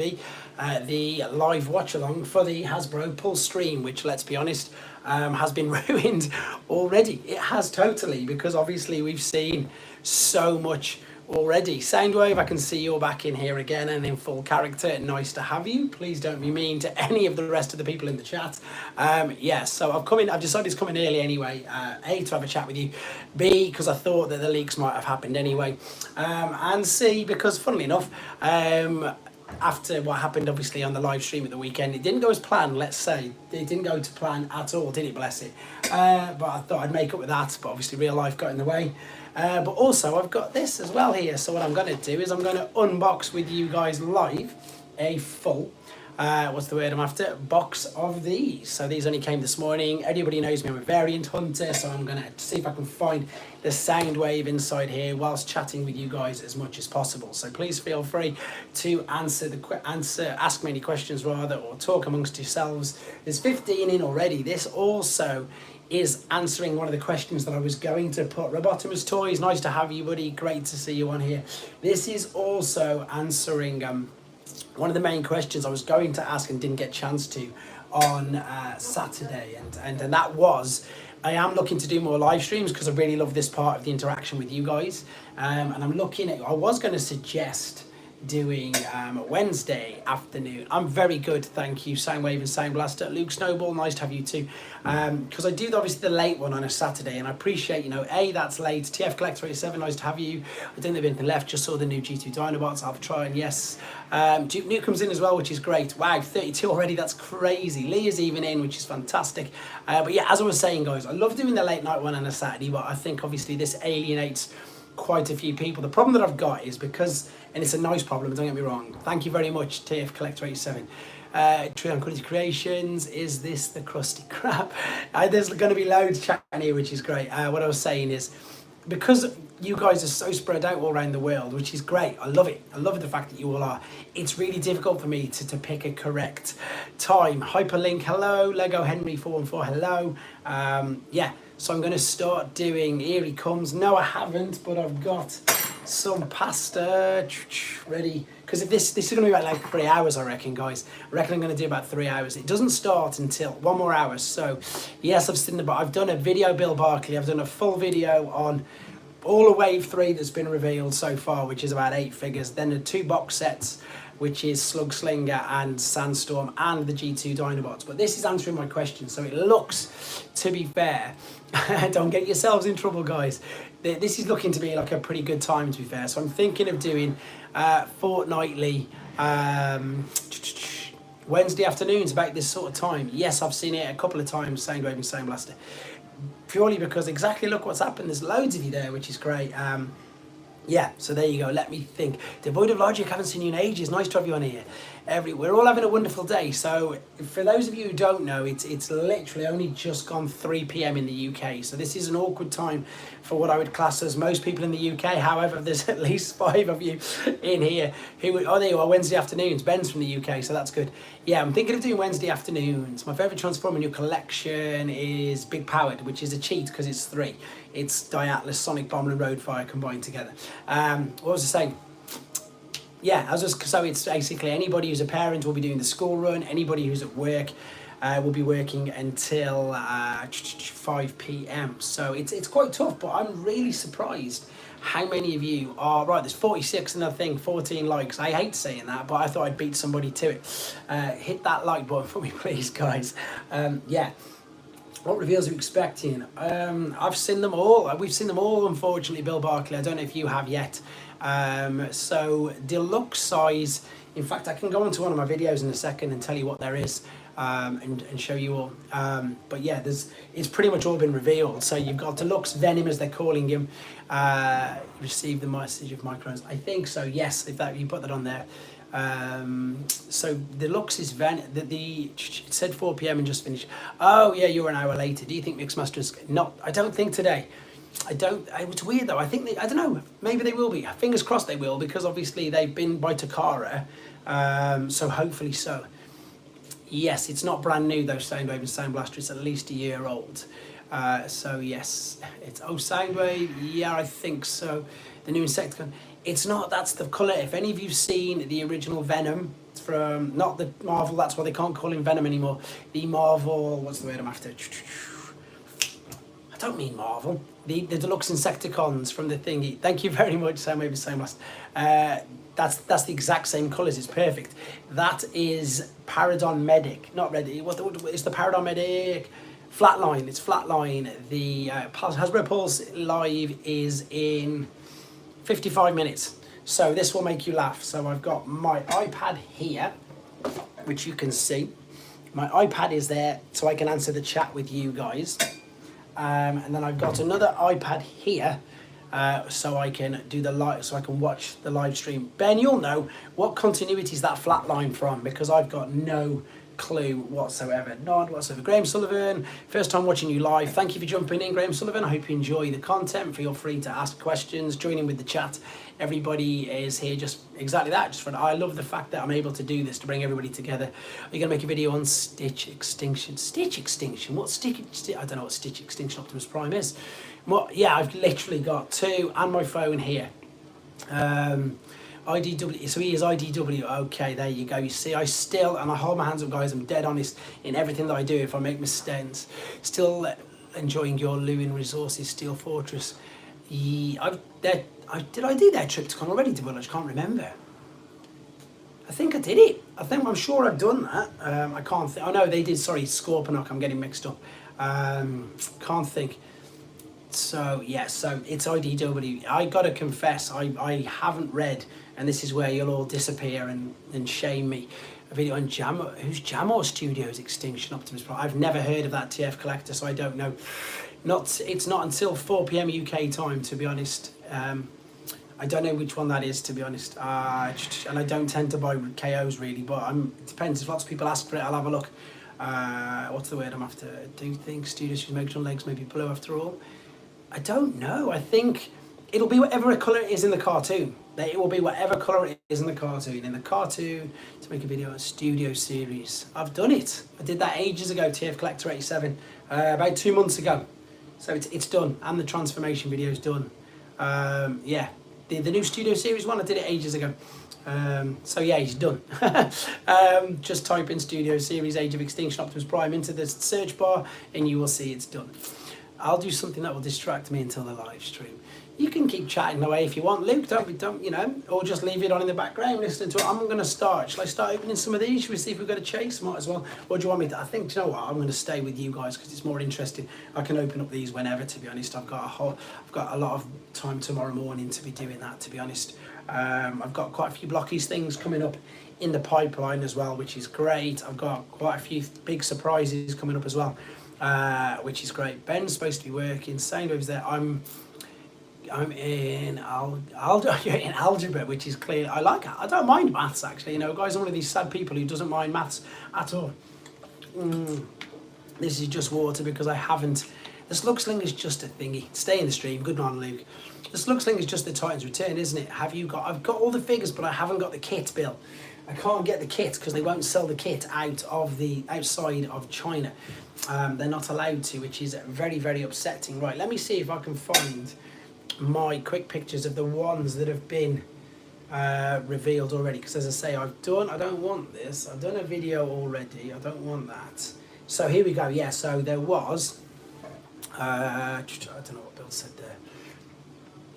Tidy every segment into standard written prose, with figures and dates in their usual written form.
the live watch along for the Hasbro Pull stream, which, let's be honest, has been ruined already. It has totally, because obviously we've seen so much already. Soundwave, I can see you're back in here again and in full character. Nice to have you. Please don't be mean to any of the rest of the people in the chat. Yes, so I've decided to come in early anyway. A, to have a chat with you. B, because I thought that the leaks might have happened anyway. And C, because funnily enough, after what happened obviously on the live stream at the weekend, it didn't go as planned. Let's say it didn't go to plan at all, did it? Bless it. But I thought I'd make up with that, but obviously real life got in the way. But also I've got this as well here, so what I'm going to do is I'm going to unbox with you guys live a full what's the word I'm after, box of these. So these only came this morning. Everybody knows me, I'm a variant hunter, so I'm going to see if I can find the sound wave inside here whilst chatting with you guys as much as possible. So please feel free to ask me any questions rather, or talk amongst yourselves. There's 15 in already. This also is answering one of the questions that I was going to put. Robotimus Toys, nice to have you, buddy. Great to see you on here. This is also answering one of the main questions I was going to ask and didn't get a chance to on Saturday, and that was, I am looking to do more live streams because I really love this part of the interaction with you guys, and I'm looking at, I was going to suggest doing Wednesday afternoon. I'm very good, thank you, Soundwave and Sound Blaster. Luke Snowball, nice to have you too, because I do obviously the late one on a Saturday, and I appreciate, you know, A, that's late. TF Collector 87, nice to have you. I don't have anything left, just saw the new G2 Dinobots, I'll try, and yes, Duke Nuke comes in as well, which is great. Wow, 32 already, that's crazy. Lee is even in, which is fantastic. But yeah, as I was saying, guys, I love doing the late night one on a Saturday, but I think obviously this alienates quite a few people. The problem that I've got is because, and it's a nice problem, don't get me wrong, thank you very much TF Collector 87, True on Quality Creations, is this the crusty crap? There's going to be loads chatting here, which is great. What I was saying is, because you guys are so spread out all around the world, which is great, I love it, I love the fact that you all are, it's really difficult for me to pick a correct time. Hyperlink, hello. Lego Henry 414, hello. Yeah, so I'm going to start doing, here he comes. No, I haven't, but I've got some pasta ready, because if this is going to be about like 3 hours, I reckon, guys. I reckon I'm going to do about 3 hours. It doesn't start until 1 more hour. So yes, I've done a video, Bill Barkley, I've done a full video on all of Wave 3 that's been revealed so far, which is about 8 figures. Then the 2 box sets, which is Slug Slinger and Sandstorm, and the G2 Dinobots. But this is answering my question, so it looks, to be fair, don't get yourselves in trouble, guys. This is looking to be like a pretty good time, to be fair. So I'm thinking of doing fortnightly Wednesday afternoons about this sort of time. Yes, I've seen it a couple of times, Soundwave and Sound Blaster. Purely because exactly look what's happened. There's loads of you there, which is great. Yeah, so there you go. Let me think. Devoid of Logic, haven't seen you in ages. Nice to have you on here. We're all having a wonderful day. So for those of you who don't know, it's literally only just gone 3 p.m. in the UK. So this is an awkward time for what I would class as most people in the UK. However, there's at least 5 of you in here who, oh, there you are, Wednesday afternoons. Ben's from the UK, so that's good. Yeah, I'm thinking of doing Wednesday afternoons. My favourite Transformer in your collection is Big Powered, which is a cheat because it's 3. It's Diatlas, Sonic Bomber and Roadfire combined together. What was I saying? Yeah, so it's basically anybody who's a parent will be doing the school run. Anybody who's at work will be working until 5 p.m. So it's quite tough, but I'm really surprised how many of you are, right, there's 46 and I think 14 likes. I hate saying that, but I thought I'd beat somebody to it. Hit that like button for me, please, guys. Yeah. What reveals are you expecting? I've seen them all. We've seen them all, unfortunately, Bill Barkley. I don't know if you have yet. So deluxe size. In fact, I can go onto one of my videos in a second and tell you what there is, and show you all. But yeah, it's pretty much all been revealed. So you've got deluxe Venom, as they're calling him. Received the message of Microns. I think so. Yes, if you put that on there. So deluxe is it said 4 p.m. and just finished. Oh yeah, you're an hour later. Do you think Mixmaster's not? I don't think today. It's weird though. I think I don't know. Maybe they will be. Fingers crossed they will, because obviously they've been by Takara. So hopefully so. Yes, it's not brand new though. Soundwave and Sound Blaster. It's at least a year old. So yes, it's Soundwave. Yeah, I think so. The new Insecticon. It's not, that's the colour. If any of you've seen the original Venom, It's from, not the Marvel, that's why they can't call him Venom anymore. The Marvel, what's the word I'm after? I don't mean Marvel. The deluxe Insecticons from the thingy. Thank you very much, so maybe same last. That's the exact same colours, it's perfect. That is Paradon Medic, not Ready, what is the Paradon Medic? Flatline, it's Flatline. The Hasbro Pulse Live is in 55 minutes. So this will make you laugh. So I've got my iPad here, which you can see. My iPad is there so I can answer the chat with you guys. And then I've got another iPad here so I can do the live, so I can watch the live stream. Ben, you'll know what continuity is that Flatline from, because I've got no clue whatsoever. None whatsoever. Graham Sullivan, first time watching you live. Thank you for jumping in, Graham Sullivan. I hope you enjoy the content. Feel free to ask questions, join in with the chat. Everybody is here just exactly that. Just for, I love the fact that I'm able to do this, to bring everybody together. Are you going to make a video on Stitch Extinction? Stitch Extinction? What Stitch? I don't know what Stitch Extinction Optimus Prime is. What? Yeah, I've literally got two and my phone here. IDW, so he is IDW. Okay, there you go. You see, I still, and I hold my hands up, guys, I'm dead honest in everything that I do. If I make mistakes, still enjoying your Lewin Resources Steel Fortress. Did I do that Tripticon already, to I can't remember. I think I did it. I'm sure I've done that. I can't think. Oh no, they did. Sorry, Scorponok. I'm getting mixed up. Can't think. So yeah, so it's IDW. I gotta confess, I haven't read, and this is where you'll all disappear and shame me. A video on who's Jamor Studios Extinction Optimus Prime. I've never heard of that TF Collector, so I don't know. It's not until 4 PM UK time, to be honest. I don't know which one that is, to be honest. And I don't tend to buy KOs really, but it depends. If lots of people ask for it, I'll have a look. What's the word I'm after? Do you think studios whose Megatron legs may be blue after all? I don't know. I think it'll be whatever colour it is in the cartoon. It will be whatever colour it is in the cartoon. In the cartoon, to make a video on Studio Series. I've done it. I did that ages ago, TF Collector 87, about 2 months ago. So it's done, and the transformation video is done. Yeah, the new Studio Series one, I did it ages ago. So yeah, he's done. Just type in Studio Series Age of Extinction Optimus Prime into the search bar, and you will see it's done. I'll do something that will distract me until the live stream. You can keep chatting away if you want, Luke. Don't you know? Or just leave it on in the background, listening to it. I'm going to start. Shall I start opening some of these? Should we see if we've got a chase? Might as well. Or do you want me to? I think, do you know what? I'm going to stay with you guys because it's more interesting. I can open up these whenever. To be honest, I've got a lot of time tomorrow morning to be doing that. To be honest, I've got quite a few blockies things coming up in the pipeline as well, which is great. I've got quite a few big surprises coming up as well. Which is great. Ben's supposed to be working. Soundwave's there. I'm in you're in algebra, which is clear. I like it. I don't mind maths actually. You know, guys, I'm one of these sad people who doesn't mind maths at all. This is just water because I haven't. The slug sling is just a thingy. Stay in the stream. Good night, Luke. The slug sling is just the Titan's Return, isn't it? I've got all the figures, but I haven't got the kit, Bill. I can't get the kit because they won't sell the kit outside of China. They're not allowed to, which is very, very upsetting. Right, let me see if I can find my quick pictures of the ones that have been revealed already. Because as I say, I don't want this. I've done a video already. I don't want that. So here we go. Yeah, so there was, I don't know what Bill said there.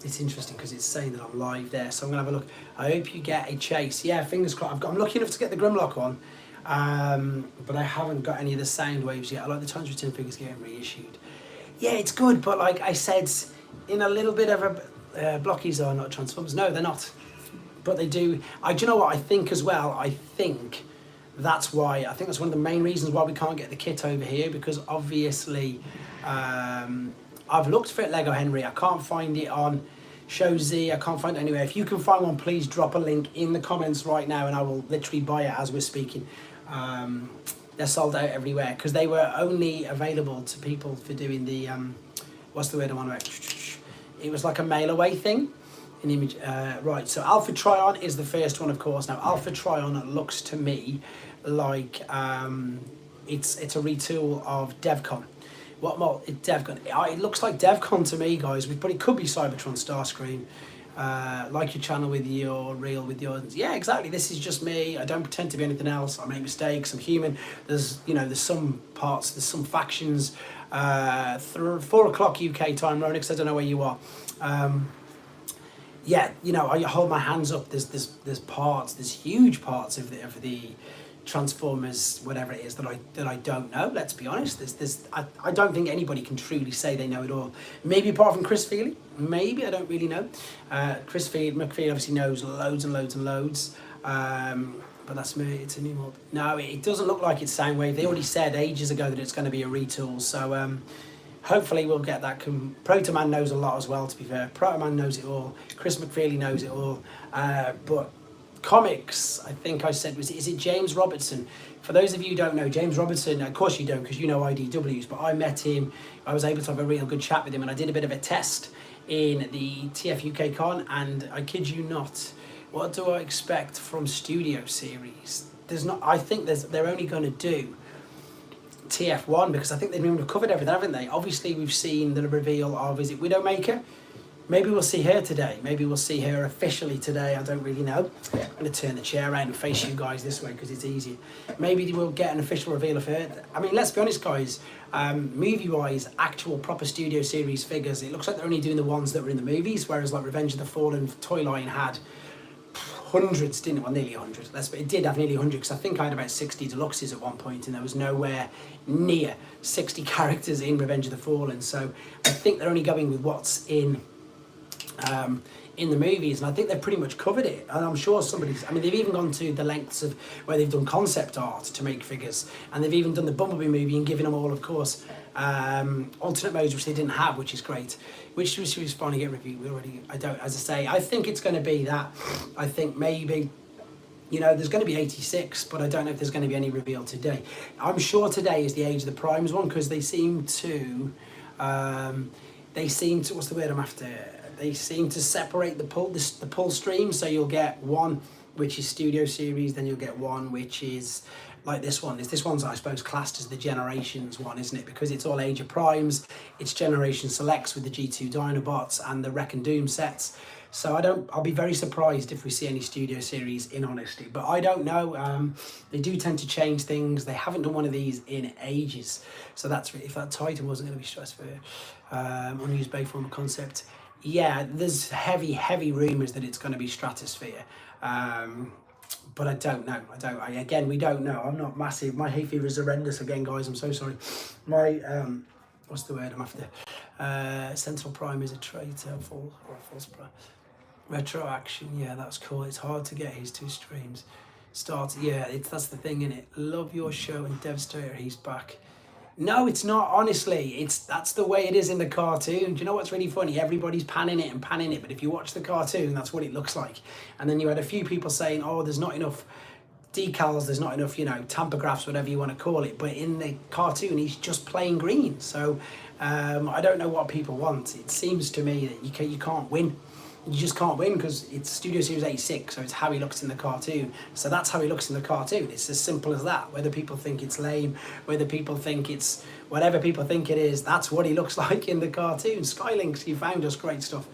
It's interesting because it's saying that I'm live there, so I'm gonna have a look. I hope you get a chase. Yeah, fingers crossed. I'm lucky enough to get the Grimlock one, but I haven't got any of the sound waves yet. I like the Titan's Return figures getting reissued. Yeah, it's good, but like I said, in a little bit of a blockies are not Transformers. No, they're not, but they do. Do you know what I think as well? I think that's why. I think that's one of the main reasons why we can't get the kit over here, because obviously. I've looked for it, Lego Henry. I can't find it on Show Z. I can't find it anywhere. If you can find one, please drop a link in the comments right now and I will literally buy it as we're speaking. They're sold out everywhere because they were only available to people for doing the, what's the word I want to make? It was like a mail away thing. An image, right, so Alpha Trion is the first one, of course. Now, Alpha Trion looks to me like it's a retool of DevCon. What more? Devcon. It looks like Devcon to me, guys, but it could be Cybertron Starscream. like your channel with your reel with yours. Yeah, exactly. This is just me. I don't pretend to be anything else. I make mistakes. I'm human. There's some parts. There's some factions. 4 o'clock UK time, Ronix. I don't know where you are. Yeah, I hold my hands up. There's parts. There's huge parts of the Transformers, whatever it is, that I don't know. Let's be honest. I don't think anybody can truly say they know it all. Maybe apart from Chris Feely. Maybe, I don't really know. Chris McFeely obviously knows loads and loads and loads. But that's me. It's a new mod. No, it doesn't look like it's Soundwave. They already said ages ago that it's going to be a retool. So hopefully we'll get that. Protoman knows a lot as well, to be fair. Protoman knows it all. Chris McFeely knows it all. But comics, I think I said, is it James Robertson? For those of you who don't know, James Robertson, of course you don't because you know IDWs, but I met him, I was able to have a real good chat with him, and I did a bit of a test in the TF UK Con, and I kid you not, what do I expect from Studio Series? I think they're only going to do TF1 because I think they've covered everything, haven't they? Obviously we've seen the reveal of, is it Widowmaker? Maybe we'll see her today. Maybe we'll see her officially today. I don't really know. I'm going to turn the chair around and face you guys this way because it's easier. Maybe we'll get an official reveal of her. I mean, let's be honest, guys. Movie-wise, actual proper Studio Series figures, it looks like they're only doing the ones that were in the movies, whereas like Revenge of the Fallen toy line had hundreds, didn't it? Well, nearly 100. It did have nearly 100 because I think I had about 60 deluxes at one point, and there was nowhere near 60 characters in Revenge of the Fallen. So I think they're only going with what's in the movies, and I think they've pretty much covered it. And I'm sure they've even gone to the lengths of where they've done concept art to make figures, and they've even done the Bumblebee movie and given them all, of course, alternate modes, which they didn't have, which is great, which was fun to get reviewed. I think it's going to be that. I think maybe, there's going to be 86, but I don't know if there's going to be any reveal today. I'm sure today is the Age of the Primes one, because they seem to, what's the word I'm after? They seem to separate the pull stream, so you'll get one which is Studio Series, then you'll get one which is like this one. This one's, I suppose, classed as the Generations one, isn't it? Because it's all Age of Primes, it's Generation Selects with the G2 Dinobots and the Wreck and Doom sets. So I'll be very surprised if we see any Studio Series, in honesty. But I don't know. They do tend to change things. They haven't done one of these in ages. So if that Titan wasn't going to be Stratosphere, unused Bayformer concept. Yeah, there's heavy rumours that it's going to be Stratosphere. But I don't know. Again, we don't know. I'm not massive. My hay fever is horrendous again, guys. I'm so sorry. My, what's the word I'm after? Sentinel Prime is a traitor, false prime. Retro action, yeah, that's cool. It's hard to get his 2 streams. That's the thing, innit? Love your show and Devastator, he's back. No, it's not, honestly. That's the way it is in the cartoon. Do you know what's really funny? Everybody's panning it, but if you watch the cartoon, that's what it looks like. And then you had a few people saying, oh, there's not enough decals, there's not enough, tampographs, whatever you want to call it. But in the cartoon, he's just plain green. So I don't know what people want. It seems to me that you can't win. You just can't win because it's Studio Series 86, so it's how he looks in the cartoon. So that's how he looks in the cartoon. It's as simple as that. Whether people think it's lame, whether people think it's whatever people think it is, that's what he looks like in the cartoon. Skylinks, you found us, great stuff.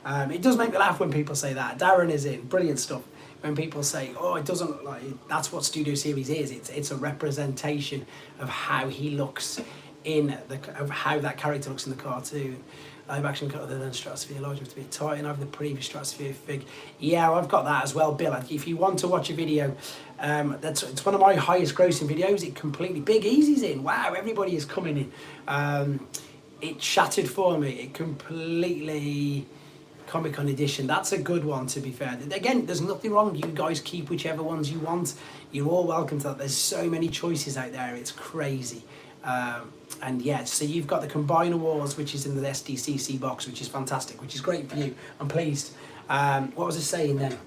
It does make me laugh when people say that. Darren is in, brilliant stuff. When people say, oh, it doesn't look like it. That's what Studio Series is. It's a representation of how he looks of how that character looks in the cartoon. Live action cut other than Stratosphere large enough to be Titan. I have the previous Stratosphere fig. Yeah, I've got that as well, Bill. If you want to watch a video, it's one of my highest grossing videos. It completely Big Easy's in. Wow, everybody is coming in. It shattered for me. It completely Comic-Con edition. That's a good one, to be fair. Again, there's nothing wrong. You guys keep whichever ones you want. You're all welcome to that. There's so many choices out there. It's crazy. And yeah, so you've got the Combiner Wars, which is in the SDCC box, which is fantastic, which is great for you. I'm pleased. What was I saying then?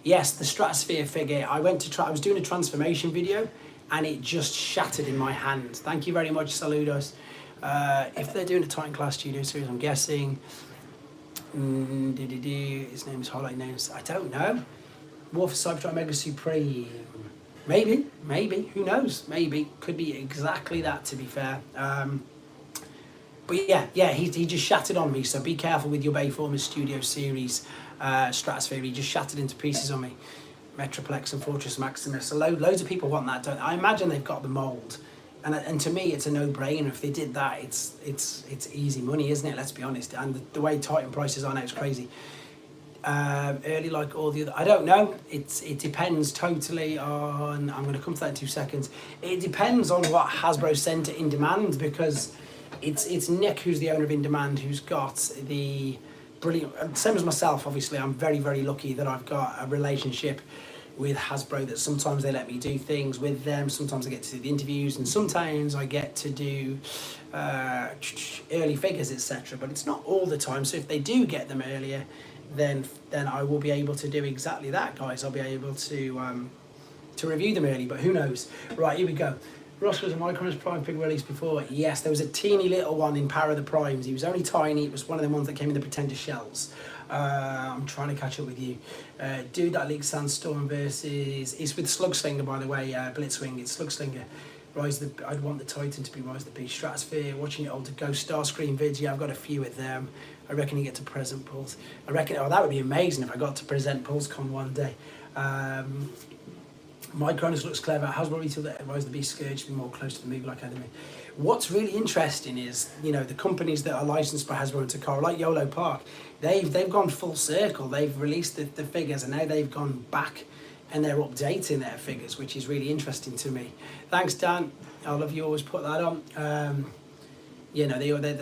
Yes, the Stratosphere figure. I was doing a transformation video, and it just shattered in my hand. Thank you very much, saludos. If they're doing a Titan Class Studio Series, I'm guessing. His name is Highlight Names. I don't know. War for Cybertron Mega Supreme. Maybe, who knows? Maybe, could be exactly that, to be fair. But yeah, he just shattered on me. So be careful with your Bayformers Studio Series Stratosphere. He just shattered into pieces on me. Metroplex and Fortress Maximus. So loads of people want that. Don't I imagine they've got the mold, and to me it's a no-brainer. If they did that, it's easy money, isn't it? Let's be honest. And the way Titan prices are now, it's crazy. Early like all the other, I don't know. It depends totally on. I'm going to come to that in 2 seconds. It depends on what Hasbro sent in demand, because it's Nick who's the owner of In Demand who's got the brilliant. Same as myself, obviously. I'm very very lucky that I've got a relationship with Hasbro that sometimes they let me do things with them. Sometimes I get to do the interviews, and sometimes I get to do early figures, etc. But it's not all the time. So if they do get them earlier, then I will be able to do exactly that, guys. I'll be able to review them early, but who knows? Right, here we go. Russ was a Micron's Prime figure released before. Yes, there was a teeny little one in Power of the Primes. He was only tiny. It was one of the ones that came in the Pretender shells. I'm trying to catch up with you. Dude, that leaked Sandstorm versus... It's with Slugslinger, by the way, Blitzwing. It's Slugslinger. I'd want the Titan to be Rise of the Beast. Stratosphere, watching it all to Ghost Starscream vids. Yeah, I've got a few of them. I reckon you get to present Pulse. I reckon, that would be amazing if I got to present PulseCon one day. Micronus looks clever. Hasbro retail that Rise of the Beast Scourge to be more close to the movie like anime. What's really interesting is, the companies that are licensed by Hasbro and Takara, like YOLO Park, they've gone full circle. They've released the figures, and now they've gone back and they're updating their figures, which is really interesting to me. Thanks, Dan. I love you always put that on.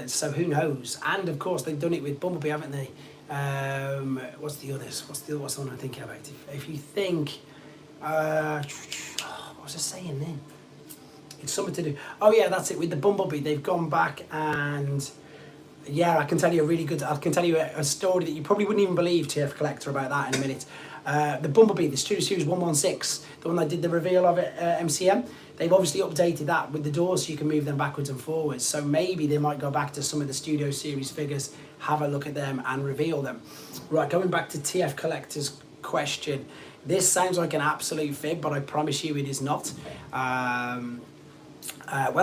So who knows? And of course they've done it with Bumblebee, haven't they? What's the one I'm thinking about? If you think, what was I saying then? It's something to do. Oh yeah, that's it. With the Bumblebee, they've gone back and yeah, I can tell you a story that you probably wouldn't even believe, TF Collector, about that in a minute. The Bumblebee, the Studio Series 116, the one that did the reveal of it, MCM, they've obviously updated that with the doors so you can move them backwards and forwards. So maybe they might go back to some of the Studio Series figures, have a look at them and reveal them. Right, going back to TF Collector's question. This sounds like an absolute fib, but I promise you it is not. When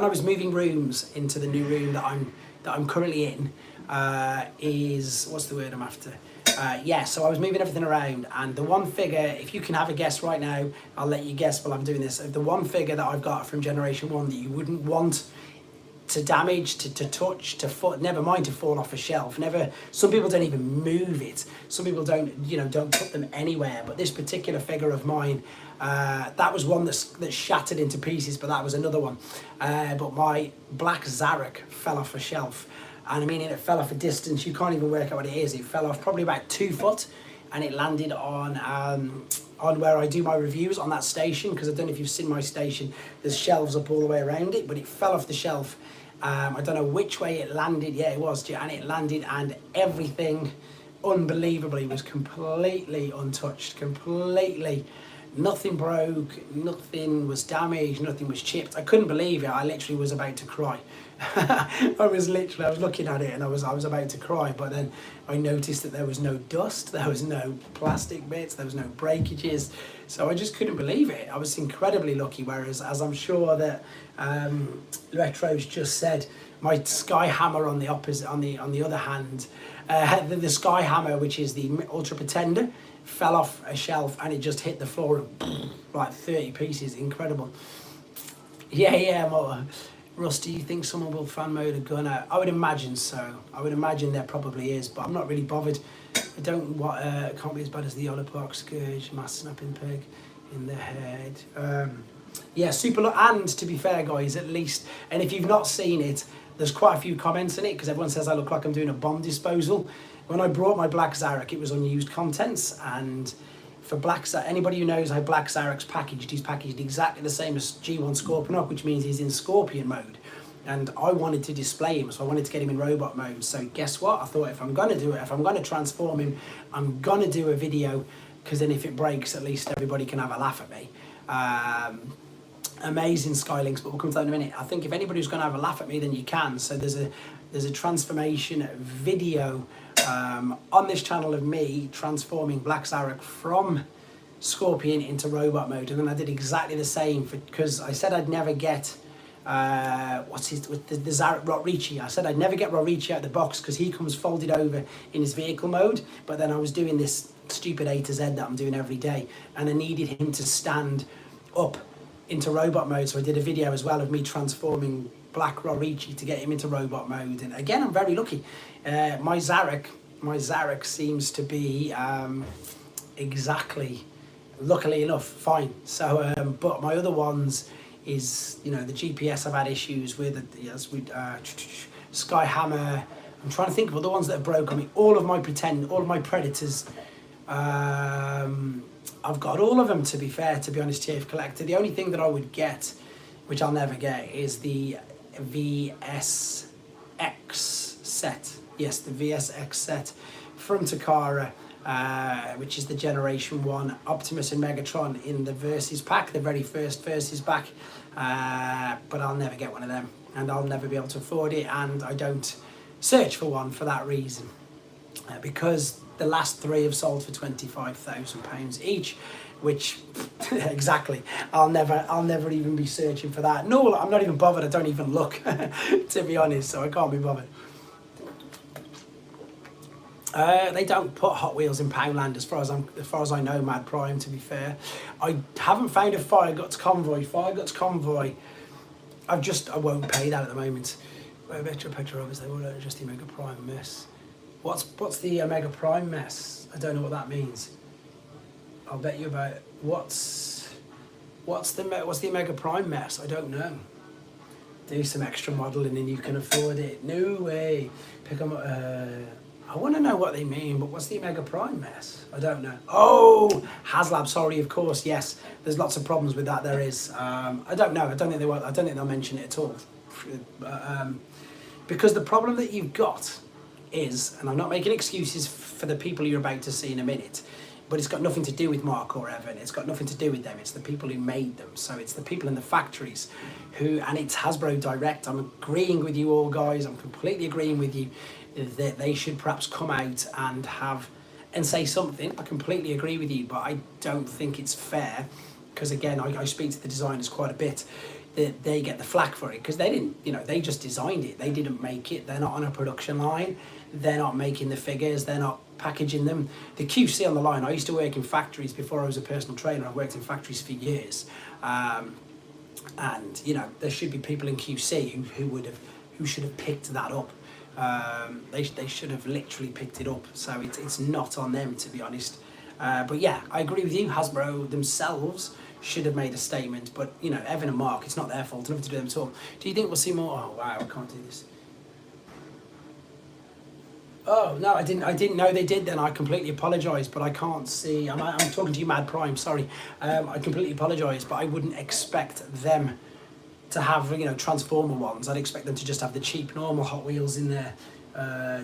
I was moving rooms into the new room that I'm currently in, what's the word I'm after? So I was moving everything around, and the one figure, if you can have a guess right now, I'll let you guess while I'm doing this. The one figure that I've got from Generation 1 that you wouldn't want to damage, to touch, never mind to fall off a shelf. Some people don't even move it. Some people don't put them anywhere. But this particular figure of mine, that was one that shattered into pieces, but that was another one. But my black Zarek fell off a shelf. And I mean, it fell off a distance, you can't even work out what it is. It fell off probably about 2 foot, and it landed on where I do my reviews, on that station, because I don't know if you've seen my station, there's shelves up all the way around it, but it fell off the shelf. I don't know which way it landed, yeah it was, and it landed, and everything, unbelievably, was completely untouched, completely. Nothing broke, nothing was damaged, nothing was chipped. I couldn't believe it, I literally was about to cry. I was looking at it and I was about to cry, but then I noticed that there was no dust, there was no plastic bits, there was no breakages, so I just couldn't believe it. I was incredibly lucky, whereas, as I'm sure that Retro's just said, my Sky Hammer on the opposite, on the other hand, the Sky Hammer, which is the Ultra Pretender, fell off a shelf and it just hit the floor and like 30 pieces. Incredible. Yeah. Russ, do you think someone will fan mode a gun out? I would imagine so. I would imagine there probably is, but I'm not really bothered. I don't want. It can't be as bad as the Yola Park Scourge, mass snapping peg in the head. Super. And to be fair, guys, at least, and if you've not seen it, there's quite a few comments in it because everyone says I look like I'm doing a bomb disposal. When I brought my Black Zarek, it was unused contents, and for Black Zarek, anybody who knows how Black Zarek's packaged, he's packaged exactly the same as G1 Scorpion, which means he's in Scorpion mode. And I wanted to display him, so I wanted to get him in robot mode. So guess what? I thought if I'm going to do it, if I'm going to transform him, I'm going to do a video, because then if it breaks, at least everybody can have a laugh at me. Amazing Skylinks, but we'll come to that in a minute. I think if anybody's going to have a laugh at me, then you can. So there's a transformation video on this channel of me transforming Black Zarek from Scorpion into robot mode, and then I did exactly the same because I said I'd never get what's his, with the Zarek Rorichi. I said I'd never get Rorichi out of the box because he comes folded over in his vehicle mode, but then I was doing this stupid A to Z that I'm doing every day, and I needed him to stand up into robot mode, so I did a video as well of me transforming Black Rorichi to get him into robot mode, and again I'm very lucky. My Zarek seems to be exactly, luckily enough, fine. So but my other ones is, you know, the GPS I've had issues with, yes, with Skyhammer. I'm trying to think of other ones that have broken me. All of my Predators, I've got all of them, to be fair, to be honest, TF Collector. The only thing that I would get, which I'll never get, is the VSX set. Yes, the VSX set from Takara, which is the Generation 1 Optimus and Megatron in the Versus pack, the very first Versus pack. But I'll never get one of them, and I'll never be able to afford it, and I don't search for one for that reason. Because the last 3 have sold for £25,000 each, which exactly, I'll never even be searching for that. No, I'm not even bothered. I don't even look, to be honest. So I can't be bothered. They don't put Hot Wheels in Poundland as far as I know, Mad Prime, to be fair. I haven't found a Fire Guts Convoy. Fire Guts Convoy, I won't pay that at the moment. Metro Petrol Rovers, they won't adjust the Omega Prime mess. What's the Omega Prime mess? I don't know what that means. I'll bet you about it. What's the Omega Prime mess? I don't know. Do some extra modelling and you can afford it. No way. Pick them up. I want to know what they mean, but what's the Omega Prime mess? I don't know. Oh, Haslab. Sorry, of course. Yes, there's lots of problems with that. There is. I don't know. I don't think they will. I don't think they'll mention it at all. Because the problem that you've got is, and I'm not making excuses for the people you're about to see in a minute, but it's got nothing to do with Mark or Evan. It's got nothing to do with them. It's the people who made them. So it's the people in the factories who, and it's Hasbro Direct. I'm agreeing with you all, guys. I'm completely agreeing with you that they should perhaps come out and say something. I completely agree with you, but I don't think it's fair, because again, I speak to the designers quite a bit, that they get the flack for it, because they didn't, you know, they just designed it. They didn't make it. They're not on a production line. They're not making the figures. They're not packaging them. The QC on the line, I used to work in factories before I was a personal trainer. I worked in factories for years. And, you know, there should be people in QC who should have picked that up. They should have literally picked it up. So it's not on them, to be honest. But yeah, I agree with you. Hasbro themselves should have made a statement. But, you know, Evan and Mark, it's not their fault. Nothing to do with them at all. Do you think we'll see more? Oh, wow, I can't do this. Oh, no, I didn't know they did then. I completely apologise, but I can't see. I'm talking to you, Mad Prime, sorry. I completely apologise, but I wouldn't expect them to have, you know, Transformer ones. I'd expect them to just have the cheap, normal Hot Wheels in there.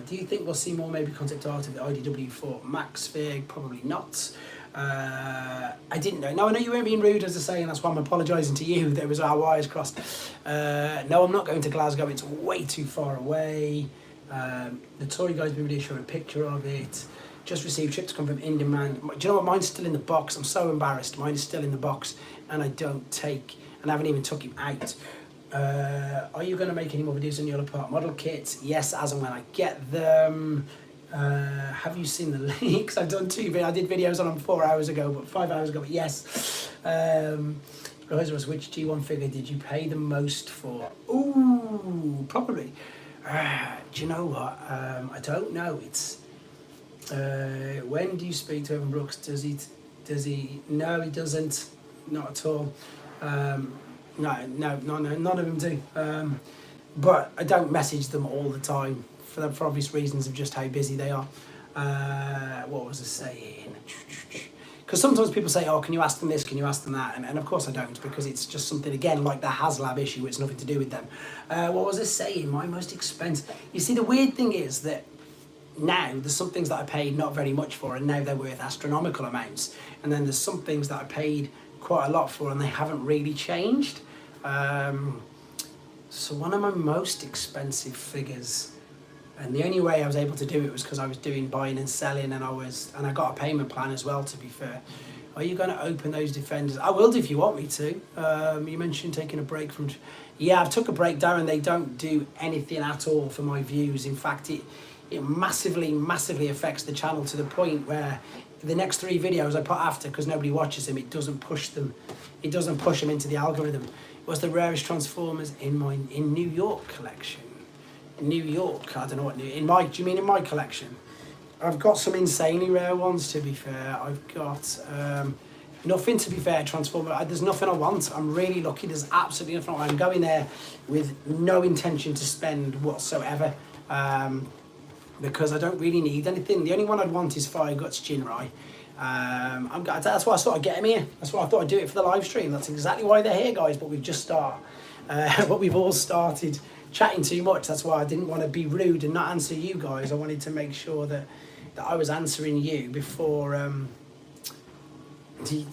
Do you think we'll see more maybe concept art of the IDW for Max Fig? Probably not. I didn't know. No, I know you weren't being rude, as I say, and that's why I'm apologising to you. There was our wires crossed. No, I'm not going to Glasgow. It's way too far away. The toy guy's been really showing a picture of it. Just received ship to come from in demand. Do you know what? Mine's still in the box. I'm so embarrassed. Mine is still in the box, and I don't take, and I haven't even took him out. Are you going to make any more videos on your part model kits? Yes, as and when I get them. Have you seen the leaks? I've done 2 videos. I did videos on them 4 hours ago, but 5 hours ago. But yes. Russ, which G1 figure did you pay the most for? Ooh, probably. Do you know what? I don't know. It's when do you speak to Evan Brooks? Does he? No, he doesn't. Not at all. No, none of them do. But I don't message them all the time for obvious reasons of just how busy they are. What was I saying? Because sometimes people say, oh, can you ask them this, can you ask them that? And of course I don't, because it's just something, again, like the Haslab issue, it's nothing to do with them. What was I saying? My most expensive... You see, the weird thing is that now there's some things that I paid not very much for, and now they're worth astronomical amounts. And then there's some things that I paid quite a lot for, and they haven't really changed. So one of my most expensive figures... And the only way I was able to do it was because I was doing buying and selling, and I got a payment plan as well, to be fair. Are you going to open those defenders? I will do if you want me to. You mentioned taking a break from... Yeah, I've took a break, Darren. They don't do anything at all for my views. In fact, it massively affects the channel to the point where the next 3 videos I put after, because nobody watches them, it doesn't push them. It doesn't push them into the algorithm. It was the rarest Transformers in New York collection. New York, I don't know what do you mean in my collection? I've got some insanely rare ones, to be fair. I've got nothing, to be fair, Transformer. There's nothing I want. I'm really lucky. There's absolutely nothing I want. I'm going there with no intention to spend whatsoever, because I don't really need anything. The only one I'd want is Fire Guts Jinrai. That's why I thought I'd get him here. That's why I thought I'd do it for the live stream. That's exactly why they're here, guys. But we've just started. But we've all started chatting too much. That's why I didn't want to be rude and not answer you guys. I wanted to make sure that I was answering you before.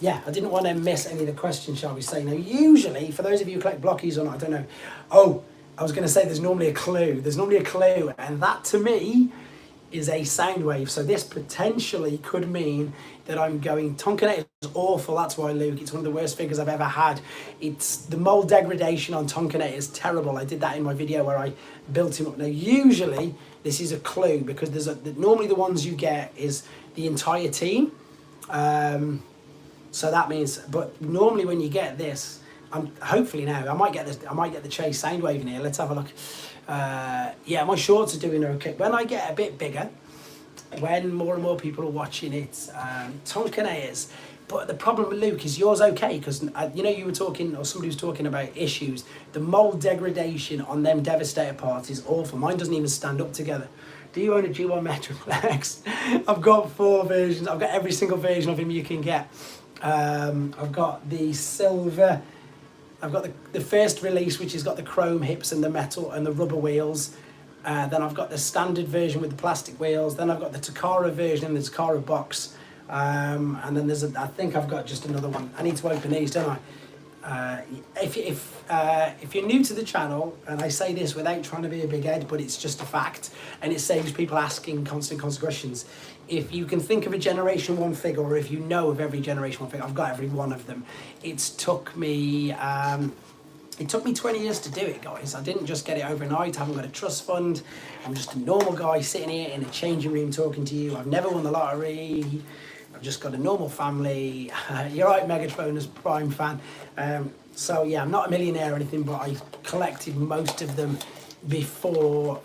Yeah, I didn't want to miss any of the questions, shall we say. Now, usually, for those of you who collect blockies or not, I don't know. Oh, I was going to say there's normally a clue. There's normally a clue, and that to me is a sound wave. So this potentially could mean that I'm going... Tonkinate is awful, that's why, Luke. It's one of the worst figures I've ever had. It's the mold degradation on Tonkinate is terrible. I did that in my video where I built him up. Now, usually, this is a clue, because normally the ones you get is the entire team. So that means... But normally when you get this... hopefully now, I might get the Chase Soundwave in here. Let's have a look. Yeah, my shorts are doing okay. When I get a bit bigger, when more and more people are watching it, Tonkinators. But the problem with Luke is yours okay, because you know, you were talking, or somebody was talking about issues. The mold degradation on them Devastator parts is awful. Mine doesn't even stand up together. Do you own a G1 Metroplex? I've got 4 versions. I've got every single version of him you can get. I've got the silver. I've got the first release, which has got the chrome hips and the metal and the rubber wheels. Then I've got the standard version with the plastic wheels. Then I've got the Takara version and the Takara box. And then I think I've got just another one. I need to open these, don't I? If you're new to the channel, and I say this without trying to be a big head, but it's just a fact, and it saves people asking constant questions. If you can think of a Generation 1 figure, or if you know of every Generation 1 figure, I've got every one of them. It took me 20 years to do it, guys. I didn't just get it overnight. I haven't got a trust fund. I'm just a normal guy sitting here in a changing room talking to you. I've never won the lottery. I've just got a normal family. You're right, Megatron is Prime fan. So yeah, I'm not a millionaire or anything, but I collected most of them before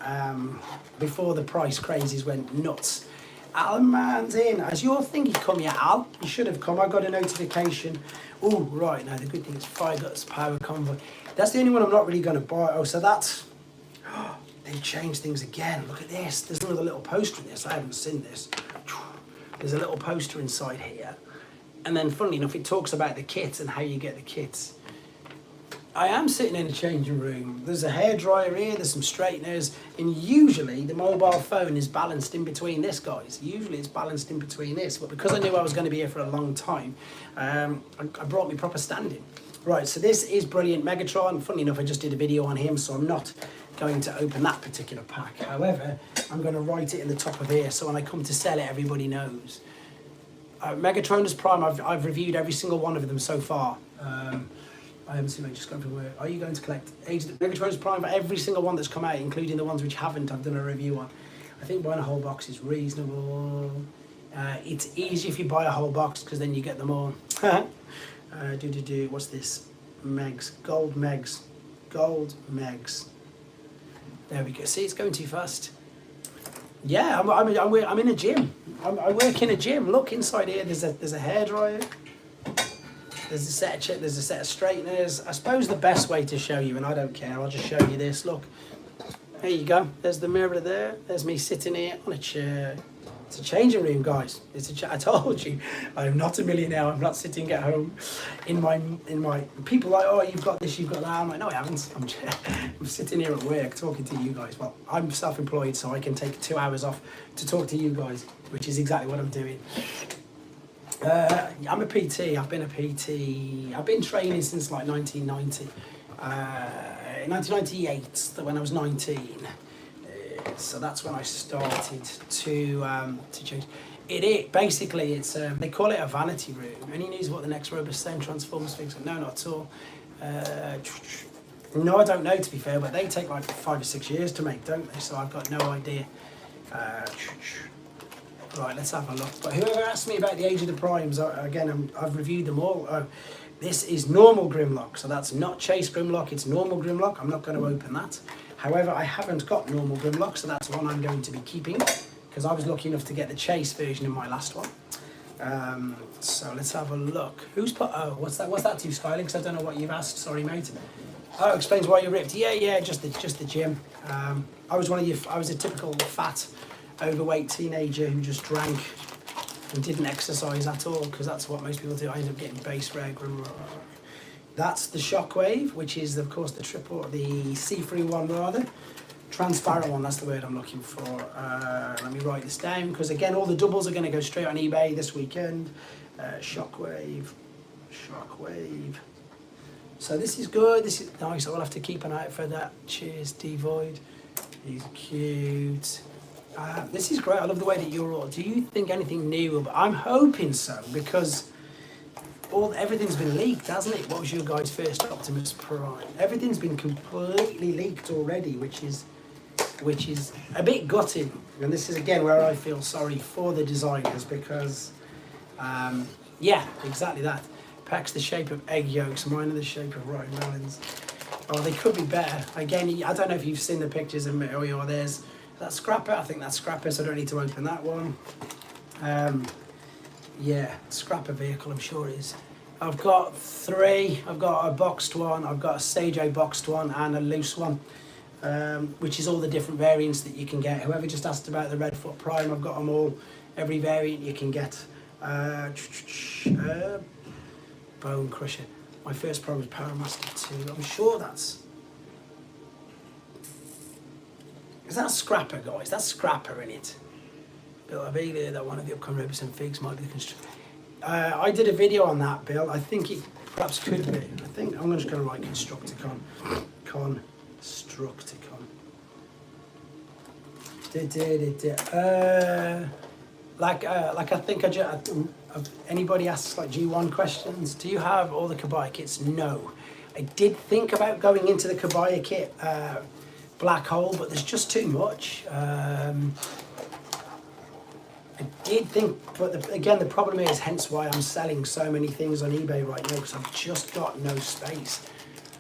the price crazies went nuts. Alan Man's in. Has your thingy come yet, Al? You should have come. I got a notification. Oh, right. Now, the good thing is Fire Guts Power Convoy. That's the only one I'm not really going to buy. Oh, so that's... Oh, they've changed things again. Look at this. There's another little poster in this. I haven't seen this. There's a little poster inside here. And then, funnily enough, it talks about the kits and how you get the kits. I am sitting in a changing room. There's a hairdryer here, there's some straighteners, and usually the mobile phone is balanced in between this, guys. Usually it's balanced in between this, but because I knew I was going to be here for a long time, I brought me proper standing. Right, so this is brilliant Megatron. Funnily enough, I just did a video on him, so I'm not going to open that particular pack. However, I'm going to write it in the top of here, so when I come to sell it, everybody knows. Megatron is Prime. I've reviewed every single one of them so far. I haven't seen it, just going from where. Are you going to collect Megatron's Prime for every single one that's come out, including the ones which haven't? I've done a review on. I think buying a whole box is reasonable. It's easy if you buy a whole box, because then you get them all. What's this? Megs. Gold Megs. Gold Megs. There we go. See, it's going too fast. Yeah, I'm in a gym. I work in a gym. Look inside here. There's a hairdryer. There's a set of straighteners. I suppose the best way to show you, and I don't care, I'll just show you this. Look, there you go. There's the mirror there. There's me sitting here on a chair. It's a changing room, guys. I told you, I'm not a millionaire. I'm not sitting at home in my. People are like, oh, you've got this, you've got that. I'm like, no, I haven't. I'm sitting here at work talking to you guys. Well, I'm self-employed, so I can take 2 hours off to talk to you guys, which is exactly what I'm doing. I'm a PT. I've been a PT. I've been training since like 1990. 1998, when I was 19. So that's when I started to change. Basically, it's they call it a vanity room. Any news what the next Rubber Stone Transformers fix? No, not at all. No, I don't know, to be fair, but they take like 5 or 6 years to make, don't they? So I've got no idea. Right, let's have a look. But whoever asked me about the Age of the Primes, again, I've reviewed them all. This is normal Grimlock, so that's not Chase Grimlock, it's normal Grimlock. I'm not going to open that. However, I haven't got normal Grimlock, so that's one I'm going to be keeping, because I was lucky enough to get the Chase version in my last one. So let's have a look. Who's put? Oh, what's that to, Skyling? Because I don't know what you've asked. Sorry, mate. Oh, explains why you're ripped. Yeah, just the gym. I was a typical fat, overweight teenager who just drank and didn't exercise at all, because that's what most people do. I ended up getting base reg. That's the Shockwave, which is of course the see-through one rather. Transparent one, that's the word I'm looking for. Let me write this down, because again, all the doubles are going to go straight on eBay this weekend. Shockwave. So this is good, this is nice. I will have to keep an eye out for that. Cheers, Devoid. He's cute. This is great. I love the way that you're all. Do you think anything new? I'm hoping so, because everything's been leaked, hasn't it? What was your guys' first Optimus Prime? Everything's been completely leaked already, which is a bit gutting. And this is again where I feel sorry for the designers, because yeah, exactly that. Packs the shape of egg yolks, mine are the shape of ripe melons. Oh, they could be better. Again, I don't know if you've seen the pictures of me. Oh, there's that Scrapper. I think that's Scrapper, so I don't need to open that one. Yeah, Scrapper vehicle, I'm sure it is. I've got 3. I've got a boxed one, I've got a Stage A boxed one, and a loose one, which is all the different variants that you can get. Whoever just asked about the Redfoot Prime, I've got them all. Every variant you can get. Bone Crusher. My first Prime was Power Master 2. I'm sure that's... Is that Scrapper, guys? That's Scrapper in it. Bill, I believe that one of the upcoming Robertson figs might be the constructor. I did a video on that, Bill. I think it perhaps could be. I think I'm just going to write Constructicon. Constructicon. Like I think anybody asks like G1 questions. Do you have all the Kabaya kits? No. I did think about going into the Kabaya kit Black Hole, but there's just too much. I did think, but again, the problem is, hence why I'm selling so many things on eBay right now, because I've just got no space.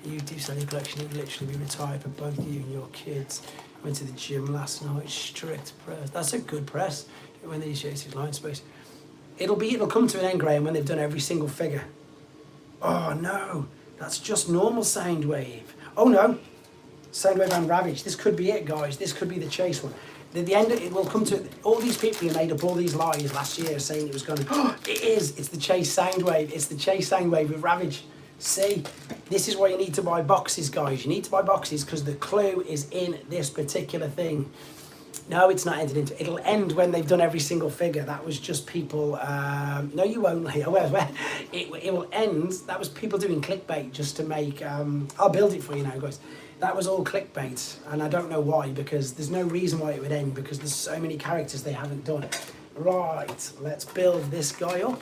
You do sell your collection, you'll literally be retired for both you and your kids. Went to the gym last night, strict press. That's a good press. When they use line space. It'll come to an end, Graham, when they've done every single figure. Oh no, that's just normal Soundwave. Oh no, Soundwave and Ravage. This could be it, guys. This could be the Chase one. At the end, it will come to all these people who made up all these lies last year saying it was going to. Oh, it is. It's the Chase Soundwave. It's the Chase Soundwave with Ravage. See, this is why you need to buy boxes, guys. You need to buy boxes because the clue is in this particular thing. No, it's not ended into. It'll end when they've done every single figure. That was just people. No, you won't. It will end. That was people doing clickbait just to make. I'll build it for you now, guys. That was all clickbait, and I don't know why, because there's no reason why it would end, because there's so many characters they haven't done. Right, let's build this guy up.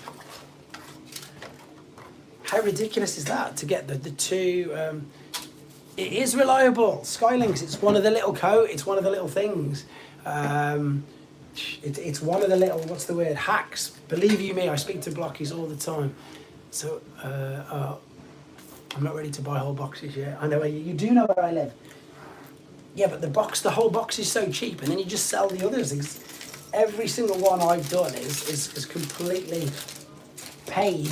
How ridiculous is that to get the two? It is reliable. Skylinks. It's one of the little It's one of the little things. It's one of the little. What's the word? Hacks. Believe you me, I speak to Blockies all the time. So I'm not ready to buy whole boxes yet. I know where you do know where I live. Yeah, but the whole box is so cheap, and then you just sell the others. Every single one I've done is completely paid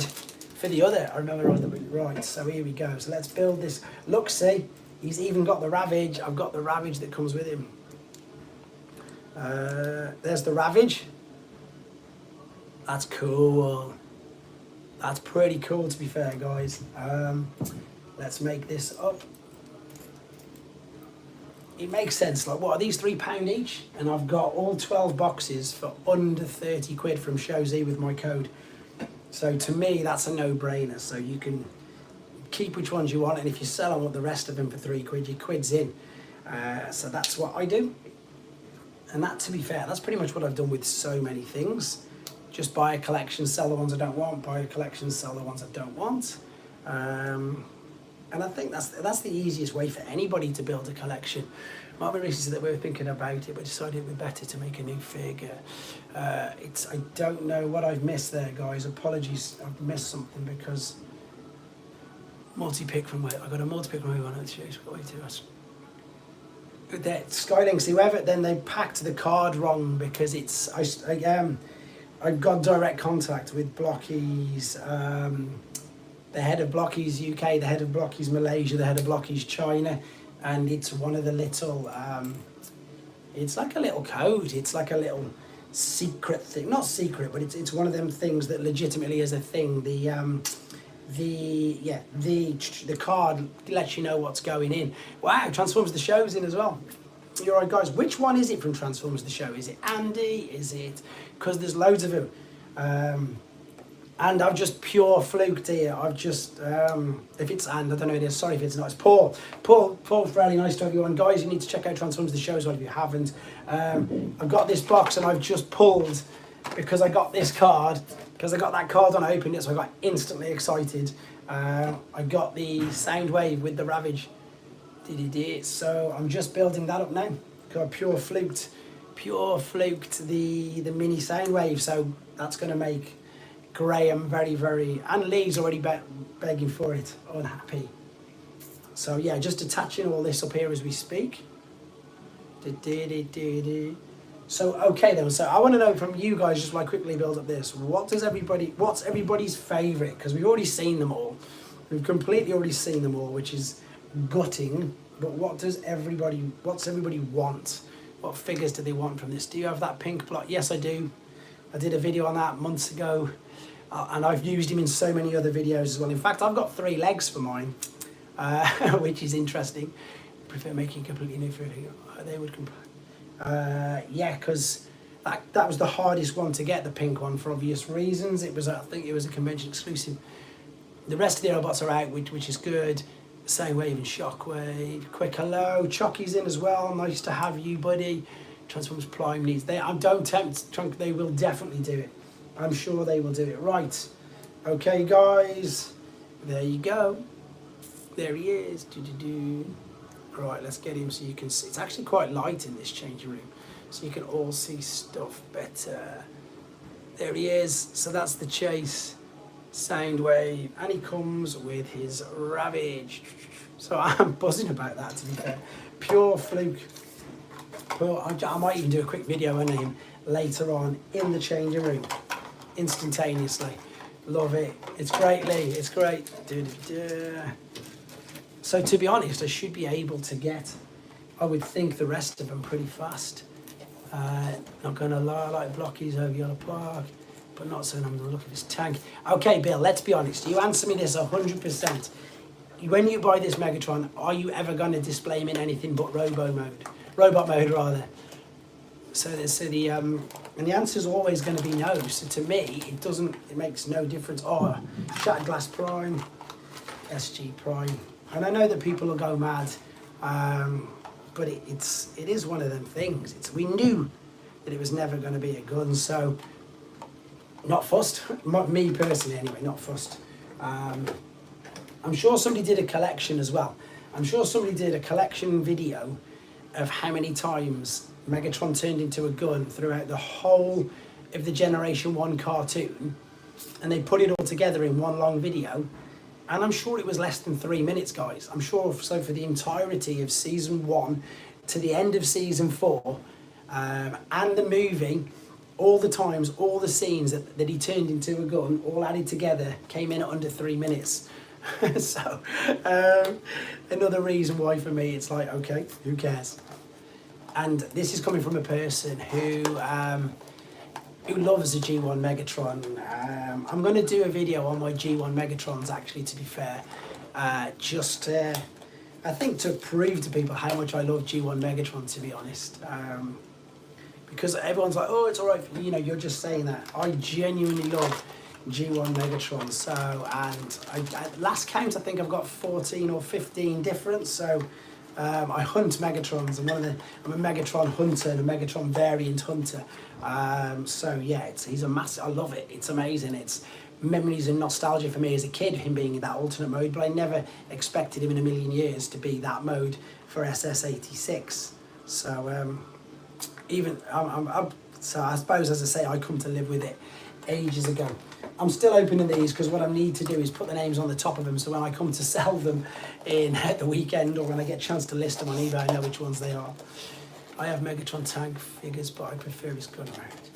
for the other. I remember right. So here we go. So let's build this. Look, see, he's even got the Ravage. I've got the Ravage that comes with him. There's the Ravage. That's cool. That's pretty cool, to be fair, guys. Let's make this up. It makes sense. Like, what are these £3 each? And I've got all 12 boxes for under 30 quid from ShowZ with my code. So to me, that's a no-brainer. So you can keep which ones you want, and if you sell them, the rest of them for 3 quid, your quid's in. So that's what I do. And that, to be fair, that's pretty much what I've done with so many things. just buy a collection, sell the ones I don't want, buy a collection, sell the ones I don't want. And I think that's the easiest way for anybody to build a collection. Might be reasons that we were thinking about it, but decided it would be better to make a new figure. I don't know what I've missed there, guys. Apologies, I've missed something because multi-pick from where I got a multi-pick from who I know to way to us. That Skylinks, whoever, then they packed the card wrong because it's I got direct contact with Blockies. The head of Blockies UK, the head of Blockies Malaysia, the head of Blockies China, and it's one of the little, it's like a little code, it's like a little secret thing, not secret, but it's one of them things that legitimately is a thing. The card lets you know what's going in. Wow, Transformers the Show's in as well. You're right, guys. Which one is it from Transformers the Show? Is it Andy? Is it, because there's loads of them. And I've just pure fluked here. I've just, if it's and, I don't know who it is, sorry if it's not, it's Paul. Paul's really nice to everyone. Guys, you need to check out Transformers the Show as well if you haven't. I've got this box and I've just pulled, because I got this card, because I got that card when I opened it, so I got instantly excited. I got the Soundwave with the Ravage. So I'm just building that up now. Because I pure fluked the mini Soundwave, so that's going to make Graham very, very, and Lee's already begging for it, unhappy. So yeah, just attaching all this up here as we speak. So okay then, so I want to know from you guys, just like quickly build up this, what's everybody's favourite? Because we've already seen them all. We've completely already seen them all, which is gutting, but what's everybody want? What figures do they want from this? Do you have that pink block? Yes, I do. I did a video on that months ago. And I've used him in so many other videos as well. In fact, I've got 3 legs for mine, which is interesting. I prefer making completely new food. They would yeah, because that was the hardest one to get, the pink one, for obvious reasons. I think it was a convention exclusive. The rest of the robots are out, which is good. Soundwave and Shockwave. Quick hello. Chucky's in as well. Nice to have you, buddy. Transformers Prime needs. Don't tempt Trunk. They will definitely do it. I'm sure they will do it. Right. Okay, guys. There you go. There he is. Right, let's get him so you can see. It's actually quite light in this changing room, so you can all see stuff better. There he is. So that's the Chase Soundwave, and he comes with his Ravage. So I'm buzzing about that, to be fair. Pure fluke. I might even do a quick video on him later on in the changing room, instantaneously. Love it. It's great, Lee. It's great. So to be honest, I should be able to get, I would think, the rest of them pretty fast. Not going to lie, I like Blockies over Yellow Park, but not saying I'm going to look at this tank. Okay, Bill, let's be honest. You answer me this 100%. When you buy this Megatron, are you ever going to display him in anything but robot mode rather? So and the answer is always going to be no. So to me, it makes no difference. Oh, Shattered Glass Prime, SG Prime. And I know that people will go mad, but it is one of them things. We knew that it was never going to be a gun, so not fussed. Me personally, anyway, not fussed. I'm sure somebody did a collection as well. I'm sure somebody did a collection video of how many times Megatron turned into a gun throughout the whole of the Generation 1 cartoon, and they put it all together in one long video. And I'm sure it was less than 3 minutes, guys. I'm sure, so for the entirety of Season 1 to the end of Season 4, and the movie, all the times, all the scenes that he turned into a gun, all added together, came in at under 3 minutes. So, another reason why for me it's like, okay, who cares? And this is coming from a person who loves the G1 Megatron. I'm going to do a video on my G1 Megatrons, actually, to be fair. I think to prove to people how much I love G1 Megatron, to be honest. Because everyone's like, oh, it's all right, you're just saying that. I genuinely love G1 Megatron. So, and at last count, I think I've got 14 or 15 different. So, I hunt Megatrons. I'm a Megatron hunter and a Megatron variant hunter. So yeah, he's a massive. I love it. It's amazing. It's memories and nostalgia for me as a kid, him being in that alternate mode. But I never expected him in a million years to be that mode for SS86. So so I suppose, as I say, I come to live with it ages ago. I'm still opening these because what I need to do is put the names on the top of them, so when I come to sell them at the weekend, or when I get a chance to list them on eBay, I know which ones they are. I have Megatron tag figures, but I prefer his gun round.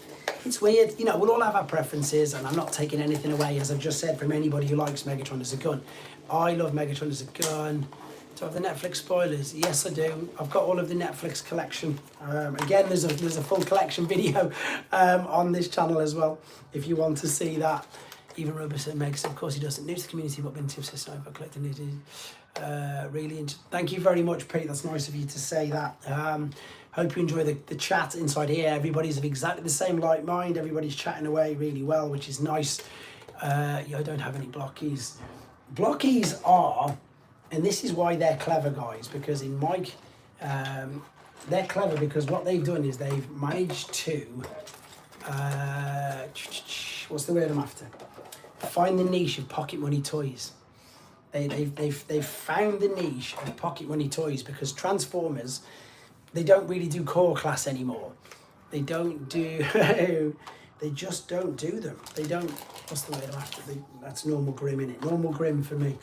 It's weird, you know, we'll all have our preferences, and I'm not taking anything away, as I've just said, from anybody who likes Megatron as a gun. I love Megatron as a gun. Do I have the Netflix spoilers? Yes, I do. I've got all of the Netflix collection. Again, there's a full collection video on this channel as well, if you want to see that. Even Robertson makes, of course he doesn't. New to the community, but been tips this over collecting it. Really thank you very much, Pete. That's nice of you to say that. Hope you enjoy the chat inside here. Everybody's of exactly the same like mind. Everybody's chatting away really well, which is nice. Yeah, I don't have any blockies. Blockies are, and this is why they're clever, guys, because in Mike, they're clever because what they've done is they've managed to, what's the word I'm after? Find the niche of pocket money toys. They've found the niche of pocket money toys, because Transformers, they don't really do core class anymore. They don't do, they just don't do them. They don't, what's the word I'm after? That's normal grim, innit? Normal grim for me.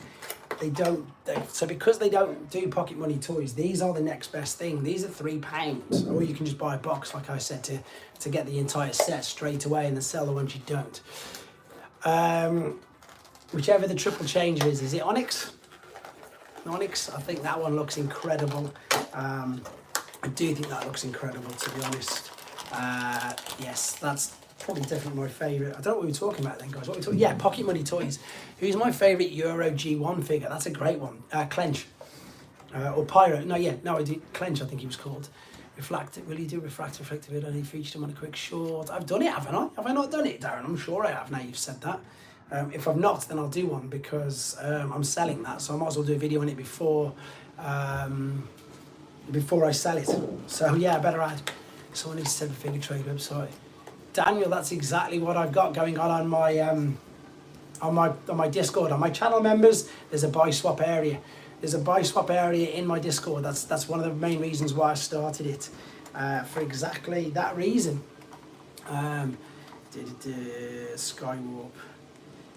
So because they don't do pocket money toys, these are the next best thing. These are £3, or you can just buy a box, like I said, to get the entire set straight away and then sell the ones you don't. Whichever the triple changer is it Onyx? Onyx, I think that one looks incredible. I do think that looks incredible, to be honest. Yes, that's probably definitely my favourite. I don't know what we were talking about then, guys. What were we talking? Yeah, pocket money toys. Who's my favourite Euro G1 figure? That's a great one. Clench. Or Pyro. No, I did. Clench, I think he was called. Reflective. Will you do reflective vid? I featured him on a quick short. I've done it, haven't I? Have I not done it, Darren? I'm sure I have, now you've said that. If I've not, then I'll do one, because I'm selling that, so I might as well do a video on it before I sell it. So yeah, I better add. Someone needs to set a figure trade website. Daniel, that's exactly what I've got going on my Discord. On my channel members, there's a buy swap area. There's a buy swap area in my Discord. That's one of the main reasons why I started it, for exactly that reason. Skywarp.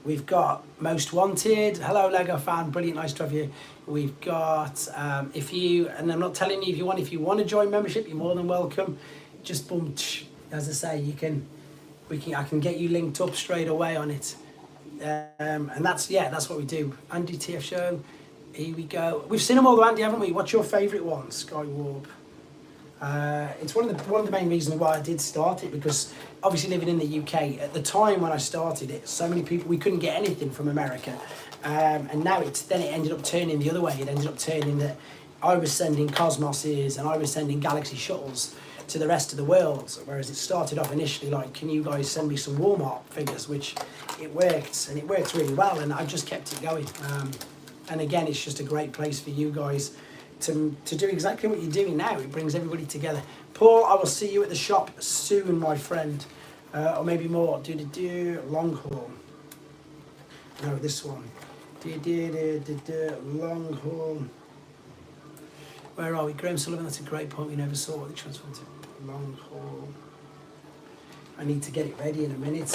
We've got Most Wanted. Hello, Lego fan. Brilliant, nice to have you. We've got, and I'm not telling you if you want to join membership, you're more than welcome. Just boom, as I say, I can get you linked up straight away on it. And that's what we do. Andy TF show. Here we go. We've seen them all, though, Andy, haven't we? What's your favourite one? Skywarp. It's one of the main reasons why I did start it, because obviously living in the UK at the time when I started it, so many people, we couldn't get anything from America, and now it ended up turning the other way. It ended up turning that I was sending Cosmoses and I was sending Galaxy shuttles to the rest of the world, whereas it started off initially like, can you guys send me some Walmart figures, which it worked, and it worked really well, and I just kept it going. And again, it's just a great place for you guys to do exactly what you're doing now. It brings everybody together. Paul, I will see you at the shop soon, my friend, or maybe more. Long haul. No, this one. Long haul. Where are we? Graham Sullivan, that's a great point. We never saw what the transformed to. Long haul. I need to get it ready in a minute.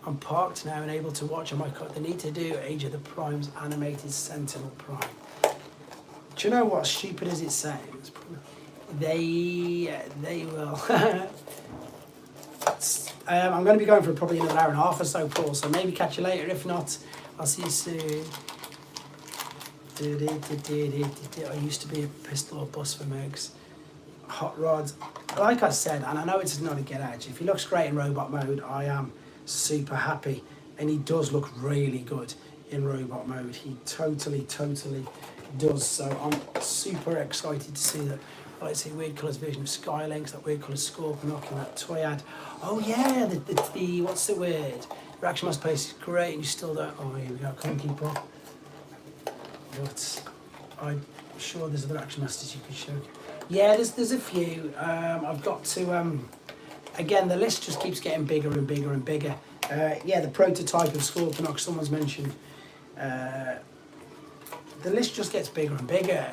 I'm parked now and able to watch. I might cut the need to do Age of the Primes animated Sentinel Prime. Do you know what? Stupid as it sounds, they will. I'm going to be going for probably another hour and a half or so, Paul. So maybe catch you later. If not, I'll see you soon. I used to be a pistol or bus for Megs. Hot Rod. Like I said, and I know it's not a get edge. If he looks great in robot mode, I am super happy, and he does look really good in robot mode. He totally does. So I'm super excited to see that. Let's see, weird colours version of Skylinks, that weird colour Scorponok, and that toy ad. Oh yeah, the what's the word? Your action mask place is great, and you still don't. Oh, here we go. Can't keep up. But sure there's other Action Masters you could show. Yeah, there's a few. I've got to, again, the list just keeps getting bigger and bigger and bigger. Yeah, the prototype of Scorponok, someone's mentioned. The list just gets bigger and bigger.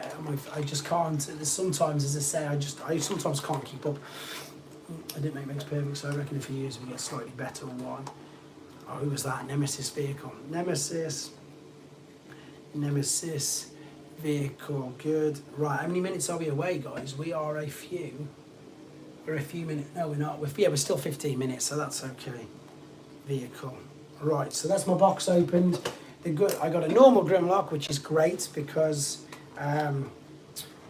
I just can't, there's sometimes, as I say, I sometimes can't keep up. I didn't make Makes Perfect, so I reckon in a few years we get slightly better one. Oh, who was that? Nemesis vehicle. Nemesis vehicle, good. Right, how many minutes are we away, guys? We are a few. We're a few minutes. No, we're not. We're still 15 minutes, so that's okay. Vehicle. Right, so that's my box opened. I got a normal Grimlock, which is great because I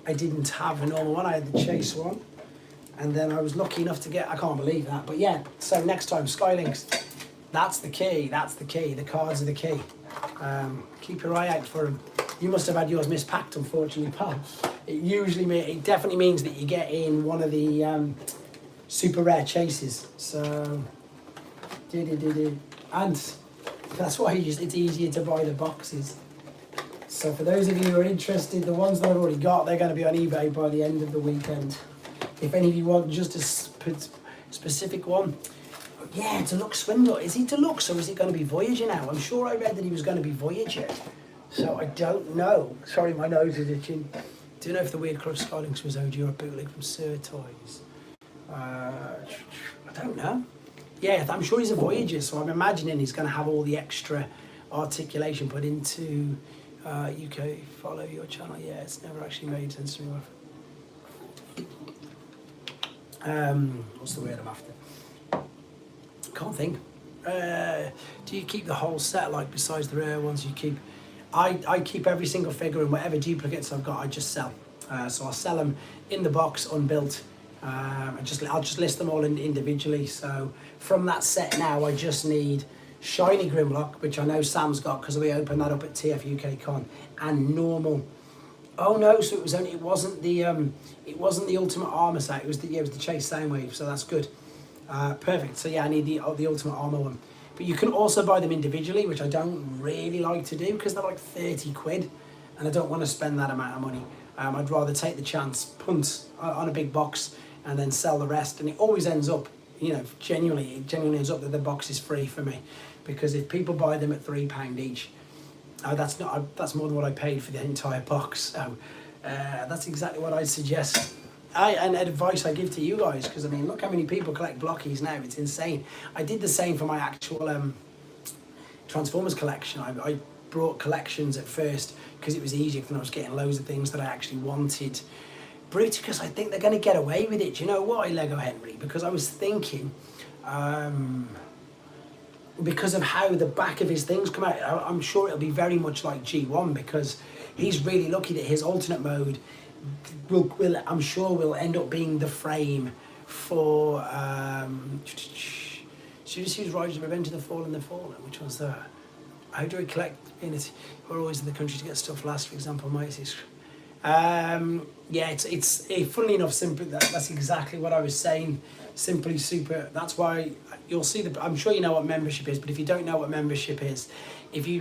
didn't have a normal one. I had the Chase one, and then I was lucky enough to get. I can't believe that, but yeah. So next time, Skylinks. That's the key. That's the key. The cards are the key. Keep your eye out for them. You must have had yours mispacked, unfortunately, pal. It definitely means that you get in one of the super rare chases. So, and that's why it's easier to buy the boxes. So for those of you who are interested, the ones that I've already got, they're going to be on eBay by the end of the weekend. If any of you want just a specific one, yeah, Deluxe Swindler. Is he Deluxe or is it going to be Voyager now? I'm sure I read that he was going to be Voyager. So I don't know. Sorry, my nose is itching. Do you know if the Weird Crush Skylinks was OG or a bootleg from Sir Toys? I don't know. Yeah, I'm sure he's a Voyager, so I'm imagining he's going to have all the extra articulation put into UK. Follow your channel. Yeah, it's never actually made sense to me. What's the word I'm after? Can't think. Do you keep the whole set, like besides the rare ones you keep? I keep every single figure, and whatever duplicates I've got I just sell. So I'll sell them in the box unbuilt. I'll just list them all individually. So from that set now I just need shiny Grimlock, which I know Sam's got because we opened that up at TF UK Con, and normal. Oh no, so it wasn't the Ultimate Armor set. It was the Chase Soundwave. So that's good. Perfect. So yeah, I need the Ultimate Armor one. But you can also buy them individually, which I don't really like to do because they're like 30 quid, and I don't want to spend that amount of money. I'd rather take the chance, punt on a big box, and then sell the rest. And it always ends up, genuinely ends up that the box is free for me, because if people buy them at £3 each, that's more than what I paid for the entire box. So that's exactly what I'd suggest. And advice I give to you guys, because I mean, look how many people collect blockies now. It's insane. I did the same for my actual Transformers collection. I brought collections at first because it was easier, and I was getting loads of things that I actually wanted. Bruticus, I think they're going to get away with it. Do you know why, Lego Henry? Because I was thinking, because of how the back of his things come out, I'm sure it'll be very much like G1, because he's really lucky that his alternate mode I'm sure will end up being the frame for Students use Rise of Revenge of the Fallen, which one's that? How do we collect in it? We're always in the country to get stuff last, for example, Mighty's. Yeah, it's funnily enough, simply that's exactly what I was saying. Simply Super. That's why you'll see I'm sure you know what membership is, but if you don't know what membership is,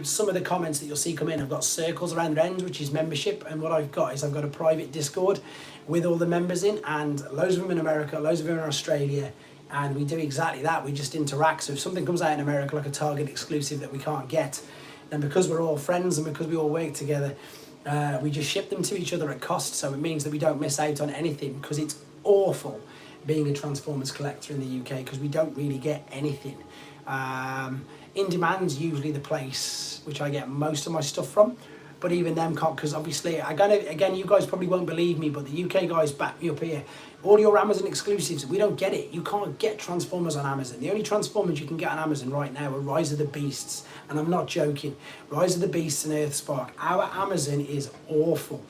some of the comments that you'll see come in, I've got circles around their ends, which is membership, and what I've got is I've got a private Discord with all the members in, and loads of them in America, loads of them in Australia, and we do exactly that. We just interact. So if something comes out in America, like a Target exclusive that we can't get, then because we're all friends and because we all work together, we just ship them to each other at cost. So it means that we don't miss out on anything, because it's awful being a Transformers collector in the UK, because we don't really get anything. In Demand's usually the place which I get most of my stuff from, but even them can't, because obviously, again, you guys probably won't believe me, but the UK guys back me up here. All your Amazon exclusives, we don't get it. You can't get Transformers on Amazon. The only Transformers you can get on Amazon right now are Rise of the Beasts, and I'm not joking. Rise of the Beasts and Earthspark. Our Amazon is awful.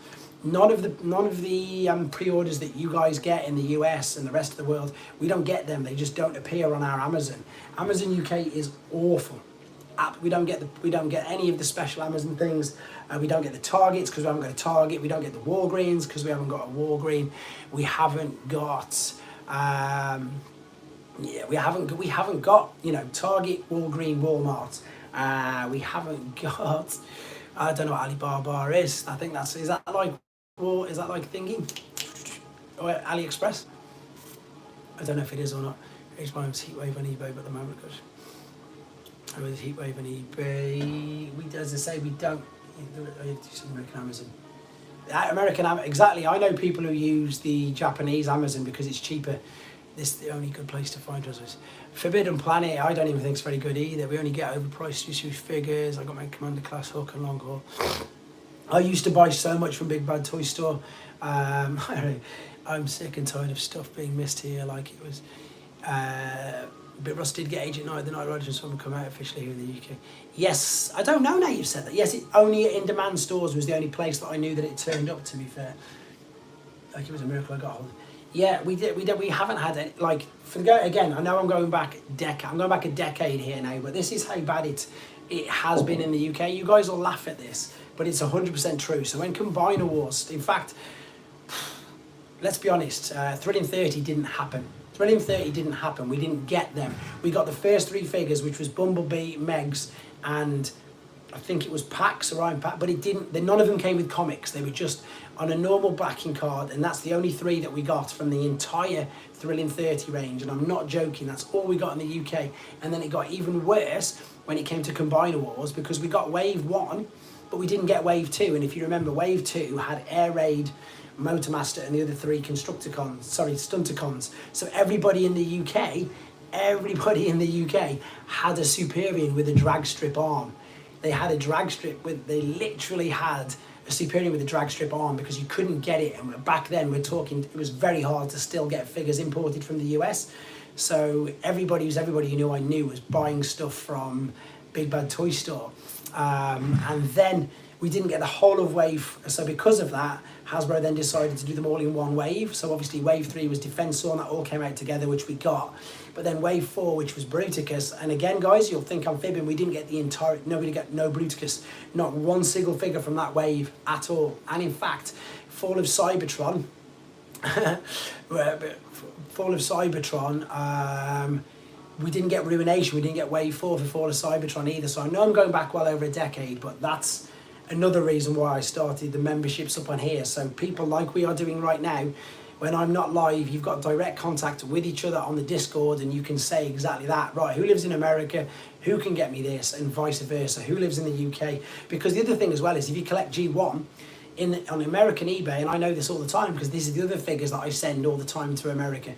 None of the pre-orders that you guys get in the US and the rest of the world, we don't get them. They just don't appear on our Amazon. Amazon UK is awful. We don't get any of the special Amazon things. We don't get the Targets because we haven't got a Target. We don't get the Walgreens because we haven't got a Walgreen. We haven't got we haven't got Target, Walgreen, Walmart. We haven't got, I don't know what Alibaba is. I think is that like Or is that like thingy? Or AliExpress? I don't know if it is or not. It's buying Heatwave on eBay, but at the moment, because with Heatwave on eBay, as I say, we don't. I have to do some American Amazon. American Amazon, exactly. I know people who use the Japanese Amazon because it's cheaper. This is the only good place to find us. Forbidden Planet, I don't even think it's very good either. We only get overpriced issue figures. I got my Commander Class Hook and Long Haul. I used to buy so much from Big Bad Toy Store. I'm sick and tired of stuff being missed here. Like it was, but Russ did get Agent Night, the Night Riders, and some come out officially here in the UK. Yes, I don't know now you've said that. Yes, it only in demand stores was the only place that I knew that it turned up. To be fair, like it was a miracle I got hold of. Yeah, we haven't had it. Like for the go again. I know I'm going back a decade here now, but this is how bad it has been in the UK. You guys will laugh at this, but it's 100% true. So when Combiner Wars, in fact, let's be honest, Thrilling 30 didn't happen. Thrilling 30 didn't happen. We didn't get them. We got the first three figures, which was Bumblebee, Megs, and I think it was Pax or Iron Pack, but it didn't. None of them came with comics. They were just on a normal backing card, and that's the only three that we got from the entire Thrilling 30 range. And I'm not joking. That's all we got in the UK. And then it got even worse when it came to Combiner Wars because we got Wave 1, but we didn't get Wave 2. And if you remember, Wave 2 had Air Raid, Motormaster, and the other three Stunticons. So everybody in the UK had a Superior with a drag strip arm. They had a drag strip they literally had a Superior with a drag strip arm because you couldn't get it. And back then we're talking, it was very hard to still get figures imported from the US. So everybody who knew I knew was buying stuff from Big Bad Toy Store. And then we didn't get the whole of Wave, so because of that, Hasbro then decided to do them all in one wave. So obviously Wave 3 was Defensor, and that all came out together, which we got. But then Wave 4, which was Bruticus, and again, guys, you'll think I'm fibbing, we didn't get the entire, nobody got no Bruticus, not one single figure from that wave at all. And in fact, Fall of Cybertron, we didn't get Ruination, we didn't get Wave 4 for Fall of Cybertron either. So I know I'm going back well over a decade, but that's another reason why I started the memberships up on here. So people like we are doing right now, when I'm not live, you've got direct contact with each other on the Discord, and you can say exactly that. Right, who lives in America? Who can get me this? And vice versa. Who lives in the UK? Because the other thing as well is if you collect G1 on American eBay, and I know this all the time because these are the other figures that I send all the time to America.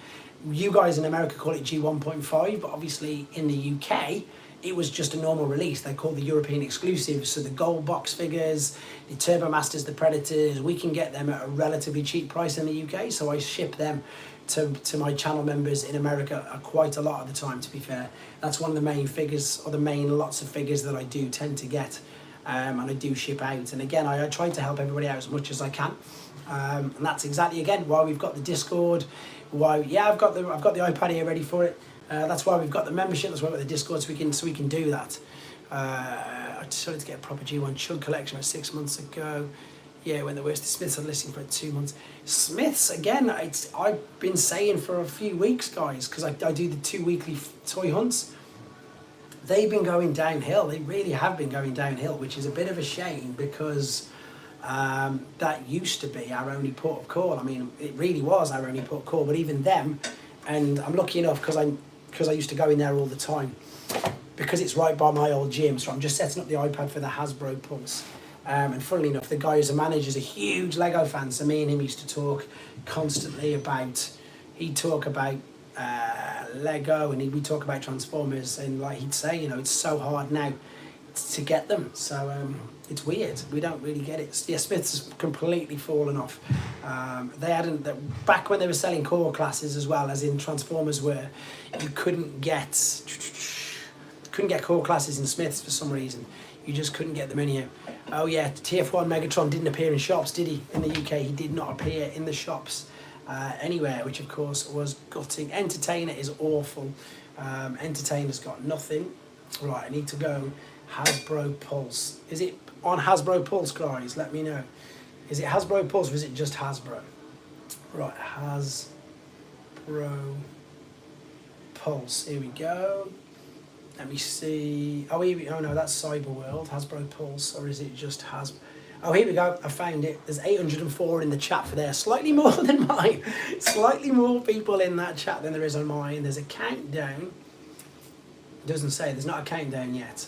You guys in America call it G1.5, but obviously in the UK, it was just a normal release. They called the European exclusives. So the gold box figures, the Turbo Masters, the Predators, we can get them at a relatively cheap price in the UK. So I ship them to my channel members in America quite a lot of the time, to be fair. That's one of the main figures, or the main lots of figures that I do tend to get. And I do ship out. And again, I try to help everybody out as much as I can. And that's exactly, again, why we've got the Discord. Why, yeah, I've got the iPad here ready for it. That's why we've got the membership. That's why we've got the Discord, so we can do that. I decided to get a proper G1 Chug collection about 6 months ago. Yeah, when the worst, the Smiths are listing for 2 months. Smiths again. I've been saying for a few weeks, guys, because I do the 2 weekly toy hunts. They've been going downhill. They really have been going downhill, which is a bit of a shame because that used to be our only port of call. I mean, it really was our only port of call. But even them, and I'm lucky enough because I used to go in there all the time because it's right by my old gym. So I'm just setting up the iPad for the Hasbro Pulse. And funnily enough, the guy who's a manager is a huge Lego fan. So me and him used to talk constantly about, he'd talk about Lego and we'd talk about Transformers. And like he'd say, you know, it's so hard now to get them. So it's weird. We don't really get it. Yeah, Smith's has completely fallen off. They hadn't, back when they were selling core classes as well, as in Transformers were, you couldn't get core classes in Smiths for some reason. You just couldn't get them anyhow. Oh yeah, TF1 Megatron didn't appear in shops, did he? In the UK, he did not appear in the shops anywhere, which of course was gutting. Entertainer is awful. Entertainer's got nothing. Right, I need to go Hasbro Pulse. Is it on Hasbro Pulse, guys? Let me know. Is it Hasbro Pulse or is it just Hasbro? Right, Hasbro Pulse. Here we go. Let me see. Oh, no, that's Cyber World. Hasbro Pulse, or is it just Hasbro? Oh, here we go. I found it. There's 804 in the chat for there. Slightly more than mine. Slightly more people in that chat than there is on mine. There's a countdown. It doesn't say. There's not a countdown yet.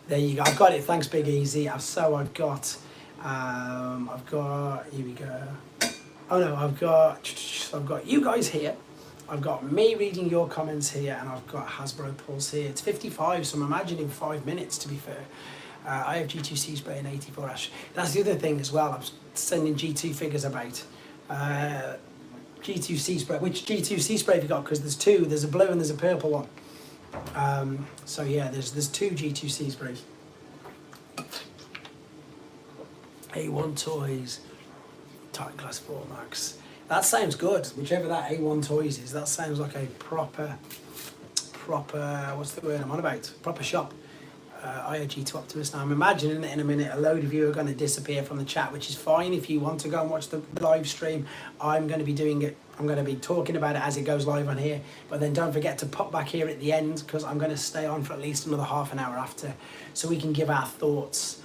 There you go. I've got it. Thanks, Big Easy. So I've got. Here we go. Oh no, I've got you guys here. I've got me reading your comments here, and I've got Hasbro Pulse here. It's 55, so I'm imagining 5 minutes, to be fair. I have G2 Sea Spray and 84 Ash. That's the other thing as well. I'm sending G2 figures about. G2 Sea Spray. Which G2 Sea Spray have you got? Because there's two. There's a blue and there's a purple one. So yeah, there's two G2 Sea Sprays. A1 Toys. Titan Class 4 Max. That sounds good. Whichever that A1 Toys is, that sounds like a proper, what's the word I'm on about? Proper shop. IOG to Optimus. Now I'm imagining that in a minute a load of you are going to disappear from the chat, which is fine. If you want to go and watch the live stream, I'm going to be doing it. I'm going to be talking about it as it goes live on here, but then don't forget to pop back here at the end, because I'm going to stay on for at least another half an hour after, so we can give our thoughts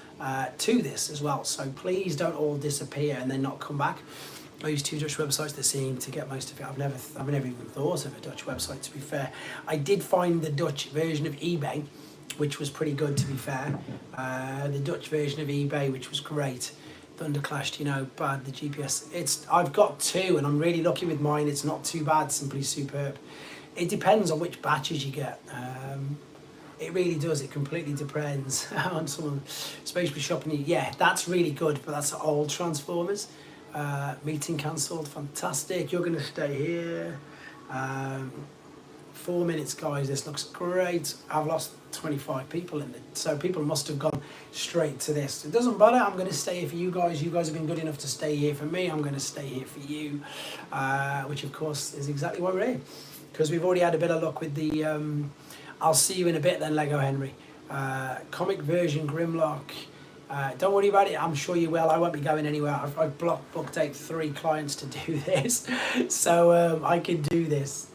to this as well. So please don't all disappear and then not come back. I use two Dutch websites that seem to get most of it. I've never even thought of a Dutch website, to be fair. I did find the Dutch version of eBay, which was pretty good, to be fair. The Dutch version of eBay, which was great. Thunderclashed, you know, bad. The GPS. I've got two, and I'm really lucky with mine. It's not too bad. Simply superb. It depends on which batches you get. It really does. It completely depends on someone supposed to be shopping you. Yeah, that's really good, but that's old Transformers. Meeting cancelled. Fantastic. You're going to stay here. 4 minutes, guys. This looks great. I've lost 25 people in it, so people must have gone straight to this. It doesn't matter. I'm going to stay here for you guys. You guys have been good enough to stay here for me. I'm going to stay here for you, which of course is exactly why we're here, because we've already had a bit of luck with the I'll see you in a bit then, Lego Henry. Comic version Grimlock. Don't worry about it. I'm sure you will. I won't be going anywhere. I've booked out 3 clients to do this, so I can do this.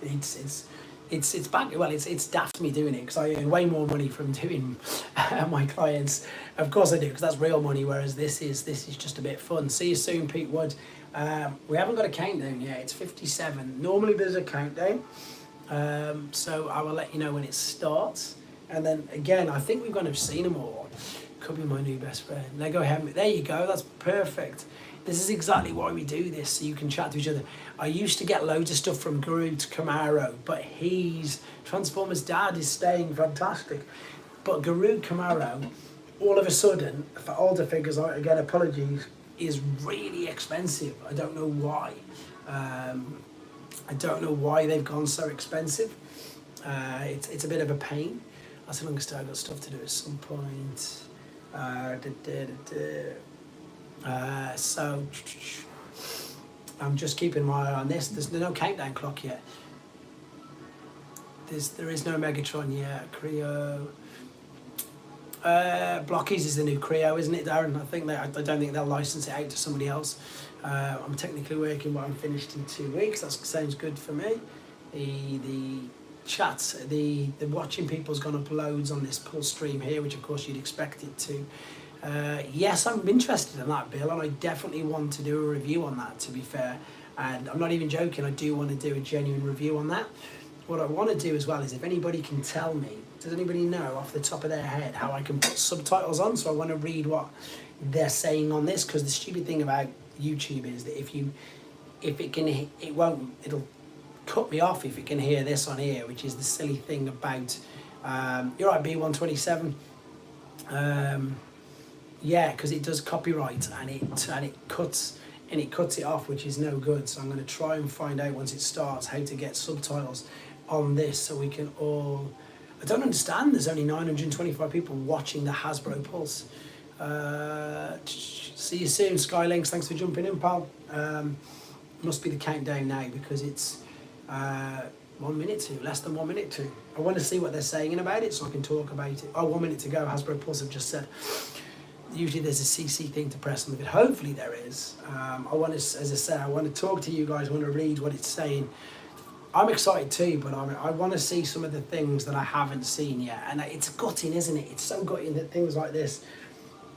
It's back. Well, it's daft me doing it, because I earn way more money from doing my clients. Of course I do, because that's real money. Whereas this is just a bit fun. See you soon, Pete Wood. We haven't got a countdown yet. It's 57. Normally there's a countdown, so I will let you know when it starts. And then again, I think we've kind of seen them all. Could be my new best friend. Lego Henry. There you go. That's perfect. This is exactly why we do this, so you can chat to each other. I used to get loads of stuff from Groot Camaro, but Transformers' dad is staying fantastic. But Groot Camaro, all of a sudden, for older figures, again, apologies, is really expensive. I don't know why. I don't know why they've gone so expensive. It's a bit of a pain. That's the longest I've got stuff to do at some point. So I'm just keeping my eye on this. There's no countdown clock yet. There is no Megatron yet. Creo. Blockies is the new Creo, isn't it, Darren? I don't think they'll license it out to somebody else. I'm technically working, but I'm finished in 2 weeks. That sounds good for me. The chats, the watching people's gone up loads on this Pulse stream here, which of course you'd expect it to. Yes, I'm interested in that, Bill, and I definitely want to do a review on that, to be fair. And I'm not even joking, I do want to do a genuine review on that. What I want to do as well is, if anybody can tell me, does anybody know off the top of their head how I can put subtitles on? So I want to read what they're saying on this, because the stupid thing about YouTube is that it'll cut me off if it can hear this on here, which is the silly thing about you're right, B127. Yeah, because it does copyright, and it cuts it off, which is no good. So I'm going to try and find out once it starts how to get subtitles on this, so we can all. I don't understand. There's only 925 people watching the Hasbro Pulse. See you soon, Skylinks. Thanks for jumping in, pal. Must be the countdown now, because it's 1 minute to, less than 1 minute to. I want to see what they're saying about it so I can talk about it. Oh, 1 minute to go. Hasbro Pulse have just said. Usually there's a CC thing to press on the bit. Hopefully there is. I want to, as I said, I want to talk to you guys. I want to read what it's saying. I'm excited too, but I want to see some of the things that I haven't seen yet. And it's gutting, isn't it? It's so gutting that things like this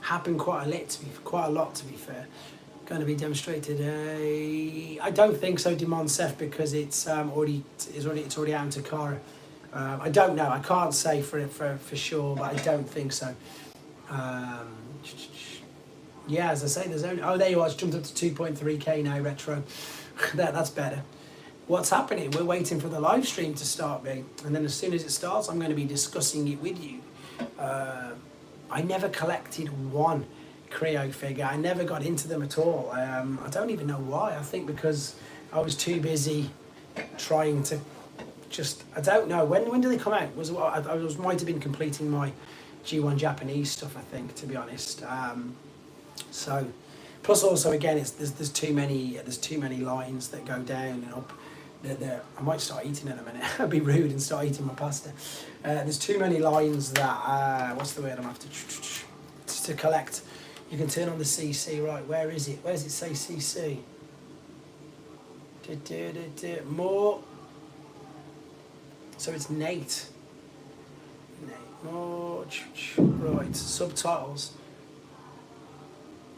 happened quite a lot to be fair. Going to be demonstrated. I don't think so, Demon Seth, because it's already out into Takara. I don't know. I can't say for sure, but I don't think so. Yeah, as I say, there's only... Oh, there you are. It's jumped up to 2.3k now, Retro. That's better. What's happening? We're waiting for the live stream to start, mate. And then as soon as it starts, I'm going to be discussing it with you. I never collected one Creo figure. I never got into them at all. I don't even know why. I think because I was too busy trying to just... I don't know. When did they come out? Might have been completing my G1 Japanese stuff, I think, to be honest. So, plus also again, there's too many lines that go down and up. I might start eating in a minute. I'd be rude and start eating my pasta. There's too many lines that what's the word I'm after to collect. You can turn on the CC, right? Where is it? Where does it say CC? More. So it's Nate. More. Right. Subtitles.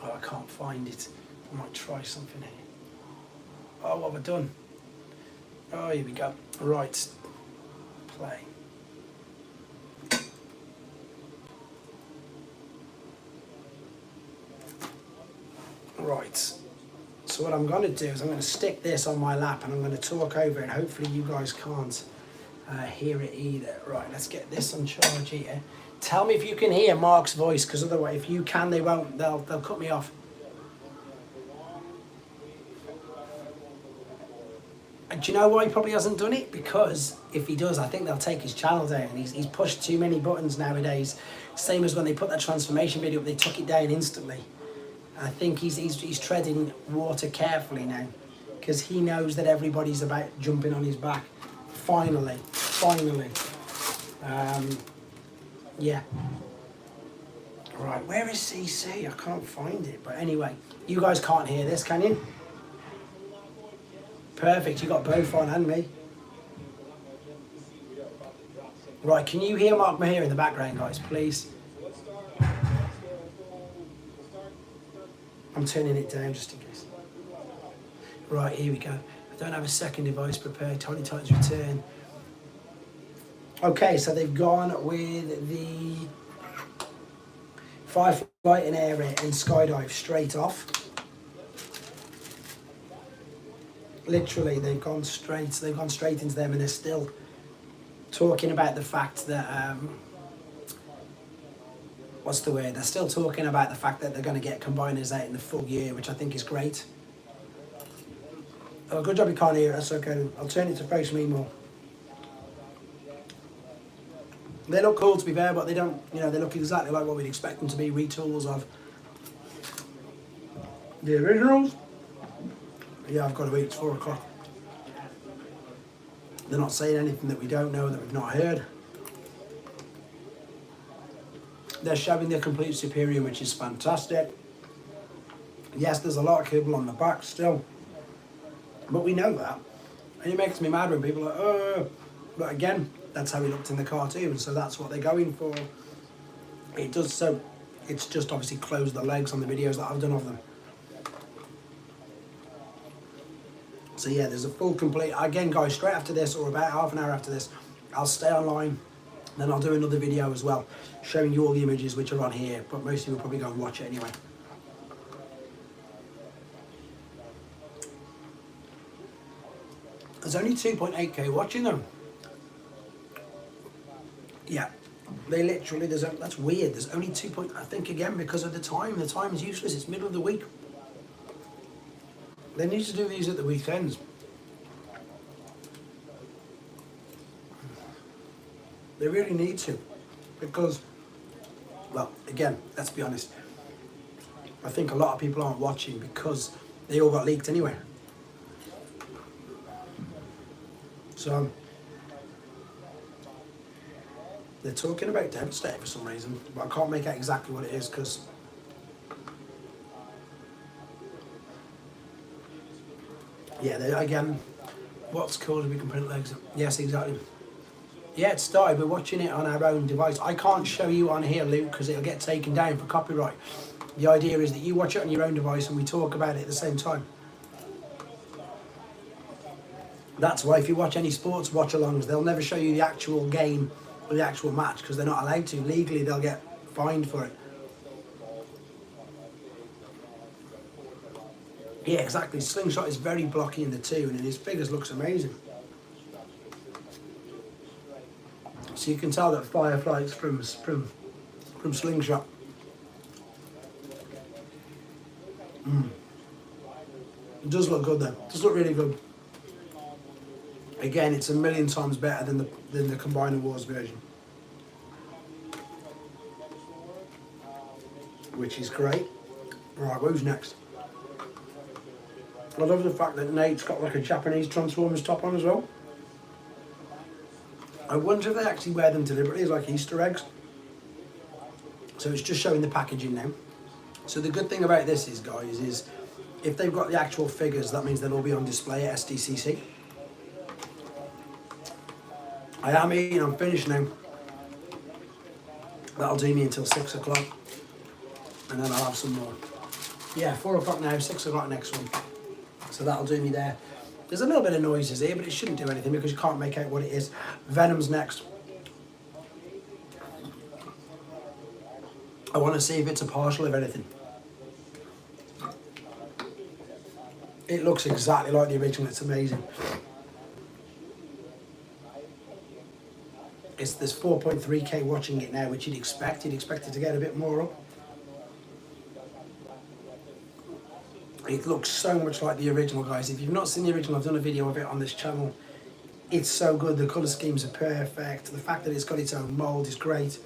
Oh, I can't find it. I might try something here. Oh, what have I done? Oh, here we go. Right. Play. Right. So what I'm going to do is I'm going to stick this on my lap and I'm going to talk over it. Hopefully you guys can't hear it either. Right, let's get this on charge here. Tell me if you can hear Mark's voice, because otherwise, if you can, they won't. They'll cut me off. And do you know why he probably hasn't done it? Because if he does, I think they'll take his channel down. He's pushed too many buttons nowadays. Same as when they put that transformation video up, they took it down instantly. I think he's treading water carefully now, because he knows that everybody's about jumping on his back. Finally. Yeah. Right, where is CC? I can't find it. But anyway, you guys can't hear this, can you? Perfect, you got both on and me. Right, can you hear Mark Mahir in the background, guys, please? I'm turning it down just in case. Right, here we go. I don't have a second device prepared. Tiny Titans return. Okay, so they've gone with the firefight in air raid and skydive straight off. Literally, they've gone straight into them, and they're still talking about the fact that what's the word? They're still talking about the fact that they're going to get combiners out in the full year, which I think is great. Oh, good job you can't hear it. That's okay. I'll turn it to face me more. They look cool, to be fair, but they don't, they look exactly like what we'd expect them to be, retools of the originals. Yeah, I've got to eat, it's 4 o'clock. They're not saying anything that we don't know, that we've not heard. They're showing their complete superior, which is fantastic. Yes, there's a lot of cable on the back still, but we know that. And it makes me mad when people are like, oh, but again, that's how he looked in the cartoon, so that's what they're going for. It does, so it's just obviously closed the legs on the videos that I've done of them. So yeah, there's a full complete, again guys, straight after this, or about half an hour after this, I'll stay online, then I'll do another video as well, showing you all the images which are on here, but most of you will probably go and watch it anyway. There's only 2.8k watching them. Yeah, they literally, that's weird, there's only 2. I think again because of the time is useless, it's middle of the week. They need to do these at the weekends. They really need to, because, well, again, let's be honest, I think a lot of people aren't watching because they all got leaked anyway. So, they're talking about Devastator for some reason, but I can't make out exactly what it is because yeah, again, what's cool is we can print legs. Yes, exactly. Yeah, it started. We're watching it on our own device. I can't show you on here, Luke, because it'll get taken down for copyright. The idea is that you watch it on your own device and we talk about it at the same time. That's why if you watch any sports watch-alongs, they'll never show you the actual game or the actual match because they're not allowed to. Legally, they'll get fined for it. Yeah, exactly. Slingshot is very blocky in the 2 and his figures looks amazing. So you can tell that Firefly's from Slingshot. It does look good though. It does look really good. Again, it's a million times better than the Combiner Wars version, which is great. Right, who's next? I love the fact that Nate's got like a Japanese Transformers top on as well. I wonder if they actually wear them deliberately as like Easter eggs. So it's just showing the packaging now. So the good thing about this is, guys, is if they've got the actual figures, that means they'll all be on display at SDCC. I am eating, I'm finished now. That'll do me until 6 o'clock. And then I'll have some more. Yeah, 4 o'clock now, 6 o'clock next one. So that'll do me there. There's a little bit of noises here, but it shouldn't do anything because you can't make out what it is. Venom's next. I want to see if it's a partial of anything. It looks exactly like the original, it's amazing. There's 4.3k watching it now, which you'd expect. You'd expect it to get a bit more up. It looks so much like the original, guys. If you've not seen the original, I've done a video of it on this channel. It's so good. The colour schemes are perfect. The fact that it's got its own mould is great.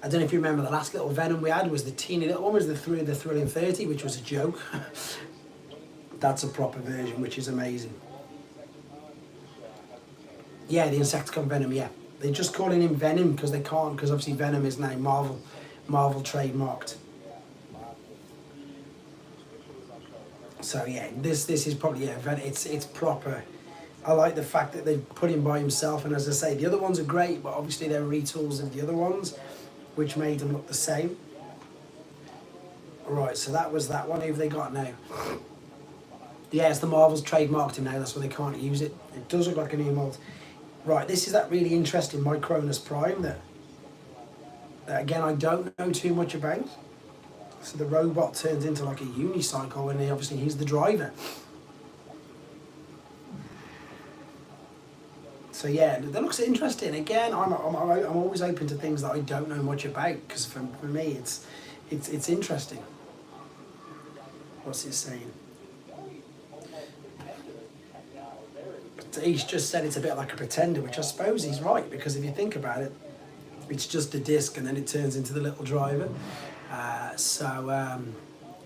I don't know if you remember the last little Venom we had was the teeny little one, was the Thrilling 30, which was a joke. That's a proper version, which is amazing. Yeah, the Insecticon Venom, yeah. They're just calling him Venom because they can't, because obviously Venom is now Marvel trademarked. So yeah, this is probably, yeah, it's proper. I like the fact that they put him by himself, and as I say, the other ones are great, but obviously they're retools of the other ones, which made them look the same. Right, so that was that one. Who have they got now? Yeah, it's the Marvel's trademarked him now, that's why they can't use it. It does look like an emote. Right, this is that really interesting Micronus Prime that again, I don't know too much about. So the robot turns into like a unicycle, and obviously he's the driver. So yeah, that looks interesting. Again, I'm always open to things that I don't know much about, because for me it's interesting. What's it saying? He's just said it's a bit like a Pretender, which I suppose he's right, because if you think about it, it's just a disc and then it turns into the little driver.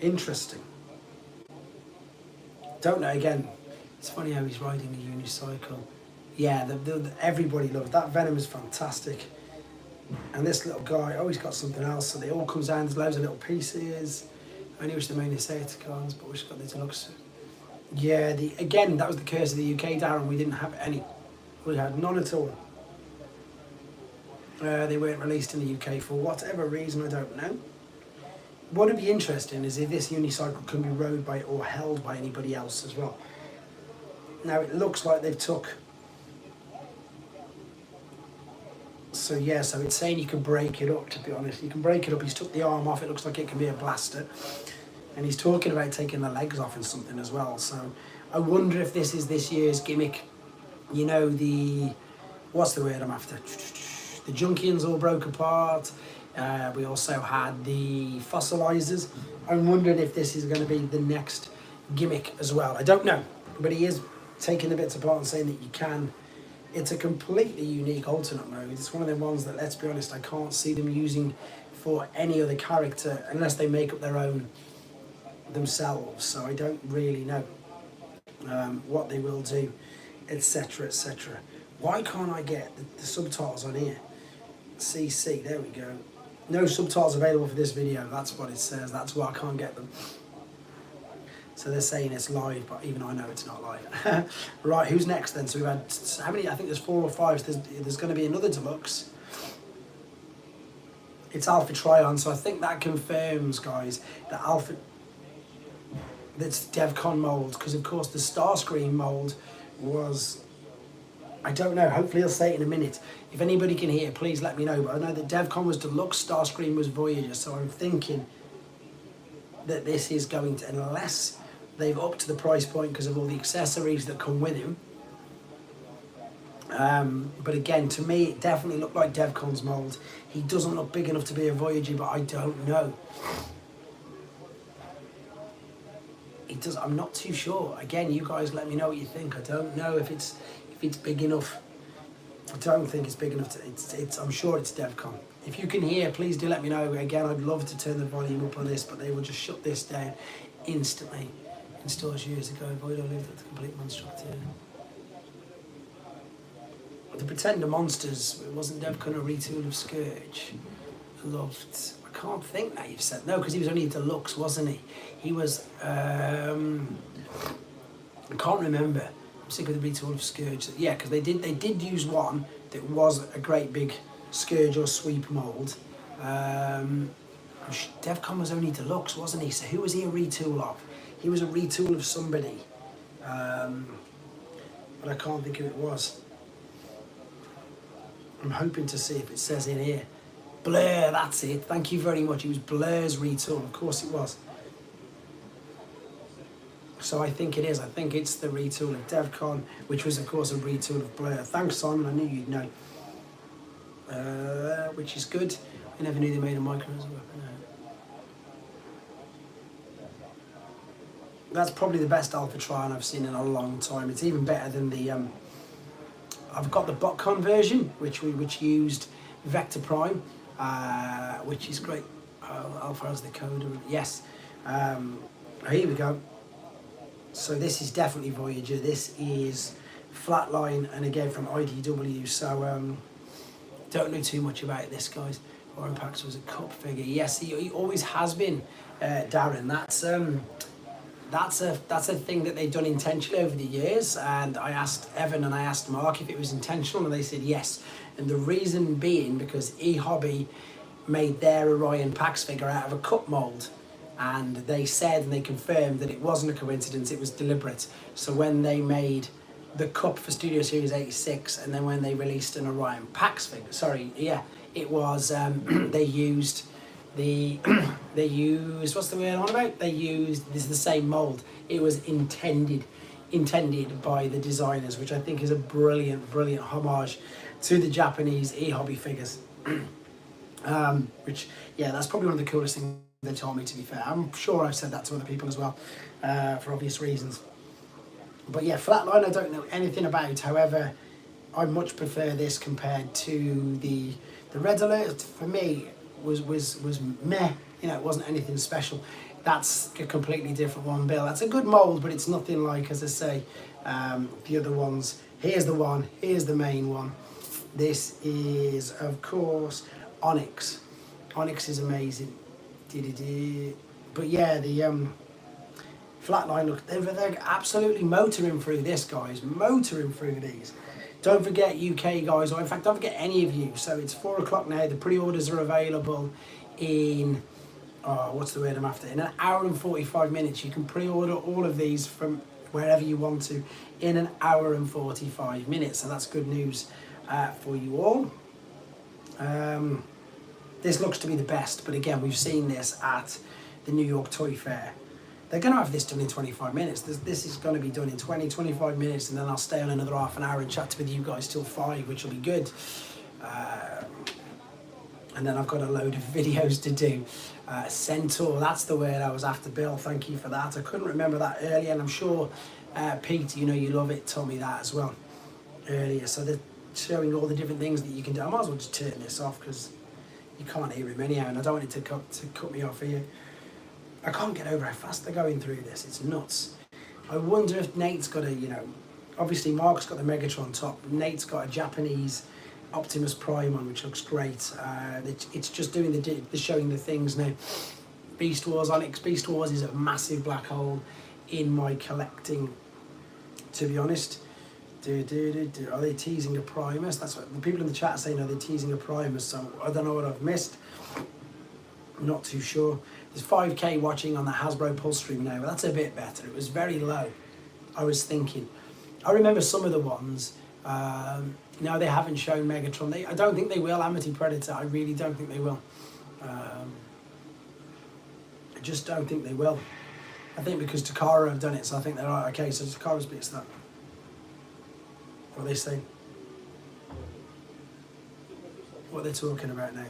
Interesting. Don't know, again, it's funny how he's riding a unicycle. Yeah, everybody loves that. Venom is fantastic. And this little guy, oh, he's got something else, so they all comes down, there's loads of little pieces. I only wish the main Insecticons, but we've got the deluxe. Yeah, again, that was the curse of the UK, Darren. We didn't have any. We had none at all. They weren't released in the UK for whatever reason, I don't know. What would be interesting is if this unicycle can be rode by or held by anybody else as well. Now it looks like they've took. So yeah, so it's saying you can break it up, to be honest. You can break it up. He's took the arm off. It looks like it can be a blaster. And he's talking about taking the legs off and something as well. So I wonder if this is this year's gimmick. You know, what's the word I'm after? The Junkians all broke apart. We also had the Fossilizers. I'm wondering if this is going to be the next gimmick as well. I don't know. But he is taking the bits apart and saying that you can. It's a completely unique alternate mode. It's one of them ones that, let's be honest, I can't see them using for any other character unless they make up their own themselves. So I don't really know what they will do, etc, etc. Why can't I get the subtitles on here? CC, there we go. No subtitles available for this video. That's what it says. That's why I can't get them. So they're saying it's live, but even I know it's not live. Right, who's next then? So we've had, how many? I think there's 4 or 5. So there's going to be another deluxe. It's Alpha Trion, so I think that confirms, guys, that Alpha... That's DevCon mould, because of course the Starscream mould was... I don't know, hopefully I'll say it in a minute. If anybody can hear, please let me know. But I know that DevCon was Deluxe, Starscream was Voyager, so I'm thinking that this is going to, unless they've upped to the price point because of all the accessories that come with him. But again, to me, it definitely looked like DevCon's mould. He doesn't look big enough to be a Voyager, but I don't know. It does. I'm not too sure. Again, you guys let me know what you think. I don't know if it's big enough. I don't think it's big enough to. I'm sure it's DevCon. If you can hear, please do let me know. Again, I'd love to turn the volume up on this, but they will just shut this down instantly. Installed years ago, Voyager lived at the complete monstrosity. The Pretender Monsters, it wasn't DevCon a retool of Scourge. Loved. I can't think that you've said. No, because he was only a deluxe, wasn't he? He was, I can't remember. I'm sick of the retool of Scourge. Yeah, because they did use one that was a great big Scourge or Sweep mould. DevCon was only deluxe, wasn't he? So who was he a retool of? He was a retool of somebody. But I can't think who it was. I'm hoping to see if it says in here. Blur, that's it. Thank you very much. It was Blur's retool. Of course it was. So I think it is. I think it's the retool of DevCon, which was, of course, a retool of Blur. Thanks, Simon. I knew you'd know. Which is good. I never knew they made a micro as a weapon. That's probably the best Alpha Trion I've seen in a long time. It's even better than the... I've got the BotCon version, which used Vector Prime, which is great. Alpha has the code. Yes. Here we go. So this is definitely Voyager. This is Flatline, and again from IDW. So don't know too much about this, guys. Warren Pax was a cup figure. Yes, he always has been, Darren. That's a thing that they've done intentionally over the years, and I asked Evan and I asked Mark if it was intentional, and they said yes. And the reason being because eHobby made their Orion Pax figure out of a cup mould, and they said and they confirmed that it wasn't a coincidence, it was deliberate. So when they made the cup for Studio Series 86, and then when they released an Orion Pax figure, it was they used what's the word I'm on about? This is the same mould. It was intended by the designers, which I think is a brilliant homage to the Japanese eHobby figures. Which, yeah, that's probably one of the coolest things they told me, to be fair. I'm sure I've said that to other people as well, for obvious reasons. But yeah, Flatline I don't know anything about. However, I much prefer this compared to the Red Alert. For me, was meh, it wasn't anything special. That's a completely different one, Bill. That's a good mould, but it's nothing like, as I say, the other ones. Here's the one, here's the main one. This is, of course, Onyx. Onyx is amazing. But yeah, the Flatline, look, they're absolutely motoring through this, guys. Motoring through these. Don't forget, UK guys, or in fact, don't forget any of you. So it's 4 o'clock now. The pre-orders are available in, what's the word I'm after? In an hour and 45 minutes. You can pre-order all of these from wherever you want to in an hour and 45 minutes. So that's good news for you all. This looks to be the best, but again, we've seen this at the New York Toy Fair. They're going to have this done in 25 minutes. This is going to be done in 25 minutes, and then I'll stay on another half an hour and chat with you guys till 5, which will be good. And then I've got a load of videos to do. Centaur, that's the word I was after, Bill. Thank you for that. I couldn't remember that earlier, and I'm sure, Pete, you love it, told me that as well earlier. So they're showing all the different things that you can do. I might as well just turn this off because you can't hear him anyhow, and I don't want it to cut me off here. I can't get over how fast they're going through this. It's nuts. I wonder if Nate's got obviously Mark's got the Megatron top. Nate's got a Japanese Optimus Prime on, which looks great. It's just doing the showing the things now. Beast Wars, Onyx Beast Wars is a massive black hole in my collecting, to be honest. Are they teasing a Primus? That's what the people in the chat are saying. Are they teasing a Primus? So I don't know what I've missed. I'm not too sure. There's 5k watching on the Hasbro Pulse stream now, but that's a bit better. It was very low. I was thinking. I remember some of the ones. No, they haven't shown Megatron. I don't think they will. Amity Predator. I really don't think they will. I just don't think they will. I think because Takara have done it, so I think they're right. Okay, so Takara's bits that. What are they saying? What they're talking about now?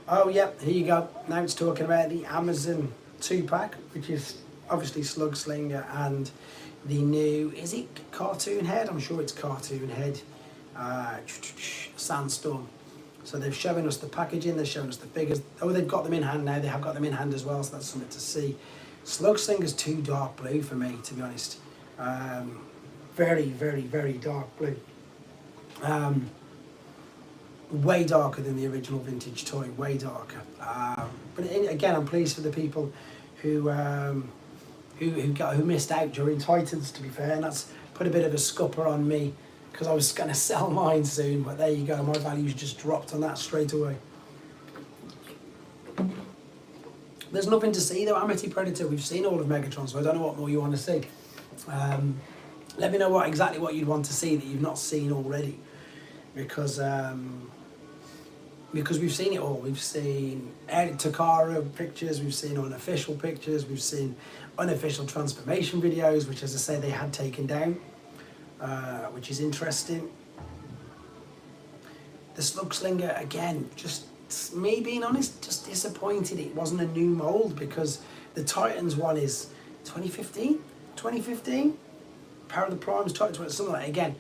Oh, yep, here you go. Now it's talking about the Amazon 2-pack, which is obviously Slug Slinger and the new, is it Cartoon Head? I'm sure it's Cartoon Head. Sandstorm. So they've shown us the packaging, they've shown us the figures. Oh, they've got them in hand now. They have got them in hand as well, so that's something to see. Slug Slinger's too dark blue for me, to be honest. Very, very, very dark blue. Way darker than the original vintage toy, way darker. But again, I'm pleased for the people who missed out during Titans, to be fair, and that's put a bit of a scupper on me because I was going to sell mine soon, but there you go, my values just dropped on that straight away. There's nothing to see though. Amity Predator, we've seen all of Megatron, so I don't know what more you want to see. Let me know exactly what you'd want to see that you've not seen already, because we've seen it all. We've seen Takara pictures, we've seen unofficial pictures, we've seen unofficial transformation videos, which, as I say, they had taken down, which is interesting. The Slug Slinger, again, just me being honest, just disappointed it wasn't a new mould, because the Titans one is 2015? Power of the Primes, Titans, something like that. Again,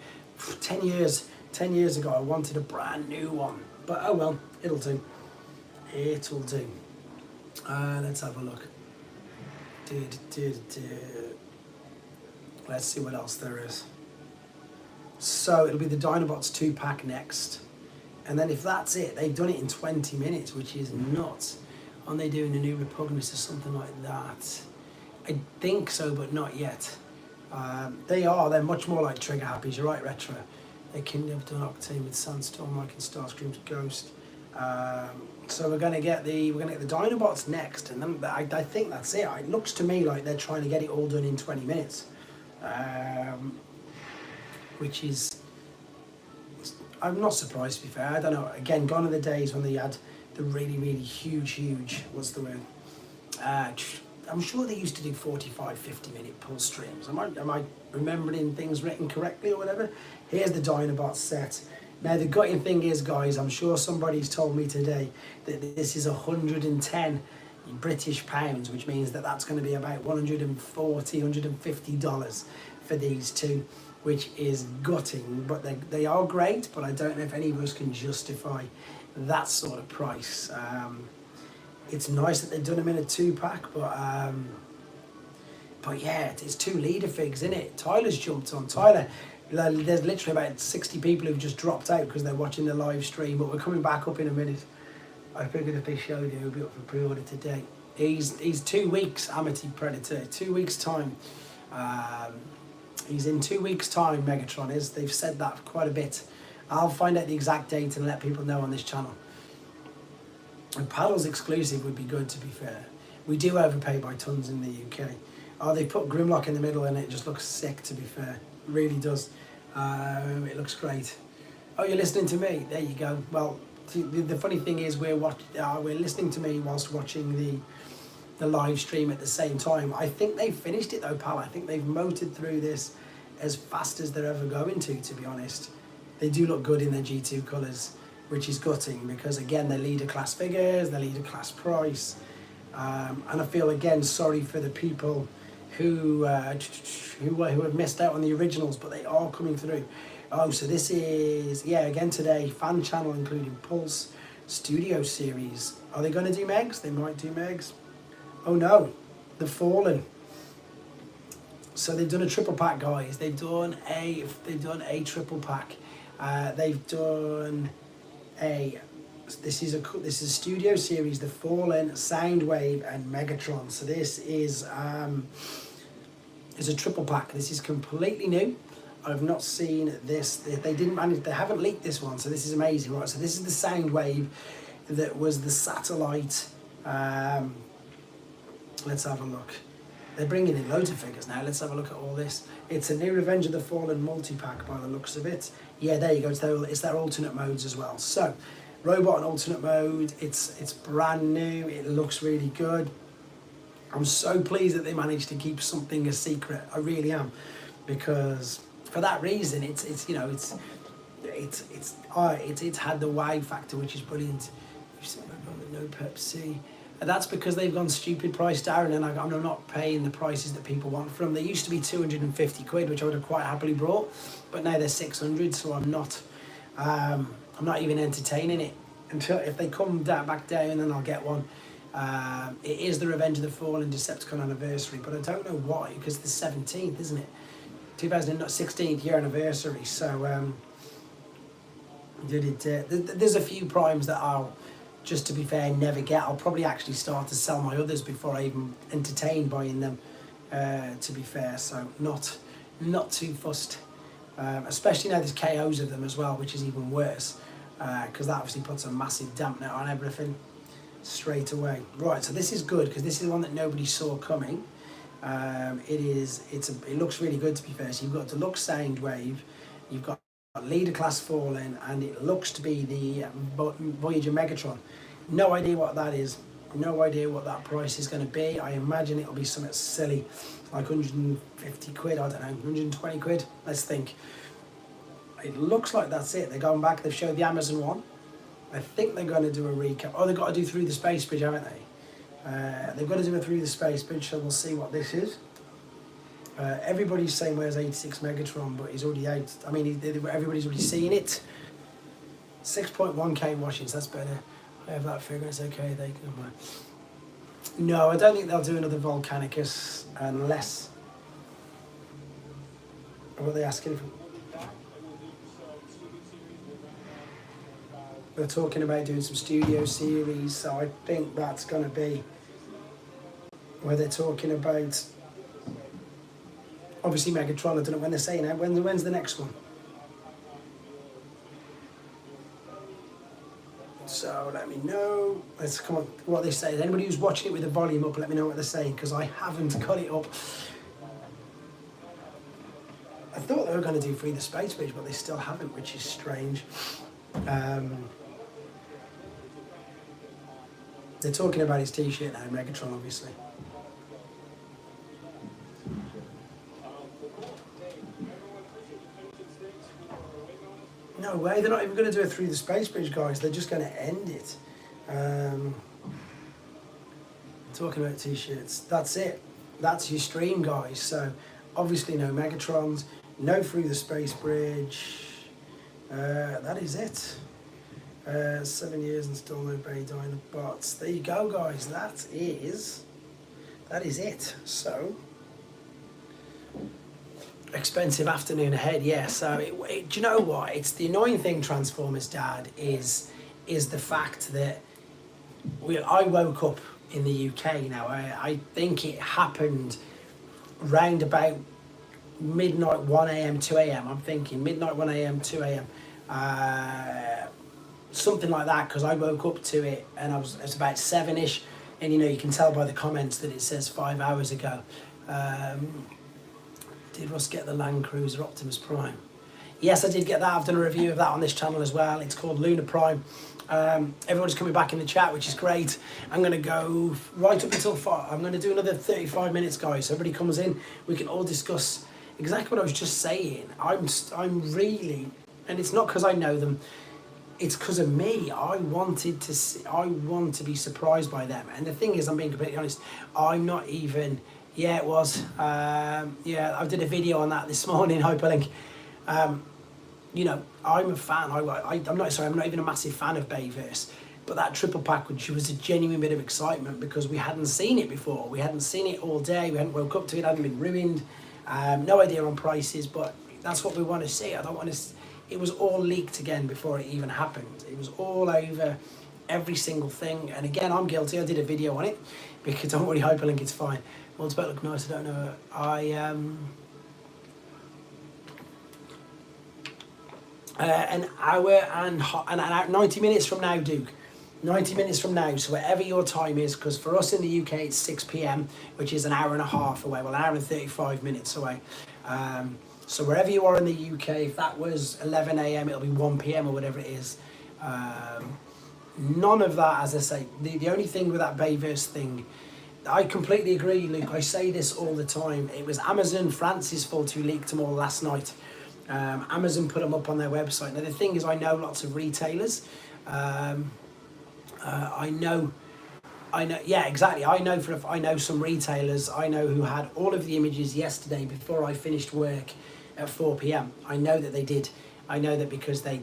10 years ago, I wanted a brand new one. But oh well, it'll do. It'll do. Let's have a look. Let's see what else there is. So it'll be the Dinobots 2-pack next. And then if that's it, they've done it in 20 minutes, which is nuts. Aren't they doing a new Repugnance or something like that? I think so, but not yet. They're much more like Trigger Happys, you're right, Retro. They can have done Octane with Sandstorm, like in Starscream's Ghost. So we're gonna get the Dinobots next, and then I think that's it. It looks to me like they're trying to get it all done in 20 minutes, which is, I'm not surprised, to be fair. I don't know. Again, gone are the days when they had the really, really huge. What's the word? I'm sure they used to do 45, 50-minute pull streams. Am I remembering things written correctly or whatever? Here's the Dinobots set. Now, the gutting thing is, guys, I'm sure somebody's told me today that this is 110 British pounds, which means that that's going to be about $140, $150 for these two, which is gutting. But they are great, but I don't know if any of us can justify that sort of price. It's nice that they've done them in a 2-pack, but yeah, it's 2 leader figs, isn't it? Tyler's jumped on. Tyler, there's literally about 60 people who've just dropped out because they're watching the live stream, but we're coming back up in a minute. I figured if they showed you, he'll be up for pre-order today. He's 2 weeks, Amity Predator, 2 weeks' time. He's in 2 weeks' time, Megatron is. They've said that quite a bit. I'll find out the exact date and let people know on this channel. A Paddles exclusive would be good, to be fair. We do overpay by tons in the UK. Oh, they put Grimlock in the middle and it just looks sick, to be fair. It really does. It looks great. Oh, you're listening to me? There you go. Well, the funny thing is we're listening to me whilst watching the live stream at the same time. I think they've finished it though, pal. I think they've motored through this as fast as they're ever going to be honest. They do look good in their G2 colours, which is gutting because, again, they're leader class figures, they're leader class price. And I feel, again, sorry for the people who have missed out on the originals, but they are coming through. Oh, so this is, yeah, again today, fan channel including Pulse Studio Series. Are they going to do Megs? They might do Megs. Oh no, The Fallen. So they've done a 3-pack, guys. They've done a 3-pack. They've done a. This is a studio series. The Fallen, Soundwave, and Megatron. So this is is a triple pack. This is completely new. I've not seen this. They didn't manage. They haven't leaked this one, so this is amazing, right? So this is the sound wave that was the satellite. Let's have a look. They're bringing in loads of figures now. Let's have a look at all this. It's a new Revenge of the Fallen multi-pack by the looks of it. Yeah, there you go. It's their alternate modes as well. So, robot and alternate mode. It's brand new. It looks really good. I'm so pleased that they managed to keep something a secret. I really am, because for that reason, it's had the wow factor, which is brilliant. No Pepsi. And that's because they've gone stupid price down, and I'm not paying the prices that people want from them. They used to be 250 quid, which I would have quite happily brought, but now they're 600. So I'm not even entertaining it until if they come back down, then I'll get one. It is the Revenge of the Fallen Decepticon anniversary, but I don't know why, because it's the 17th, isn't it? 2016th year anniversary. So there's a few primes that I'll, just to be fair, never get. I'll probably actually start to sell my others before I even entertain buying them, to be fair. So not too fussed, especially now there's KOs of them as well, which is even worse, because that obviously puts a massive dampener on everything straight away. Right, so this is good, because this is one that nobody saw coming. It looks really good, to be fair. So you've got Deluxe Soundwave, you've got Leader Class Fallen, and it looks to be the Voyager Megatron. No idea what that is. No idea what that price is going to be. I imagine it'll be something silly, like 150 quid, I don't know, 120 quid, let's think. It looks like that's it. They're going back, they've showed the Amazon one. I think they're going to do a recap. Oh, they've got to do Through the Space Bridge, haven't they? They've got to do a Through the Space Bridge, so we'll see what this is. Everybody's saying where's 86 Megatron, but he's already out. I mean, everybody's already seen it. 6.1k washings, that's better. I have that figure, it's okay. They can. No, I don't think they'll do another Volcanicus unless. What are they asking for? They're talking about doing some studio series, so I think that's going to be where they're talking about. Obviously Megatron, I don't know when they're saying that. When's the next one? So let me know. Let's come on. What they say. Anybody who's watching it with the volume up, let me know what they're saying, because I haven't got it up. I thought they were going to do Free the Space Bridge, but they still haven't, which is strange. They're talking about his T-shirt now, Megatron, obviously. No way, they're not even going to do it Through the Space Bridge, guys. They're just going to end it. Talking about T-shirts. That's it. That's your stream, guys. So, obviously no Megatrons, no Through the Space Bridge. That is it. 7 years and still no Bay Dinobots. There you go, guys. That is it. So, expensive afternoon ahead, yeah. So do you know what? It's the annoying thing, Transformers Dad, is the fact that I woke up in the UK now. I think it happened round about midnight, 1 a.m, 2 a.m. I'm thinking midnight, 1 a.m, 2 a.m. Something like that, because I woke up to it and it's about 7ish, and you can tell by the comments that it says 5 hours ago. Did Russ get the Land Cruiser Optimus Prime? Yes, I did get that. I've done a review of that on this channel as well. It's called Lunar Prime. Everyone's coming back in the chat, which is great. I'm going to go right up until 5. I'm going to do another 35 minutes, guys. So everybody comes in. We can all discuss exactly what I was just saying. I'm really, and it's not because I know them. It's because of me. I want to be surprised by them. And the thing is, I'm being completely honest. I'm not even. Yeah, it was. Yeah, I did a video on that this morning, Hyperlink. I'm a fan. I'm not even a massive fan of Bayverse. But that triple pack, which was a genuine bit of excitement because we hadn't seen it before. We hadn't seen it all day. We hadn't woke up to it. Hadn't been ruined. No idea on prices, but that's what we want to see. I don't want to. It was all leaked again before it even happened. It was all over every single thing. And again, I'm guilty. I did a video on it because don't worry, hyperlink, it's fine. Multiple look nice. I don't know. An hour and 90 minutes from now, Duke. 90 minutes from now, so wherever your time is, because for us in the UK it's 6 p.m, which is an hour and a half away, well, an hour and 35 minutes away. So wherever you are in the UK, if that was 11 a.m, it'll be 1 p.m. or whatever it is. None of that, as I say, the only thing with that Bayverse thing, I completely agree, Luke. I say this all the time. It was Amazon, France's fault, who leaked them all last night. Amazon put them up on their website. Now the thing is, I know lots of retailers. I know, yeah, exactly. I know some retailers. I know who had all of the images yesterday before I finished work at 4 p.m. I know that they did. I know that because they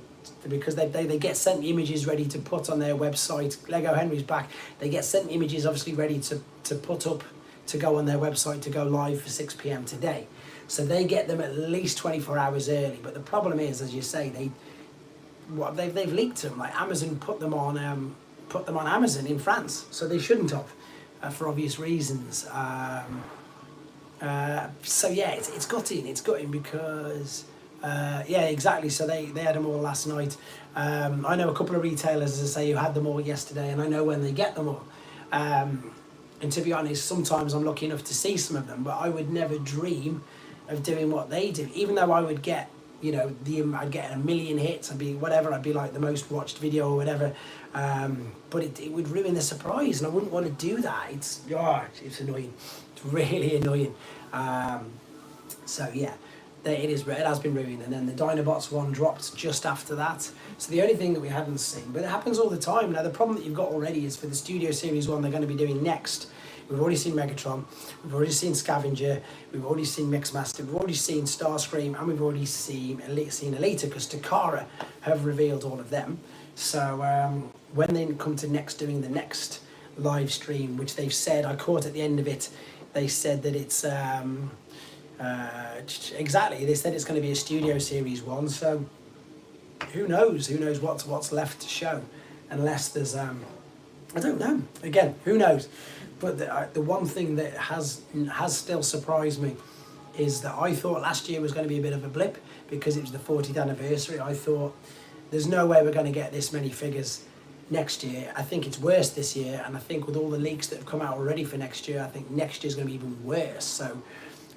get sent the images ready to put on their website. Lego Henry's back. They get sent the images obviously ready to put up, to go on their website, to go live for 6 p.m. today. So they get them at least 24 hours early. But the problem is, as you say, they've leaked them. Like Amazon put them on Amazon in France, so they shouldn't have, for obvious reasons. So yeah, it's gutting because yeah, exactly. So they had them all last night. I know a couple of retailers, as I say, who had them all yesterday, and I know when they get them all. And to be honest, sometimes I'm lucky enough to see some of them, but I would never dream of doing what they do. Even though I would get, you know, I'd get 1 million hits, I'd be like the most watched video or whatever. But it would ruin the surprise, and I wouldn't want to do that. It's annoying. It's really annoying. So yeah, it has been ruined. And then the Dinobots one dropped just after that. So the only thing that we hadn't seen, but it happens all the time. Now the problem that you've got already is for the Studio Series 1 they're going to be doing next. We've already seen Megatron, we've already seen Scavenger, we've already seen Mixmaster, we've already seen Starscream, and we've already seen Alita, because Takara have revealed all of them. So when they come to doing the next live stream, which they've said, I caught at the end of it, they said that it's exactly, they said it's going to be a Studio Series 1. So who knows what's left to show, unless there's I don't know. Again, who knows? But the one thing that has still surprised me is that I thought last year was going to be a bit of a blip because it was the 40th anniversary. I thought there's no way we're going to get this many figures next year. I think it's worse this year, and I think with all the leaks that have come out already for next year, I think next year's going to be even worse.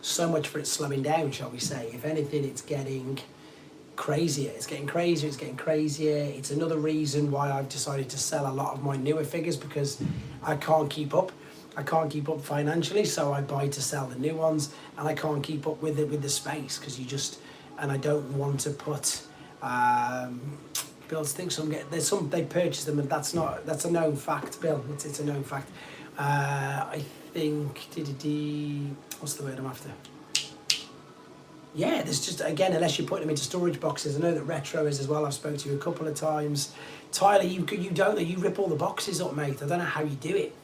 So much for it slowing down, shall we say. If anything, it's getting crazier. It's getting crazier. It's getting crazier. It's another reason why I've decided to sell a lot of my newer figures, because I can't keep up. I can't keep up financially, so I buy to sell the new ones, and I can't keep up with it with the space, because and I don't want to put Bill's things. They purchase them, and that's a known fact, Bill. It's a known fact. I think what's the word I'm after? Yeah, there's just, again, unless you're putting them into storage boxes. I know that Retro is as well. I've spoken to you a couple of times. Tyler, you don't, you rip all the boxes up, mate. I don't know how you do it.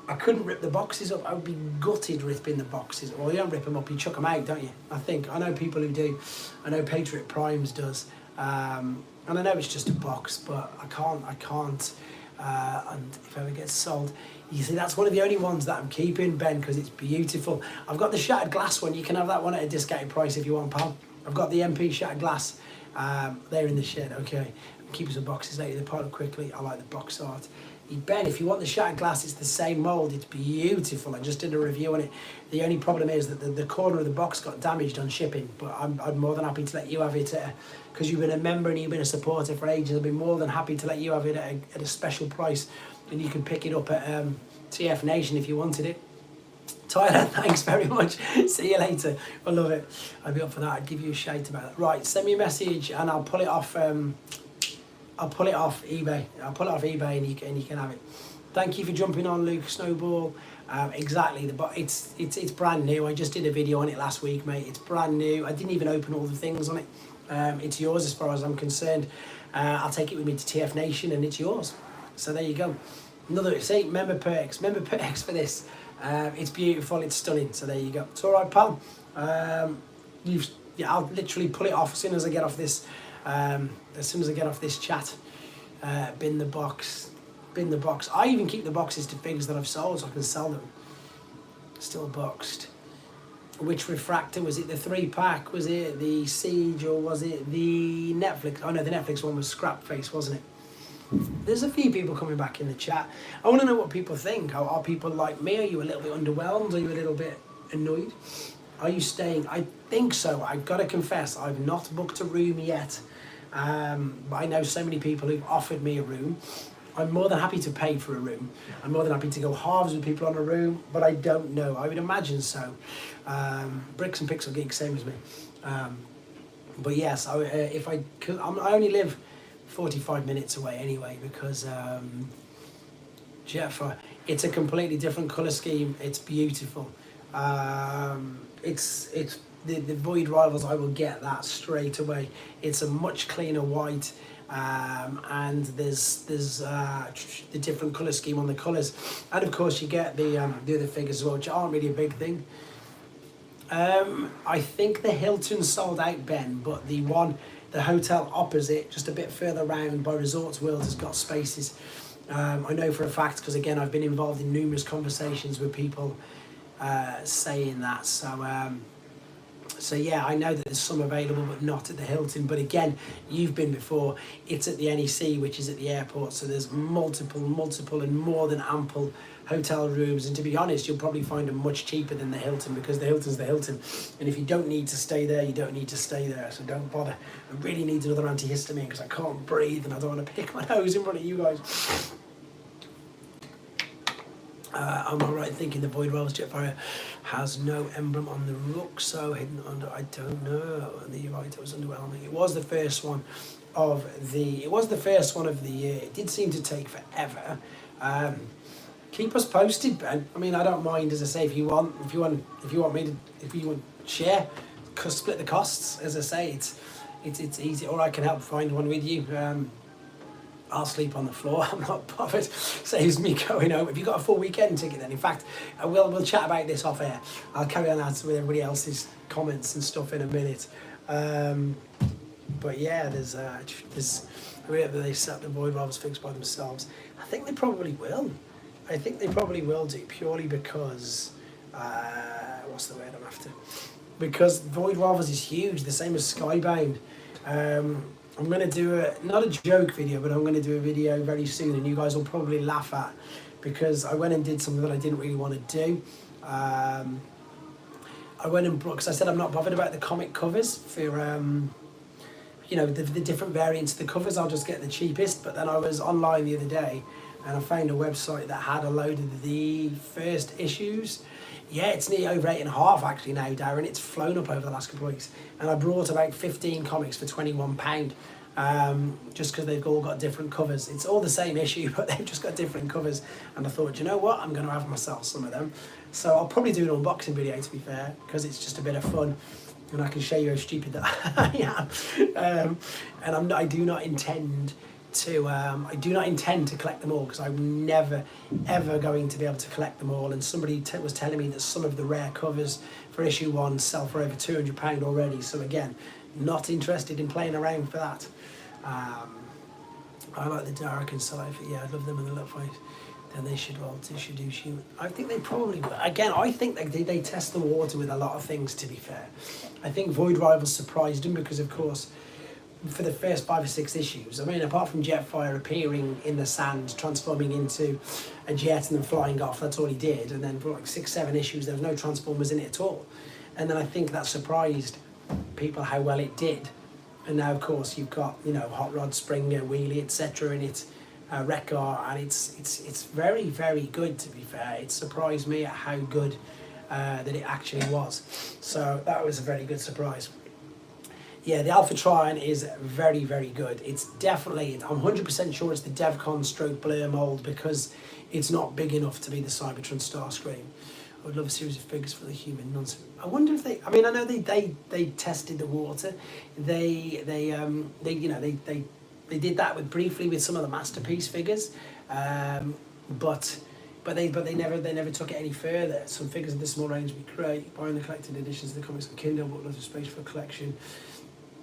I couldn't rip the boxes up. I would be gutted ripping the boxes. Well, you don't rip them up, you chuck them out, don't you? I know people who do. I know Patriot Primes does. And I know it's just a box, but I can't. And if it ever gets sold, you see, that's one of the only ones that I'm keeping, Ben, because it's beautiful. I've got the shattered glass one. You can have that one at a discounted price if you want, pal. I've got the MP shattered glass. They're in the shed, okay. I'm keeping some boxes later. They pile up quickly. I like the box art. Ben, if you want the shattered glass, it's the same mould. It's beautiful. I just did a review on it. The only problem is that the corner of the box got damaged on shipping, but I'm more than happy to let you have it because you've been a member and you've been a supporter for ages. I've been more than happy to let you have it at a special price, and you can pick it up at TF Nation if you wanted it. Tyler, thanks very much. See you later. I love it. I'd be up for that. I'd give you a shout about that. Right, send me a message and I'll pull it off. I'll pull it off eBay. And you can have it. Thank you for jumping on, Luke Snowball. Exactly, but it's brand new. I just did a video on it last week, mate. It's brand new. I didn't even open all the things on it. It's yours as far as I'm concerned. I'll take it with me to TF Nation, and it's yours. So there you go. Member perks for this. It's beautiful. It's stunning. So there you go. It's all right, pal. I'll literally pull it off as soon as I get off this. As soon as I get off this chat, bin the box. bin the box. I even keep the boxes to figures that I've sold so I can sell them. Still boxed. Which refractor was it? The 3-pack? Was it the Siege or was it the Netflix? Oh no, the Netflix one was Scrap Face, wasn't it? There's a few people coming back in the chat. I want to know what people think. Are people like me? Are you a little bit underwhelmed? Are you a little bit annoyed? Are you staying? I think so. I've got to confess, I've not booked a room yet. But I know so many people who've offered me a room. I'm more than happy to pay for a room. I'm more than happy to go halves with people on a room, but I don't know. I would imagine so. Bricks and Pixel Geek, same as me. But yes, if I could, I only live 45 minutes away anyway because Jeff, it's a completely different colour scheme. It's beautiful. It's the Void Rivals. I will get that straight away. It's a much cleaner white. And there's the different colour scheme on the colours, and of course you get the other figures as well, which aren't really a big thing. I think the Hilton sold out, Ben, but the hotel opposite, just a bit further round by Resorts World, has got spaces. I know for a fact because again I've been involved in numerous conversations with people saying that. So yeah, I know that there's some available, but not at the Hilton. But again, you've been before. It's at the NEC, which is at the airport. So there's multiple and more than ample hotel rooms. And to be honest, you'll probably find them much cheaper than the Hilton because the Hilton's the Hilton. And if you don't need to stay there, you don't need to stay there. So don't bother. I really need another antihistamine because I can't breathe and I don't want to pick my nose in front of you guys. Am I right thinking the Void Rivals Jetfire has no emblem on the rook, so hidden under? I don't know. You're right, it was underwhelming. It was the first one of the year. It did seem to take forever. Keep us posted, Ben. I mean, I don't mind, as I say, if you want share, split the costs. As I say, it's easy, or I can help find one with you. I'll sleep on the floor. I'm not bothered. Saves me going home. Have you got a full weekend ticket then? In fact, we'll chat about this off air. I'll carry on that with everybody else's comments and stuff in a minute. But yeah, there's I hope that they set the Void Rivals fix by themselves. I think they probably will. I think they probably will do, purely because what's the word I'm after? Because Void Rivals is huge, the same as Skybound. I'm going to do not a joke video, but I'm going to do a video very soon, and you guys will probably laugh at, because I went and did something that I didn't really want to do. I went and brought, because I said I'm not bothered about the comic covers for, the different variants of the covers. I'll just get the cheapest. But then I was online the other day, and I found a website that had a load of the first issues. Yeah, it's nearly over 8.5 actually now, Darren. It's flown up over the last couple of weeks. And I brought about 15 comics for £21, just because they've all got different covers. It's all the same issue, but they've just got different covers. And I thought, you know what, I'm going to have myself some of them. So I'll probably do an unboxing video, to be fair, because it's just a bit of fun. And I can show you how stupid that I am. And I do not intend to collect them all, because I'm never ever going to be able to collect them all. And somebody was telling me that some of the rare covers for issue 1 sell for over £200 already. So again, not interested in playing around for that. I like the dark and sci-fi. Yeah, I love them in the little face. Then they should do human. I think they probably will. Again, I think they test the water with a lot of things, to be fair. I think Void Rivals surprised them because, of course, for the first 5 or 6 issues, I mean, apart from Jetfire appearing in the sand, transforming into a jet and then flying off, that's all he did. And then for like 6, 7 issues, there was no Transformers in it at all. And then I think that surprised people how well it did. And now, of course, you've got, Hot Rod, Springer, Wheelie, etc. in it, Wreck-Ar, and it's very, very good, to be fair. It surprised me at how good that it actually was. So that was a very good surprise. Yeah, the Alpha Trion is very, very good. It's definitely, I'm 100% sure it's the Devcon stroke Blur mould, because it's not big enough to be the Cybertron Starscream. I would love a series of figures for the human nonsense. I wonder if I know they tested the water. They did that briefly with some of the Masterpiece figures, but they never took it any further. Some figures of this small range would be great. Buying the collected editions of the comics on Kindle, but lots of space for a collection.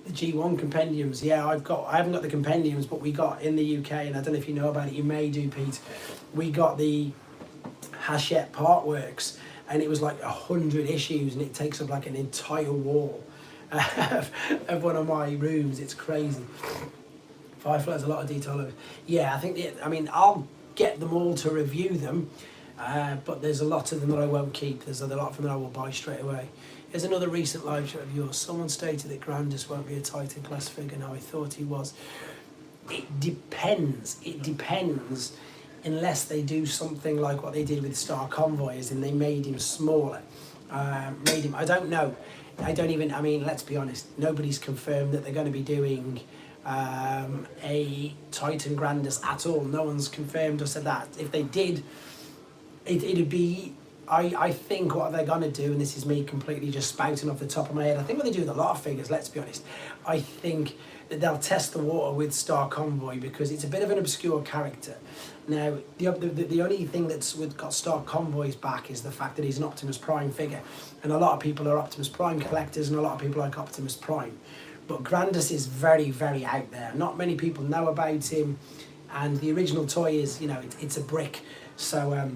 The G1 compendiums, yeah, I haven't got the compendiums, but we got in the UK, and I don't know if you know about it, you may do, Pete. We got the Hachette Part Works, and it was like 100 issues, and it takes up like an entire wall of one of my rooms. It's crazy. Firefly has a lot of detail of it. Yeah, I think, I mean, I'll get them all to review them, but there's a lot of them that I won't keep. There's a lot of them that I will buy straight away. Here's another recent live shot of yours. Someone stated that Grandis won't be a Titan class figure. Now, I thought he was. It depends. It depends, unless they do something like what they did with Star Convoy, as in they made him smaller. I don't know. I don't even, I mean, let's be honest. Nobody's confirmed that they're going to be doing a Titan Grandis at all. No one's confirmed or said that. If they did, it'd be... I think what they're going to do, and this is me completely just spouting off the top of my head, I think what they do with a lot of figures, let's be honest, I think that they'll test the water with Star Convoy because it's a bit of an obscure character. Now, the only thing that's got Star Convoy's back is the fact that he's an Optimus Prime figure. And a lot of people are Optimus Prime collectors, and a lot of people like Optimus Prime. But Grandis is very, very out there. Not many people know about him, and the original toy is, you know, it's a brick. So,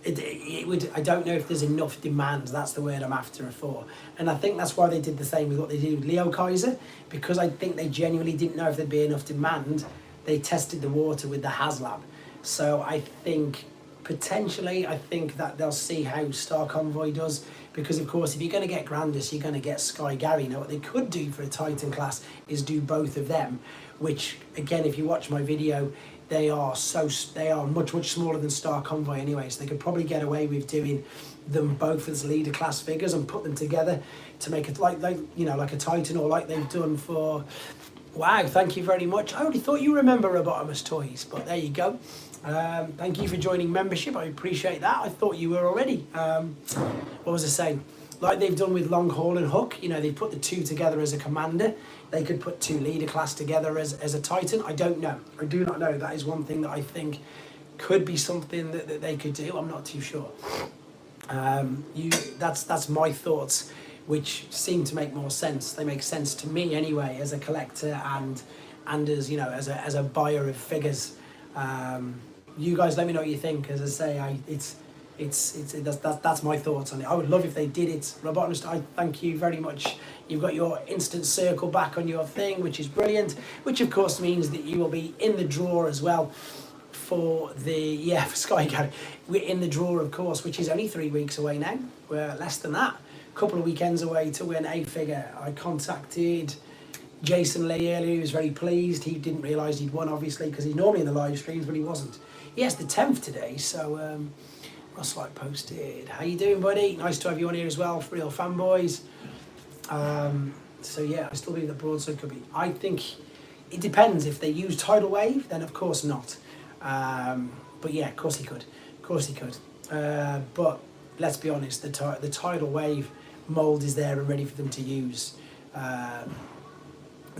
I don't know if there's enough demand. That's the word I'm after it for. And I think that's why they did the same with what they did with Leo Kaiser, because I think they genuinely didn't know if there'd be enough demand. They tested the water with the Haslab. So I think potentially, I think that they'll see how Star Convoy does, because of course if you're going to get Grandis, you're going to get Sky Gary. Now what they could do for a Titan class is do both of them, which again, if you watch my video, they are much smaller than Star Convoy anyway, so they could probably get away with doing them both as leader class figures and put them together to make it like you know, like a Titan, or like they've done for... Wow, thank you very much. I already thought you remember Robotimus Toys, but there you go. Thank you for joining membership. I appreciate that. I thought you were already. What was I saying? Like they've done with Long Haul and Hook, you know, they put the two together as a commander. They could put two leader class together as a Titan. I don't know. I do not know. That is one thing that I think could be something that they could do. I'm not too sure. That's my thoughts, which seem to make more sense. They make sense to me anyway, as a collector and as, you know, as a buyer of figures. You guys let me know what you think. As I say, that's my thoughts on it. I would love if they did it. Robotimus, I thank you very much. You've got your instant circle back on your thing, which is brilliant, which of course means that you will be in the draw as well for the, for Sky Gary. We're in the draw, of course, which is only 3 weeks away now. We're less than that. A couple of weekends away to win a figure. I contacted Jason Lee earlier. He was very pleased. He didn't realise he'd won, obviously, because he's normally in the live streams, but he wasn't. Yes, the 10th today, so Russ like posted. How you doing, buddy? Nice to have you on here as well, for real fanboys. So yeah, I still believe that Broadside could be. I think it depends. If they use Tidal Wave, then of course not. But yeah, of course he could. Of course he could. But let's be honest, the Tidal Wave mould is there and ready for them to use.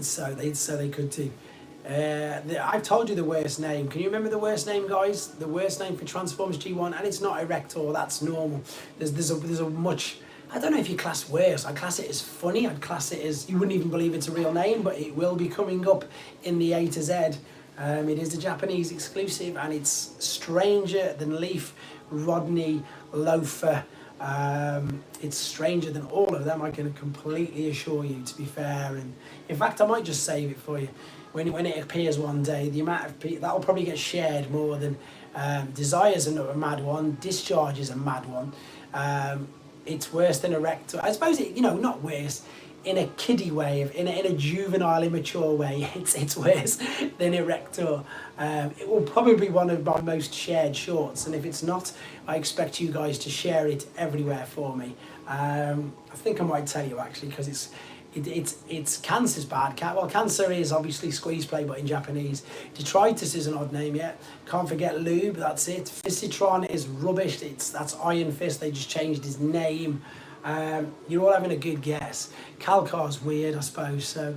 So they could too. I've told you the worst name. Can you remember the worst name, guys? The worst name for Transformers G1, and it's not Erector. That's normal. There's a much. I don't know if you class worse. I class it as funny. I'd class it as, you wouldn't even believe it's a real name, but it will be coming up in the A to Z. It is a Japanese exclusive, and it's Stranger Than Leaf, Rodney, Loafer. It's stranger than all of them, I can completely assure you, to be fair. And in fact, I might just save it for you. When it appears one day, the amount of people, that'll probably get shared more than Desire's a mad one, Discharge is a mad one. It's worse than Erector. I suppose it, you know, not worse in a kiddie way, in a juvenile, immature way. It's worse than Erector. It will probably be one of my most shared shorts, and if it's not, I expect you guys to share it everywhere for me. I think I might tell you actually, because it's Cancer's bad. Well, Cancer is obviously squeeze play, but in Japanese. Detritus is an odd name, yeah. Can't forget Lube, that's it. Fistitron is rubbish. That's Iron Fist. They just changed his name. You're all having a good guess. Calcar's weird, I suppose. So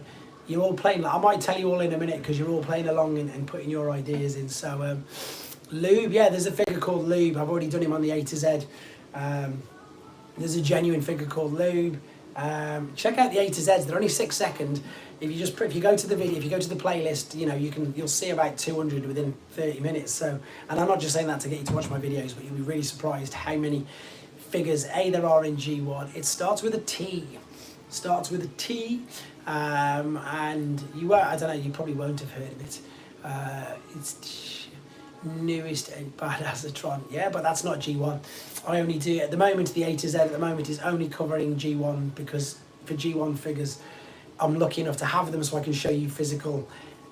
you're all playing. I might tell you all in a minute because you're all playing along and putting your ideas in. So Lube, yeah, there's a figure called Lube. I've already done him on the A to Z. There's a genuine figure called Lube. Check out the A to Zs. They're only 6 seconds. If you go to the video, if you go to the playlist, you know, you'll see about 200 within 30 minutes. So, and I'm not just saying that to get you to watch my videos, but you'll be really surprised how many figures there are in G1. It starts with a T. Starts with a T, and you won't, I don't know, you probably won't have heard of it. It's newest Hasbro. Yeah, but that's not G1. I only do, at the moment, the A to Z at the moment is only covering G1, because for G1 figures, I'm lucky enough to have them so I can show you physical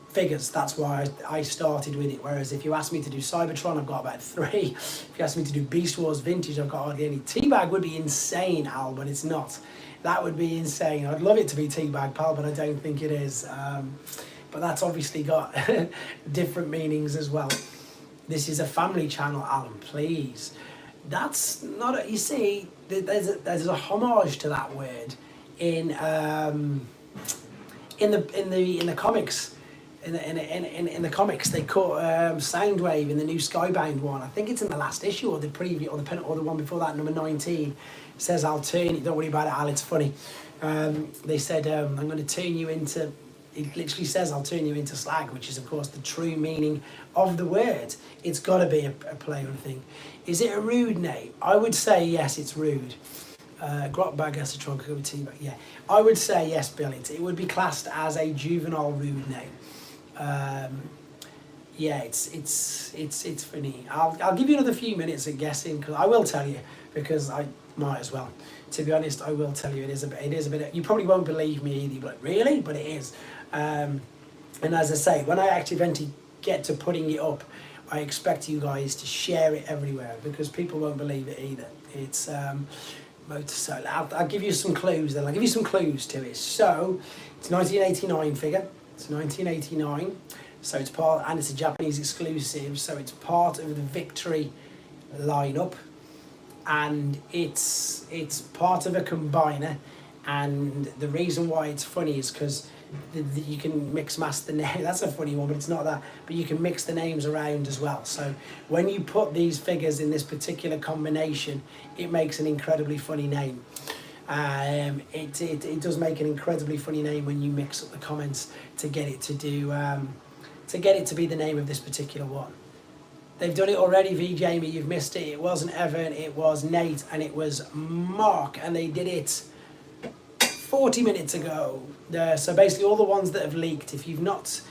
figures. That's why I started with it. Whereas if you ask me to do Cybertron, I've got about 3. If you ask me to do Beast Wars Vintage, I've got hardly any. Teabag would be insane, Al, but it's not. That would be insane. I'd love it to be Teabag, pal, but I don't think it is. But that's obviously got different meanings as well. This is a family channel, Alan, please. That's not a, you see, there's a homage to that word in the comics. In the comics, they call Soundwave in the new Skybound one. I think it's in the last issue or the preview or the one before that, number 19. It says, "I'll turn you." Don't worry about it, Al. It's funny. They said, "I'm going to turn you into." It literally says, "I'll turn you into slag," which is of course the true meaning of the word. It's got to be a play on thing. Is it a rude name? I would say yes. It's rude. Grotbag has to try and cover Teabag. Yeah, I would say yes, Bill. It would be classed as a juvenile rude name. Yeah, it's funny. I'll give you another few minutes of guessing, because I will tell you, because I might as well. To be honest, I will tell you it is a bit. You probably won't believe me either, but really, but it is. And as I say, when I actually eventually get to putting it up, I expect you guys to share it everywhere, because people won't believe it either. It's motorcycle. I'll give you some clues then. I'll give you some clues to it. So it's 1989 figure. It's 1989. So it's part, and it's a Japanese exclusive. So it's part of the Victory lineup, and it's part of a combiner. And the reason why it's funny is because you can mix-match the name. That's a funny one, but it's not that. But you can mix the names around as well. So when you put these figures in this particular combination, it makes an incredibly funny name. It does make an incredibly funny name when you mix up the comments to get it to do to get it to be the name of this particular one. They've done it already, V Jamie. You've missed it. It wasn't Evan. It was Nate, and it was Mark, and they did it 40 minutes ago. So basically all the ones that have leaked, if you want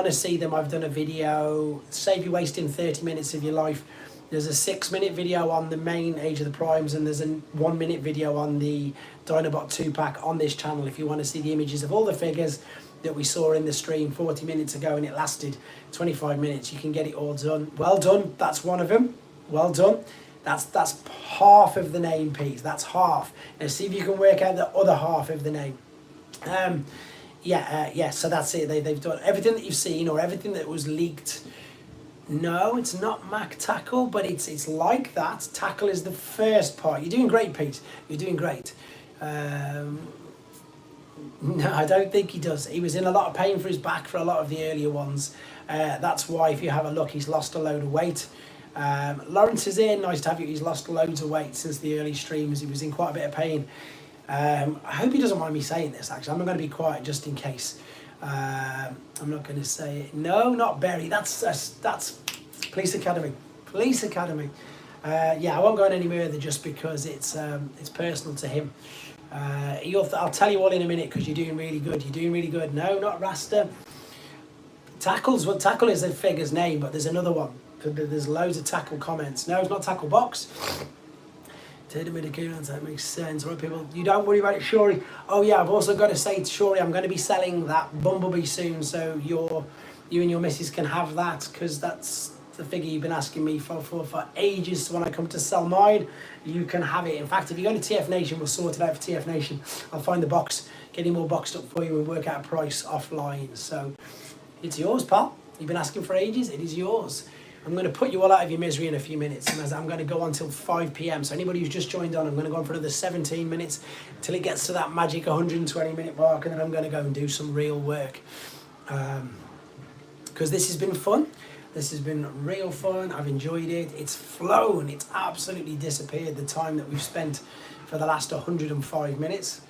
to see them, I've done a video. Save you wasting 30 minutes of your life. There's a 6-minute video on the main Age of the Primes, and there's a 1-minute video on the Dinobot 2-pack on this channel if you want to see the images of all the figures that we saw in the stream 40 minutes ago, and it lasted 25 minutes. You can get it all done. Well done. That's one of them. Well done. That's half of the name piece. That's half. Now see if you can work out the other half of the name. Yeah, so that's it. They've done everything that you've seen, or everything that was leaked. No, it's not Mac Tackle, but it's like that. Tackle is the first part. You're doing great, Pete. You're doing great. No, I don't think he does. He was in a lot of pain for his back for a lot of the earlier ones. That's why, if you have a look, he's lost a load of weight. Lawrence is in. Nice to have you. He's lost loads of weight since the early streams. He was in quite a bit of pain. I hope he doesn't mind me saying this, actually. I'm going to be quiet just in case. I'm not going to say it. No, not Berry. That's Police Academy. Police Academy. Yeah, I won't go on any further just because it's personal to him. I'll tell you all in a minute, because you're doing really good. You're doing really good. No, not Rasta. Tackles. Well, Tackle is the figure's name, but there's another one. There's loads of Tackle comments. No, it's not Tackle Box. That makes sense. Right, people, you don't worry about it, Shori. Oh yeah, I've also got to say to Shori, I'm going to be selling that Bumblebee soon, so you and your missus can have that, because that's the figure you've been asking me for ages. So when I come to sell mine, you can have it. In fact, if you go to TF Nation, we'll sort it out for TF Nation. I'll find the box, get it all boxed up for you, and work out a price offline. So it's yours, pal. You've been asking for ages. It is yours. I'm going to put you all out of your misery in a few minutes, and as I'm going to go on till 5 p.m. So anybody who's just joined on, I'm going to go on for another 17 minutes till it gets to that magic 120-minute mark, and then I'm going to go and do some real work. Because this has been fun. This has been real fun. I've enjoyed it. It's flown. It's absolutely disappeared, the time that we've spent for the last 105 minutes.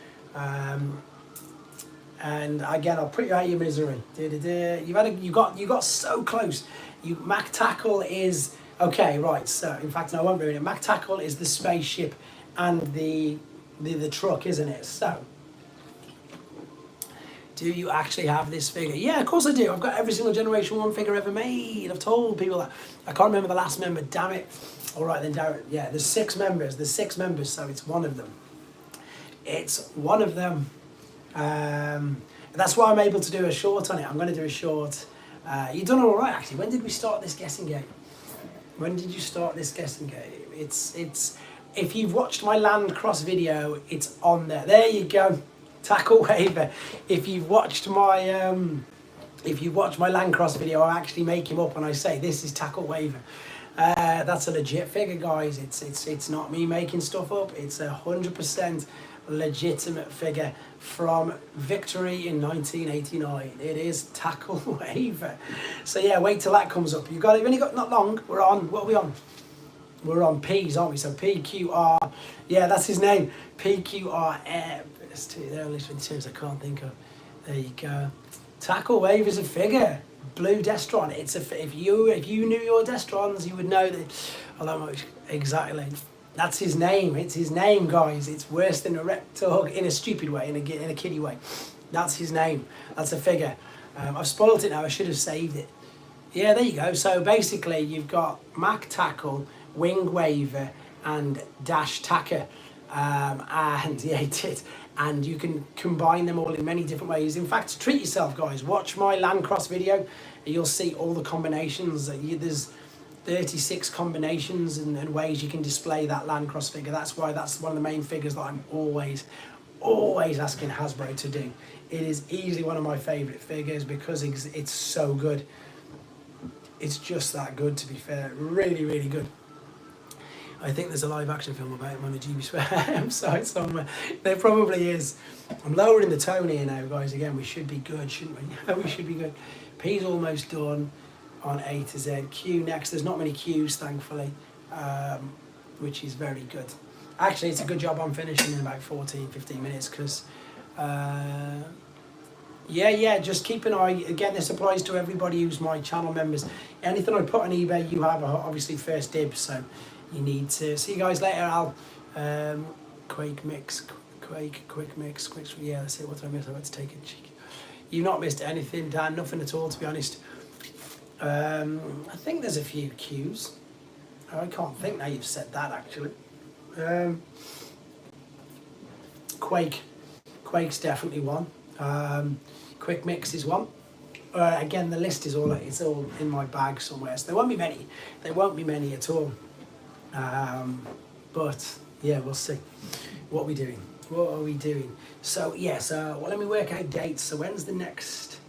And again, I'll put you out of your misery. You got so close. Mac Tackle is okay, right? So in fact, no, I won't ruin it. Mac Tackle is the spaceship and the truck, isn't it? So, do you actually have this figure? Yeah, of course I do. I've got every single Generation 1 figure ever made. I've told people that. I can't remember the last member, damn it. All right then, Darren. Yeah, there's 6 members. So it's one of them. It's one of them. That's why I'm able to do a short on it. I'm going to do a short. You've done all right, actually. When did we start this guessing game? When did you start this guessing game? It's. If you've watched my land cross video, it's on there. There you go. Tackle waiver. If you've watched my land cross video, I actually make him up and I say this is tackle waiver. That's a legit figure, guys. It's not me making stuff up. It's 100% legitimate figure from Victory in 1989. It is tackle waiver. So yeah, wait till that comes up. You've only got not long. We're on. What are we on? We're on P's, aren't we? So PQR. Yeah, that's his name. PQR. There's two there, at least in terms I can't think of. There you go. Tackle wave is a figure. Blue Destron. It's if you knew your Destrons, you would know that. Although exactly, that's his name. It's his name, guys. It's worse than a Reptog in a stupid way, in a kiddie way. That's his name. That's a figure. I've spoiled it now. I should have saved it. Yeah, there you go. So basically, you've got Mac Tackle, Wing Waver, and Dash Tacker. And yeah, it did. And you can combine them all in many different ways. In fact, treat yourself, guys. Watch my land cross video, and you'll see all the combinations. There's 36 combinations and ways you can display that land cross figure. That's why that's one of the main figures that I'm always asking Hasbro to do. It is easily one of my favourite figures because it's so good. It's just that good, to be fair. Really, really good. I think there's a live action film about him on the GB website somewhere. There probably is. I'm lowering the tone here now, guys. Again, we should be good, shouldn't we? We should be good. P's almost done on A to Z. Q next. There's not many Q's, thankfully, which is very good. Actually, it's a good job I'm finishing in about 14, 15 minutes because, yeah, just keep an eye. Again, this applies to everybody who's my channel members. Anything I put on eBay, you have obviously first dibs, so you need to. See you guys later. I'll Quick mix. Yeah, that's it. What did I miss? I went to take a cheek. You've not missed anything, Dan. Nothing at all, to be honest. I think there's a few Qs. I can't think now you've said that, actually. Quake's definitely one. Quick mix is one. Again, the list is all in my bag somewhere, so there won't be many. There won't be many at all. But yeah, we'll see. What are we doing? So yes, well, let me work out dates. So when's the next?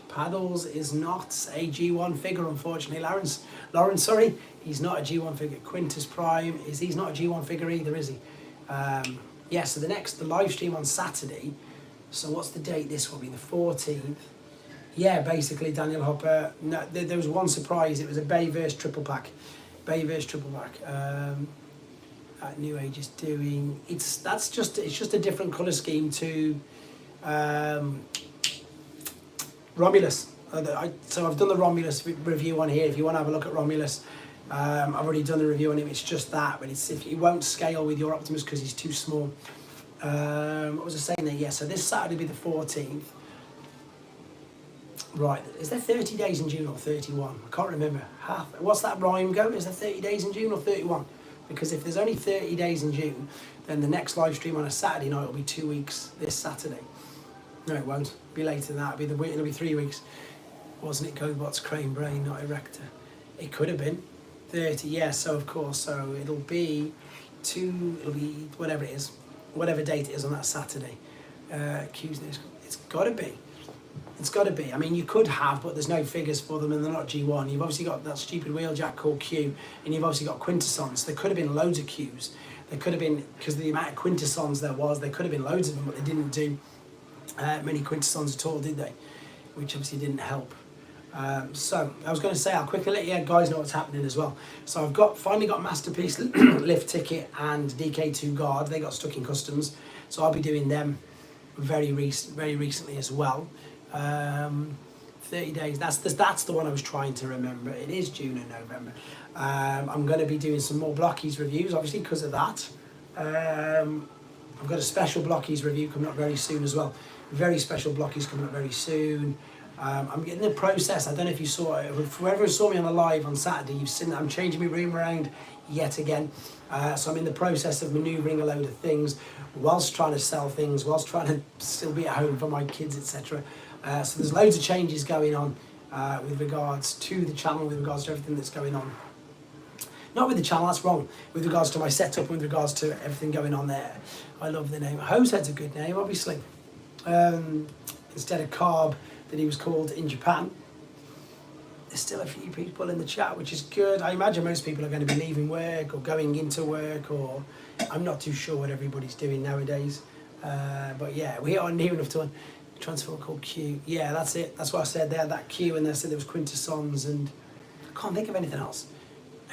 Paddles is not a G1 figure, unfortunately. Lawrence, sorry, he's not a G1 figure. Quintus Prime he's not a G1 figure either, is he? Yeah. So the live stream on Saturday. So what's the date? This will be the 14th. Yeah, basically Daniel Hopper. No, there was one surprise. It was a Bayverse triple pack. New Age is doing. It's just a different colour scheme to Romulus. So I've done the Romulus review on here. If you want to have a look at Romulus, I've already done the review on him. It's just that, but it won't scale with your Optimus because he's too small. What was I saying there? Yeah. So this Saturday will be the 14th. Right, is there 30 days in June or 31? I can't remember. What's that rhyme go? Is there 30 days in June or 31? Because if there's only 30 days in June, then the next live stream on a Saturday night will be 2 weeks this Saturday. No, it won't. It'll be later than that. It'll be 3 weeks. Wasn't it GoBot's Crane Brain, not Erector? It could have been 30. Yeah, so of course. So it'll be whatever it is, whatever date it is on that Saturday. It's got to be. It's got to be. I mean, you could have, but there's no figures for them and they're not G1. You've obviously got that stupid wheeljack called Q, and you've obviously got Quintessons. There could have been loads of Qs. There could have been, because the amount of Quintessons there could have been loads of them, but they didn't do many Quintessons at all, did they? Which obviously didn't help. So I was going to say, I'll quickly let you guys know what's happening as well. So I've finally got Masterpiece Lift Ticket and DK2 Guard. They got stuck in customs, so I'll be doing them very recently as well. 30 days. That's the one I was trying to remember. It is June and November. I'm going to be doing some more Blockies reviews, obviously because of that. I've got a special Blockies review coming up very soon as well. Very special Blockies coming up very soon. I'm getting the process. I don't know if you saw it. Whoever saw me on the live on Saturday, you've seen that I'm changing my room around yet again. So I'm in the process of manoeuvring a load of things whilst trying to sell things, whilst trying to still be at home for my kids, etc. So there's loads of changes going on with regards to the channel, with regards to everything that's going on. Not with the channel, that's wrong. With regards to my setup, with regards to everything going on there. I love the name. Hosehead's a good name, obviously. Instead of Carb, that he was called in Japan. There's still a few people in the chat, which is good. I imagine most people are going to be leaving work or going into work, or I'm not too sure what everybody's doing nowadays. But yeah, we are near enough to a transform called Q. Yeah, that's it. That's what I said there, that Q, and they said there was Quintessons, and I can't think of anything else.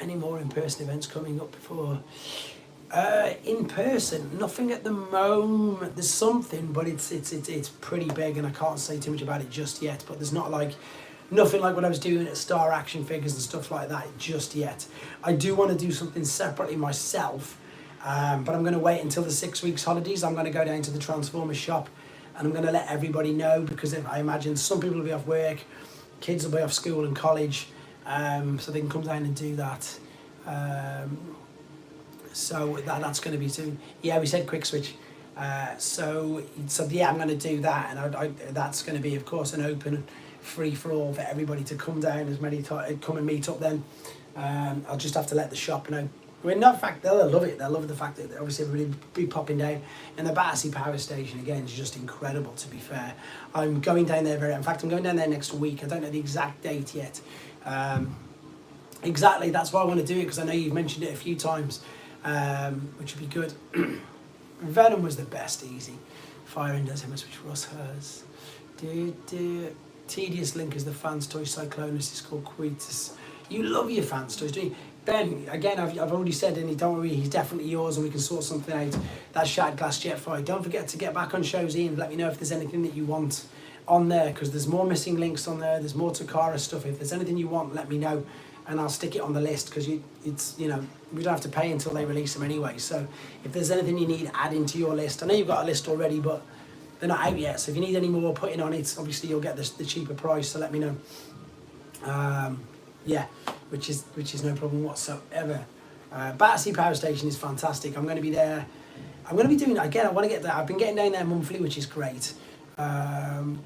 Any more in-person events coming up before? In person, nothing at the moment. There's something, but it's pretty big, and I can't say too much about it just yet. But there's nothing like what I was doing at Star Action Figures and stuff like that just yet. I do want to do something separately myself, but I'm going to wait until the 6 weeks holidays. I'm going to go down to the Transformers shop, and I'm going to let everybody know, because I imagine some people will be off work, kids will be off school and college, so they can come down and do that. So that's going to be soon. Yeah, we said quick switch. So yeah, I'm going to do that, and that's going to be, of course, an open, free for all for everybody to come down, as many come and meet up. Then I'll just have to let the shop know. I mean, in fact, they'll love it. They'll love the fact that obviously everybody will be popping down, and the Battersea Power Station again is just incredible. To be fair, I'm going down there in fact, I'm going down there next week. I don't know the exact date yet. Exactly, that's why I want to do it, because I know you've mentioned it a few times. Which would be good. Venom was the best, easy. Fire does him, which Russ has. Tedious Link is the fans' toy. Cyclonus is called Quetus. You love your fans' toys, do you? Ben, again, I've already said, and don't worry, he's definitely yours, and we can sort something out. That Shattered Glass Jetfire. Don't forget to get back on shows, Ian. Let me know if there's anything that you want on there, because there's more missing links on there. There's more Takara stuff. If there's anything you want, let me know, and I'll stick it on the list, because we don't have to pay until they release them anyway. So if there's anything you need, add into your list. I know you've got a list already, but they're not out yet. So if you need any more putting on it, obviously you'll get the cheaper price. So let me know. Yeah, which is no problem whatsoever. Battersea Power Station is fantastic. I'm going to be there. I'm going to be doing again. I want to get there. I've been getting down there monthly, which is great. Oh,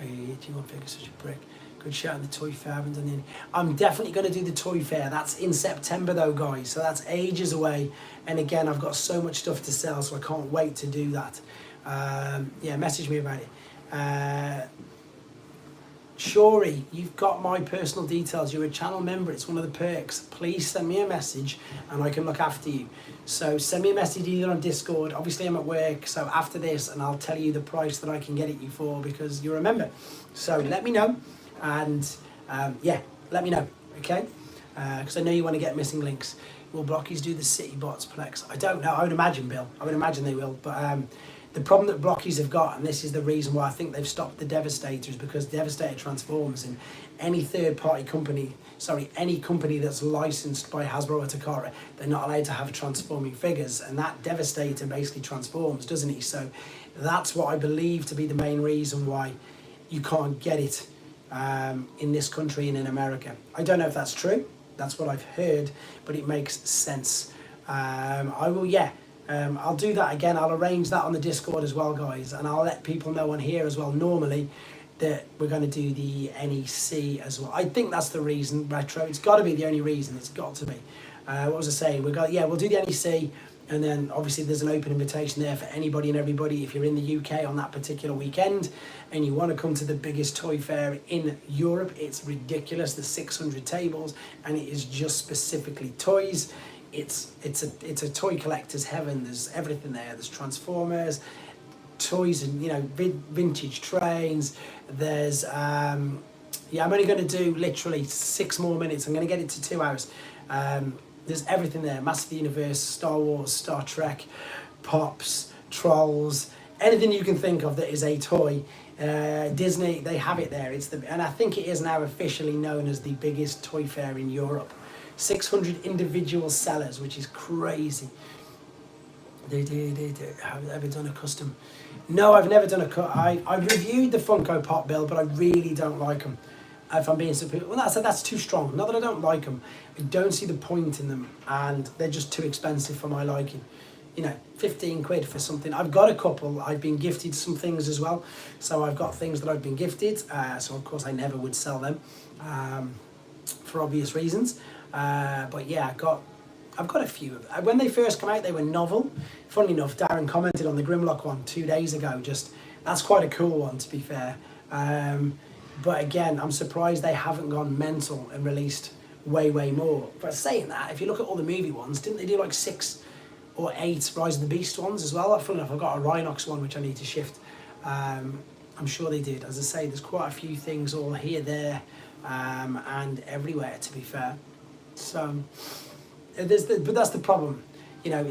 you want figure such a prick. Good shout on the toy fair. I haven't done any. I'm definitely going to do the toy fair. That's in September though, guys. So that's ages away. And again, I've got so much stuff to sell, so I can't wait to do that. Yeah, message me about it. Shori, you've got my personal details. You're a channel member. It's one of the perks. Please send me a message and I can look after you. So send me a message either on Discord. Obviously, I'm at work, so after this, and I'll tell you the price that I can get it you for, because you're a member. So let me know. And yeah, let me know, okay? Because I know you want to get missing links. Will Blockies do the City Bots Plex? I don't know. I would imagine, Bill. I would imagine they will. But the problem that Blockies have got, and this is the reason why I think they've stopped the Devastator, is because Devastator transforms, and any third-party company, any company that's licensed by Hasbro or Takara, they're not allowed to have transforming figures, and that Devastator basically transforms, doesn't he? So that's what I believe to be the main reason why you can't get it in this country and in America. I don't know if that's true. That's what I've heard, but it makes sense. I will, yeah. I'll do that again. I'll arrange that on the Discord as well, guys, and I'll let people know on here as well, normally, that we're going to do the NEC as well. I think that's the reason, Retro. It's got to be the only reason. It's got to be. What was I saying? We'll do the NEC, and then obviously there's an open invitation there for anybody and everybody. If you're in the UK on that particular weekend and you want to come to the biggest toy fair in Europe, it's ridiculous. There's 600 tables, and it is just specifically toys. It's a toy collector's heaven. There's everything there. There's Transformers, toys and, you know, vintage trains. There's yeah, I'm only going to do literally 6 more minutes. I'm going to get it to 2 hours. There's everything there: Master of the Universe, Star Wars, Star Trek, Pops, Trolls, anything you can think of that is a toy. Disney, they have it there. And I think it is now officially known as the biggest toy fair in Europe. 600 individual sellers, which is crazy. Have you ever done a custom? No, I've never done a cut. I reviewed the Funko Pop build, but I really don't like them. If I'm being super, well, that's too strong. Not that I don't like them, I don't see the point in them, and they're just too expensive for my liking. You know, 15 quid for something. I've got a couple. I've been gifted some things as well, so I've got things that I've been gifted. So of course I never would sell them, for obvious reasons. But yeah, I've got a few. When they first came out, they were novel. Funnily enough, Darren commented on the Grimlock one 2 days ago. Just, that's quite a cool one, to be fair. But again, I'm surprised they haven't gone mental and released way more. But saying that, if you look at all the movie ones, didn't they do like 6 or 8 Rise of the Beast ones as well? Funnily enough, I've got a Rhinox one which I need to shift. I'm sure they did. As I say, there's quite a few things all here, there, and everywhere, to be fair. So, but that's the problem. You know,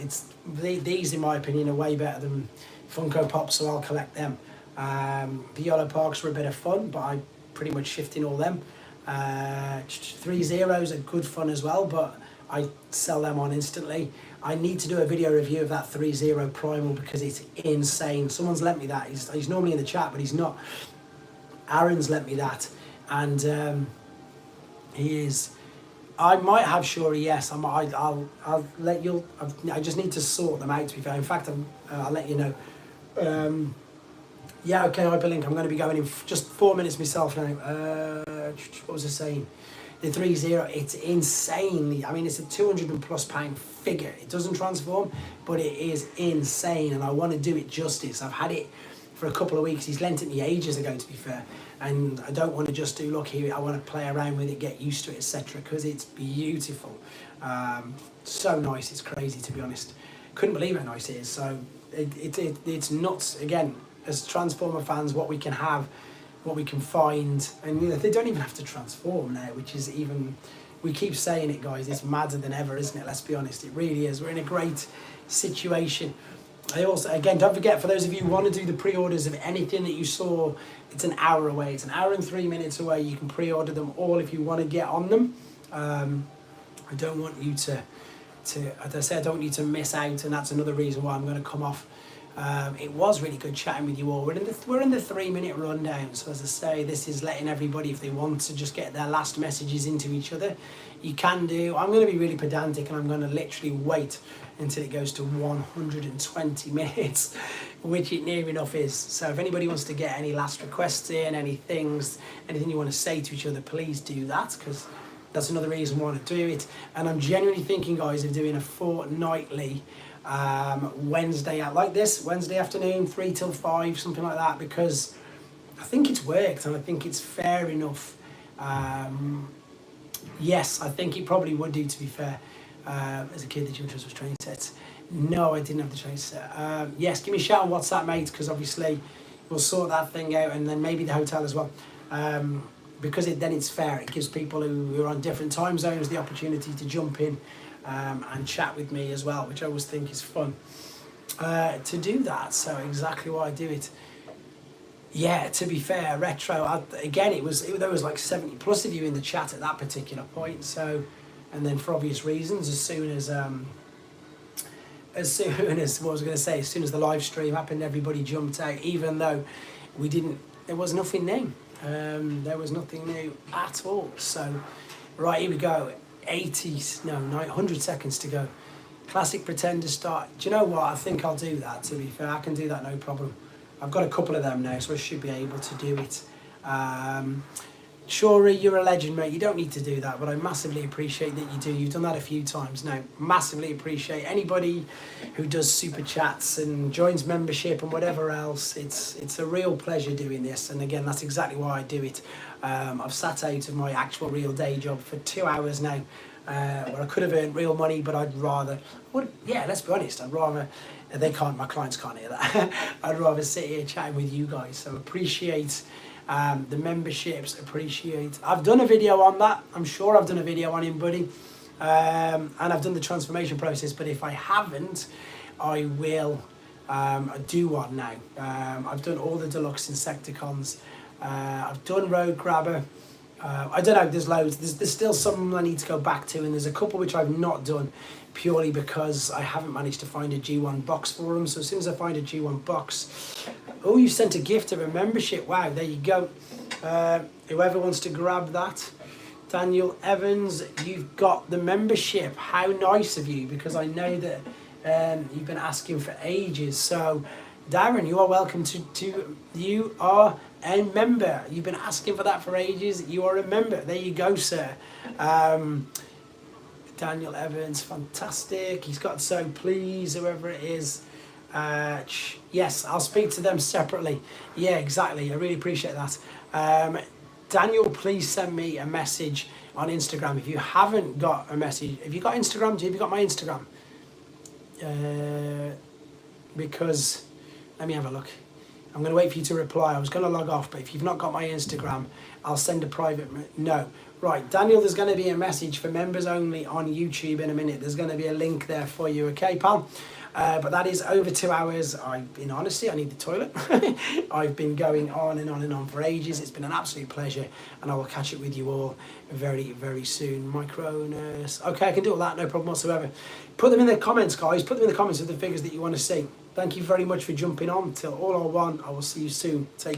these, in my opinion, are way better than Funko Pops, so I'll collect them. The Yellow Parks were a bit of fun, but I pretty much shifting all them. 3 Zeros are good fun as well, but I sell them on instantly. I need to do a video review of that 3 Zero Primal because it's insane. Someone's lent me that. He's normally in the chat, but he's not. Aaron's lent me that, and he is. I might have Shuri, yes. I'll let you. I just need to sort them out, to be fair. In fact, I'll let you know. Yeah, okay, Hyperlink. I'm going to be going in just 4 minutes myself now. What was I saying? The 3 Zero, it's insanely. I mean, it's a £200+ figure. It doesn't transform, but it is insane, and I want to do it justice. I've had it for a couple of weeks. He's lent it me ages ago, to be fair, and I don't want to just do, look here, I want to play around with it, get used to it, etc., because it's beautiful. So nice, it's crazy, to be honest. Couldn't believe how nice it is. So it's nuts. Again, as Transformer fans, what we can have, what we can find, and you know, they don't even have to transform now, which is even, we keep saying it, guys, it's madder than ever, isn't it? Let's be honest, it really is. We're in a great situation. I also, again, don't forget, for those of you who want to do the pre-orders of anything that you saw, it's an hour away. It's an hour and 3 minutes away. You can pre-order them all if you want to get on them. I don't want you to, as I said, I don't want you to miss out, and that's another reason why I'm going to come off. It was really good chatting with you all. We're in the 3-minute rundown, so as I say, this is letting everybody, if they want to just get their last messages into each other, you can do. I'm going to be really pedantic, and I'm going to literally wait until it goes to 120 minutes, which it near enough is. So if anybody wants to get any last requests in, anything you want to say to each other, please do that, because that's another reason why I want to do it. And I'm genuinely thinking, guys, of doing a fortnightly Wednesday out like this, Wednesday afternoon, 3 till 5, something like that, because I think it's worked and I think it's fair enough. Yes, I think it probably would do, to be fair. As a kid, did you interest was train sets? No, I didn't have the train set. Yes, give me a shout on WhatsApp, mate, because obviously we'll sort that thing out, and then maybe the hotel as well. Because then it's fair. It gives people who are on different time zones the opportunity to jump in and chat with me as well, which I always think is fun to do that. So exactly why I do it. Yeah, to be fair, retro. Again, there was like 70+ of you in the chat at that particular point. So, and then for obvious reasons, as soon as what was I going to say? As soon as the live stream happened, everybody jumped out, even though there was nothing new. There was nothing new at all. So, right, here we go. 100 seconds to go. Classic Pretender start. Do you know what? I think I'll do that, to be fair. I can do that, no problem. I've got a couple of them now, so I should be able to do it. Shuri, you're a legend, mate. You don't need to do that, but I massively appreciate that you do. You've done that a few times now. Massively appreciate anybody who does super chats and joins membership and whatever else. It's a real pleasure doing this, and again, that's exactly why I do it. I've sat out of my actual real day job for 2 hours now, where I could have earned real money, but let's be honest, I'd rather, my clients can't hear that. I'd rather sit here chatting with you guys. So appreciate the memberships, I've done a video on that. I'm sure I've done a video on him, buddy. And I've done the transformation process, but if I haven't, I will do one now. I've done all the deluxe Insecticons. I've done Road Grabber. I don't know, there's loads. There's still some I need to go back to, and there's a couple which I've not done purely because I haven't managed to find a G1 box for them. So as soon as I find a G1 box... Oh, you sent a gift of a membership. Wow, there you go. Whoever wants to grab that. Daniel Evans, you've got the membership. How nice of you, because I know that you've been asking for ages. So, Darren, you are welcome to you are a member. You've been asking for that for ages. You are a member. There you go, sir. Daniel Evans, fantastic. He's got So Please, whoever it is. Yes, I'll speak to them separately. Yeah, exactly. I really appreciate that. Daniel, please send me a message on Instagram. If you haven't got a message, have you got Instagram? Have you got my Instagram? Because, let me have a look. I'm going to wait for you to reply. I was going to log off, but if you've not got my Instagram, I'll send a private... No. Right, Daniel, there's going to be a message for members only on YouTube in a minute. There's going to be a link there for you, okay, pal? But that is over 2 hours. In honesty, I need the toilet. I've been going on and on and on for ages. It's been an absolute pleasure, and I will catch up with you all very, very soon. Micronus. Okay, I can do all that, no problem whatsoever. Put them in the comments, guys. Put them in the comments with the figures that you want to see. Thank you very much for jumping on. Till all are one, I will see you soon. Take